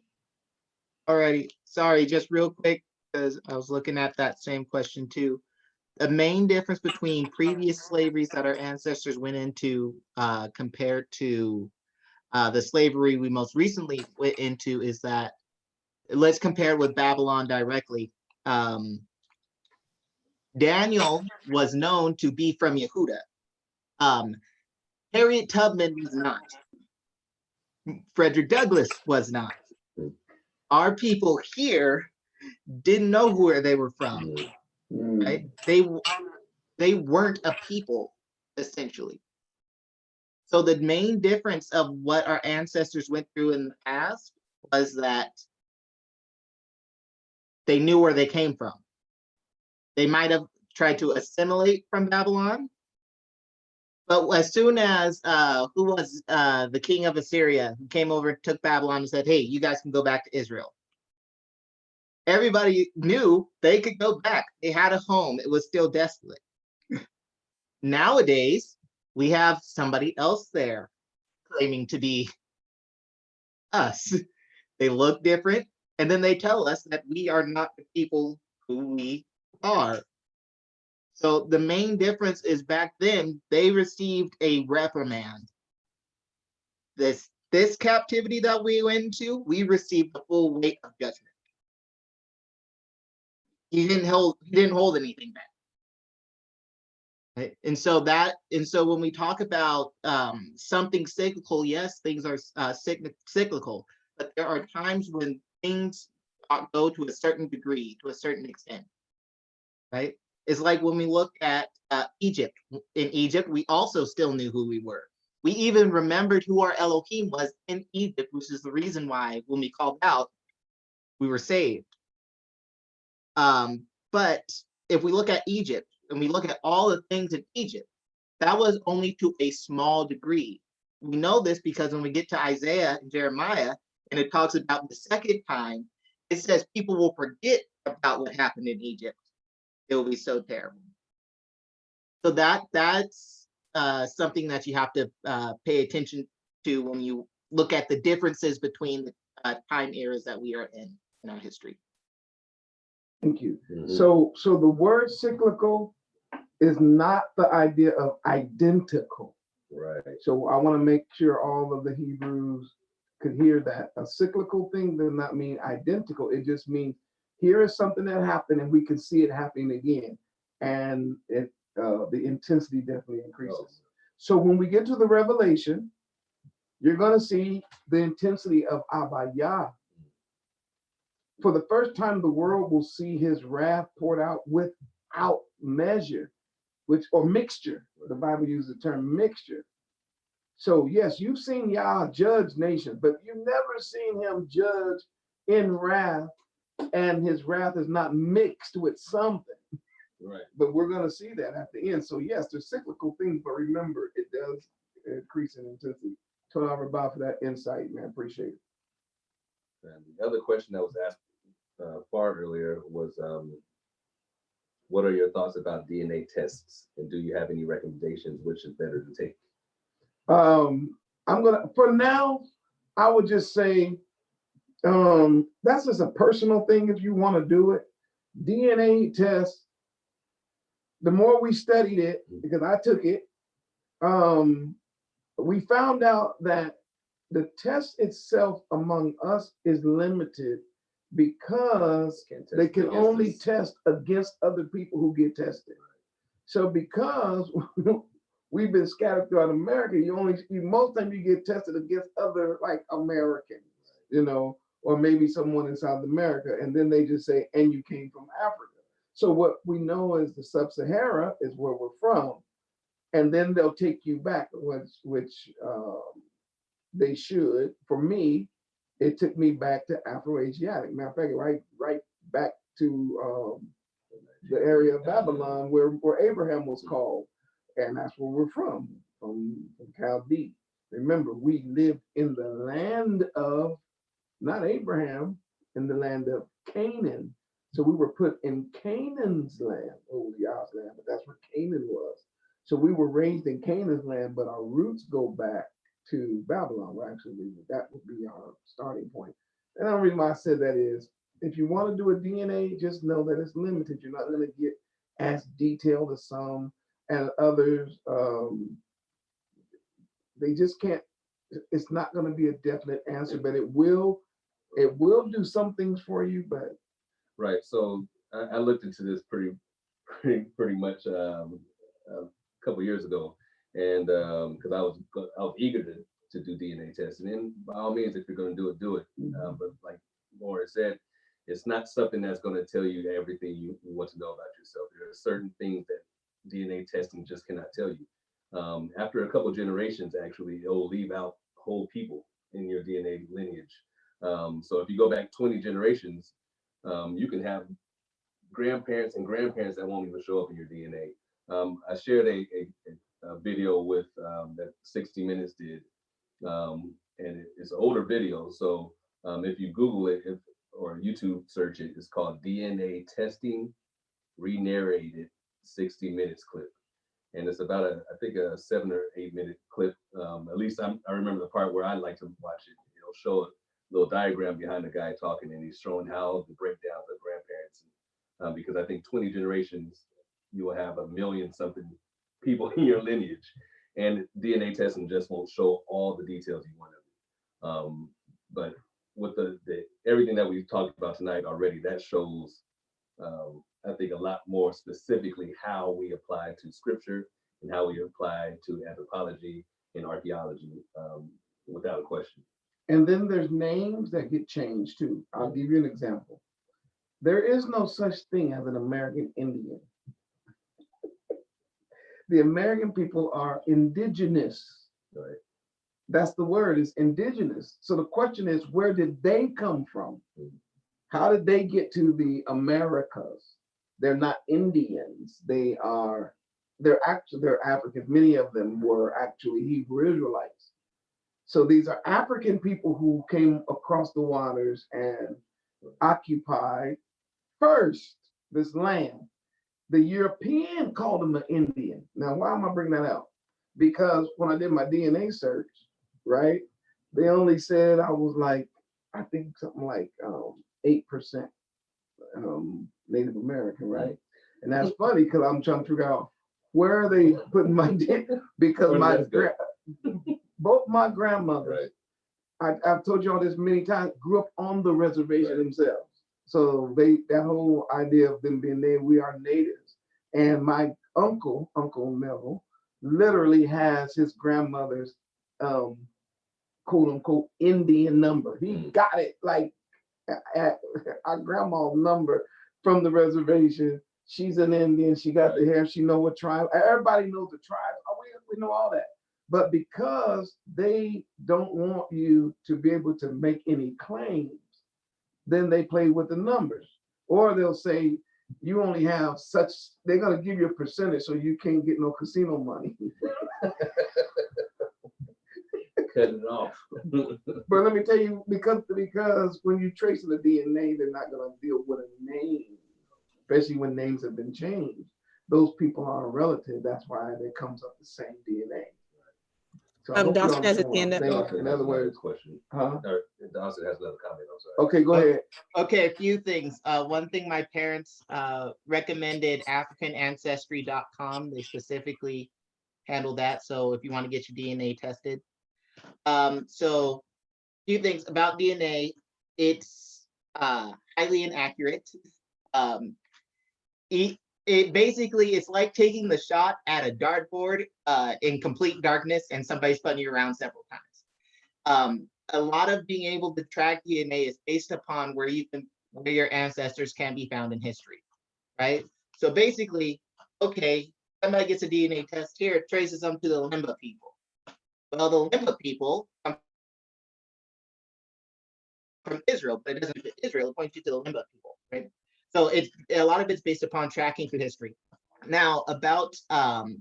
Speaker 7: Alrighty, sorry, just real quick, because I was looking at that same question too. The main difference between previous slaveries that our ancestors went into compared to the slavery we most recently went into is that let's compare it with Babylon directly. Daniel was known to be from Yehuda. Harriet Tubman was not. Frederick Douglass was not. Our people here didn't know where they were from, right? They weren't a people, essentially. So the main difference of what our ancestors went through in the past was that they knew where they came from. They might have tried to assimilate from Babylon, but as soon as who was the king of Assyria who came over and took Babylon and said, hey, you guys can go back to Israel. Everybody knew they could go back. They had a home. It was still desolate. Nowadays, we have somebody else there claiming to be us. They look different, and then they tell us that we are not the people who we are. So the main difference is back then, they received a reprimand. This captivity that we went into, we received the full weight of judgment. He didn't hold anything back. Right? And so when we talk about something cyclical, yes, things are cyclical, but there are times when things go to a certain degree, to a certain extent, right? It's like when we look at Egypt. In Egypt, we also still knew who we were. We even remembered who our Elohim was in Egypt, which is the reason why when we called out, we were saved. But if we look at Egypt and we look at all the things in Egypt, that was only to a small degree. We know this because when we get to Isaiah and Jeremiah, and it talks about the second time, it says people will forget about what happened in Egypt. It will be so terrible. So that's something that you have to pay attention to when you look at the differences between the time eras that we are in our history.
Speaker 3: Thank you. So the word cyclical is not the idea of identical.
Speaker 1: Right.
Speaker 3: So I want to make sure all of the Hebrews could hear that. A cyclical thing does not mean identical. It just means here is something that happened and we can see it happening again. And the intensity definitely increases. So when we get to the Revelation, you're going to see the intensity of Abaya. For the first time, the world will see his wrath poured out without measure, or mixture. The Bible uses the term mixture. So yes, you've seen Yah judge nations, but you've never seen him judge in wrath, and his wrath is not mixed with something.
Speaker 1: Right.
Speaker 3: But we're going to see that at the end. So yes, there's cyclical things, but remember, it does increase in intensity. Toda Rabah for that insight, man. Appreciate it.
Speaker 1: And the other question that was asked far earlier was, what are your thoughts about DNA tests, and do you have any recommendations which is better to take?
Speaker 3: For now, I would just say that's just a personal thing if you want to do it. DNA test, the more we studied it, because I took it, we found out that the test itself among us is limited because they can only test against other people who get tested. So because we've been scattered throughout America, most time you get tested against other like Americans, or maybe someone in South America, and then they just say, and you came from Africa. So what we know is the Sub-Sahara is where we're from, and then they'll take you back, which they should. For me, it took me back to Afro-Asiatic. Matter of fact, right back to the area of Babylon where Abraham was called, and that's where we're from Chaldee. Remember, we lived in the land of, not Abraham, in the land of Canaan. So we were put in Canaan's land, Yah's land, but that's where Canaan was. So we were raised in Canaan's land, but our roots go back to Babylon. Well, actually, that would be our starting point. And the reason why I said that is, if you want to do a DNA, just know that it's limited. You're not going to get as detailed as some, and others, they just can't, it's not going to be a definite answer, but it will it will do some things for you, but
Speaker 1: Right. So I looked into this pretty much a couple years ago, and because I was eager to do DNA testing, and by all means, if you're going to do it. But like Laura said, it's not something that's going to tell you everything you want to know about yourself. There are certain things that DNA testing just cannot tell you. After a couple generations, actually, it will leave out whole people in your DNA lineage. So if you go back 20 generations, you can have grandparents and grandparents that won't even show up in your DNA. I shared a video with that 60 Minutes did, and it's an older video. So if you Google it or YouTube search it, it's called DNA testing re-narrated 60 Minutes clip, and it's about I think a 7 or 8 minute clip. At least I remember the part where I like to watch it. It'll show a little diagram behind the guy talking, and he's showing how the breakdowns of grandparents. Because I think 20 generations, you will have a million something people in your lineage, and DNA testing just won't show all the details you want to. But with the everything that we've talked about tonight already, that shows I think a lot more specifically how we apply to scripture and how we apply to anthropology and archaeology, without a question.
Speaker 3: and then there's names that get changed too. I'll give you an example. There is no such thing as an American Indian. The American people are indigenous.
Speaker 1: Right.
Speaker 3: That's the word, is indigenous. So the question is, where did they come from? How did they get to the Americas? They're not Indians. They're Africans. Many of them were actually Hebrew Israelites. So these are African people who came across the waters and occupied first this land. The European called them an Indian. Now, why am I bringing that out? Because when I did my DNA search, right, they only said I was like, I think something like 8% Native American, right? And that's funny because I'm trying to figure out where are they putting my DNA, because both my grandmothers, right. I've told you all this many times, grew up on the reservation themselves. So that whole idea of them being native, we are natives. And my Uncle Melville, literally has his grandmother's quote unquote Indian number. He got it like at our grandma's number from the reservation. She's an Indian. She got the hair. She know what tribe. Everybody knows the tribe. We know all that. But because they don't want you to be able to make any claims, then they play with the numbers. Or they'll say, you only have such, they're going to give you a percentage so you can't get no casino money.
Speaker 1: Cut it off.
Speaker 3: But let me tell you, because when you trace the DNA, they're not going to deal with a name, especially when names have been changed. Those people are a relative. That's why it comes up the same DNA. So
Speaker 6: Dawson has his hand up.
Speaker 3: In other words,
Speaker 1: question.
Speaker 3: Huh?
Speaker 1: Dawson has another comment. I'm sorry.
Speaker 3: Okay, go ahead.
Speaker 7: Okay, a few things. One thing, my parents recommended AfricanAncestry.com. They specifically handle that. So if you want to get your DNA tested. So a few things about DNA. It's highly inaccurate. It basically, it's like taking the shot at a dartboard in complete darkness and somebody's spun you around several times. A lot of being able to track DNA is based upon where your ancestors can be found in history, right? So basically, okay, somebody gets a DNA test here, it traces them to the Limba people. Well, the Limba people come from Israel, but it doesn't fit Israel, it points you to the Limba people, right? So it's a lot of it's based upon tracking through history. Now about the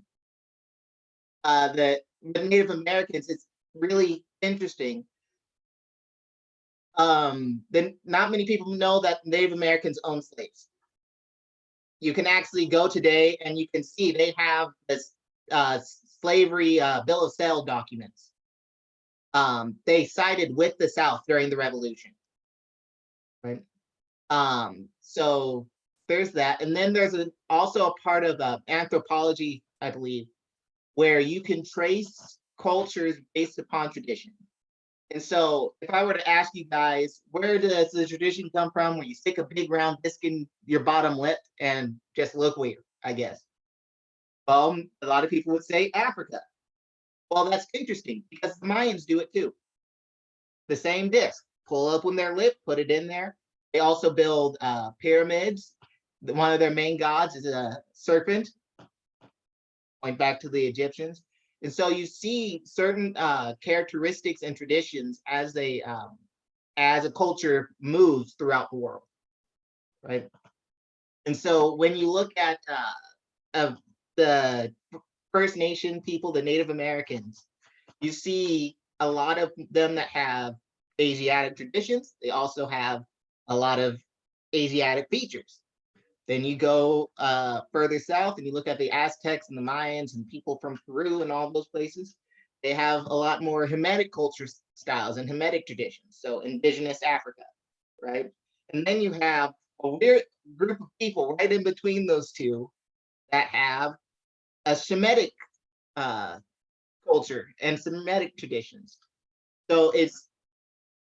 Speaker 7: Native Americans, it's really interesting. Then not many people know that Native Americans own slaves. You can actually go today and you can see they have this slavery bill of sale documents. They sided with the South during the Revolution, right? So there's that. And then there's also a part of anthropology, I believe, where you can trace cultures based upon tradition. And so if I were to ask you guys, where does the tradition come from where you stick a big round disc in your bottom lip and just look weird, I guess? Well, a lot of people would say Africa. Well, that's interesting because the Mayans do it too. The same disc, pull up on their lip, put it in there. They also build pyramids. One of their main gods is a serpent, going back to the Egyptians. And so you see certain characteristics and traditions as a culture moves throughout the world, right? And so when you look at the First Nation people, the Native Americans, you see a lot of them that have Asiatic traditions. They also have a lot of Asiatic features. Then you go further south and you look at the Aztecs and the Mayans and people from Peru and all those places. They have a lot more Hamitic culture styles and Hamitic traditions. So indigenous Africa, right? And then you have a weird group of people right in between those two that have a Shemitic culture and Semitic traditions. So it's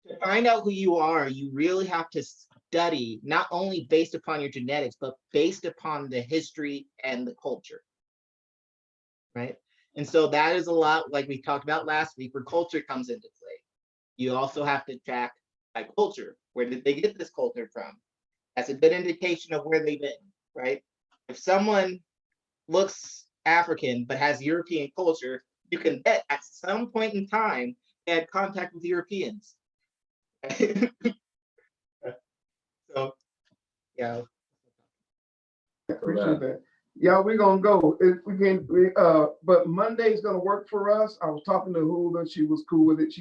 Speaker 7: to find out who you are, you really have to study not only based upon your genetics, but based upon the history and the culture, right? And so that is a lot like we talked about last week, where culture comes into play. You also have to track by culture. Where did they get this culture from? That's a good indication of where they've been, right? If someone looks African but has European culture, you can bet at some point in time they had contact with Europeans. So, yeah.
Speaker 3: Appreciate that. Yeah, we're gonna go. But Monday's gonna work for us. I was talking to Hula. She was cool with it.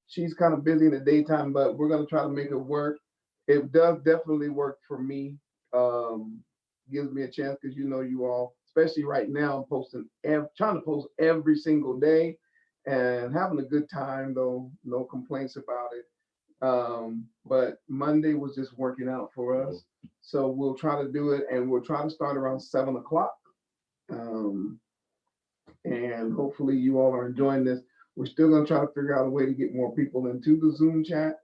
Speaker 3: She's kind of busy in the daytime, but we're gonna try to make it work. It does definitely work for me. Gives me a chance because you all, especially right now, trying to post every single day and having a good time though. No complaints about it. But Monday was just working out for us. So we'll try to do it and we'll try to start around 7 o'clock. And hopefully you all are enjoying this. We're still gonna try to figure out a way to get more people into the Zoom chat.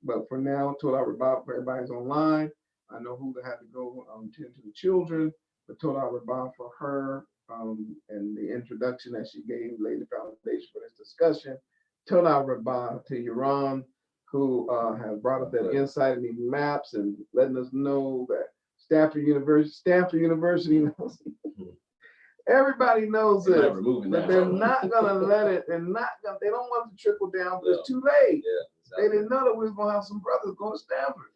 Speaker 3: But for now, Tola Rabah, everybody's online. I know Huda had to go tend to the children, but Tola Rabah for her and the introduction that she gave laid the foundation for this discussion. Tola Rabah to Yaron, who has brought us that insight and these maps and letting us know that Stanford University knows. Everybody knows this, but they're not gonna let it. They don't want it to trickle down. But it's too late. Yeah, they didn't know that we were gonna have some brothers going to Stanford.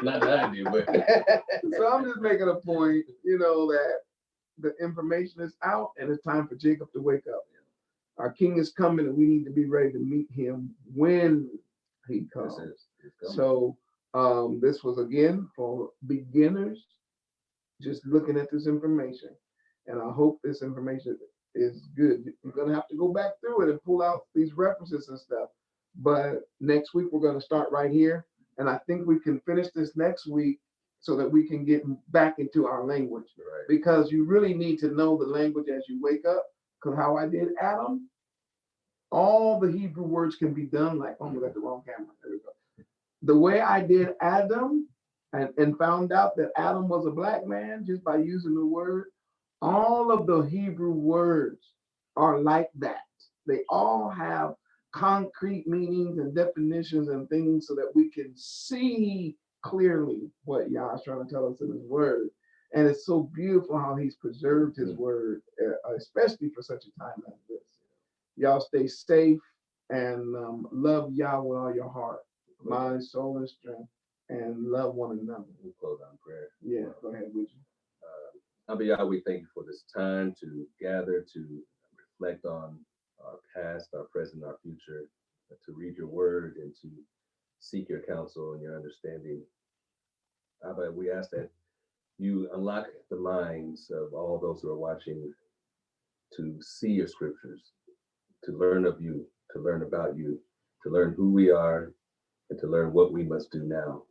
Speaker 1: Not that I do, but
Speaker 3: so I'm just making a point, that the information is out and it's time for Jacob to wake up. Our king is coming and we need to be ready to meet him when he comes. So this was again for beginners, just looking at this information. And I hope this information is good. You're gonna have to go back through it and pull out these references and stuff. But next week we're gonna start right here. And I think we can finish this next week so that we can get back into our language. Right. Because you really need to know the language as you wake up. Because how I did Adam, all the Hebrew words can be done like, oh, we got the wrong camera. There we go. The way I did Adam and found out that Adam was a black man just by using the word, all of the Hebrew words are like that. They all have concrete meanings and definitions and things so that we can see clearly what Yah is trying to tell us in his word. And it's so beautiful how he's preserved his word, especially for such a time like this. Y'all stay safe and love Yah with all your heart, mind, soul, and strength, and love one another. We'll close on prayer. Yeah, go ahead, would you?
Speaker 1: Abiyah, we thank you for this time to gather, to reflect on our past, our present, our future, to read your word and to seek your counsel and your understanding. Abba, we ask that you unlock the minds of all those who are watching to see your scriptures, to learn of you, to learn about you, to learn who we are, and to learn what we must do now.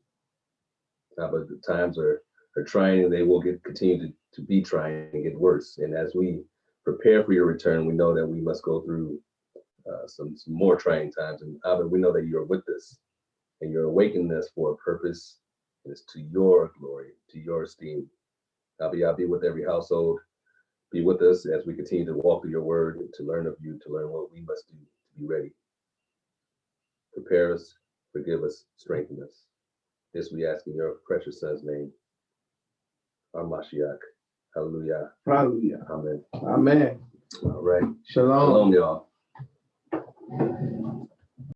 Speaker 1: But the times are trying, and they will continue to be trying and get worse. And as we prepare for your return, we know that we must go through some more trying times. And Abba, we know that you're with us and you're awakening us for a purpose. And it's to your glory, to your esteem. Abba, be with every household. Be with us as we continue to walk through your word and to learn of you, to learn what we must do to be ready. Prepare us, forgive us, strengthen us. This we ask in your precious son's name, our Mashiach. Hallelujah.
Speaker 3: Hallelujah.
Speaker 1: Amen.
Speaker 3: Amen.
Speaker 1: All right.
Speaker 3: Shalom.
Speaker 1: Shalom, y'all.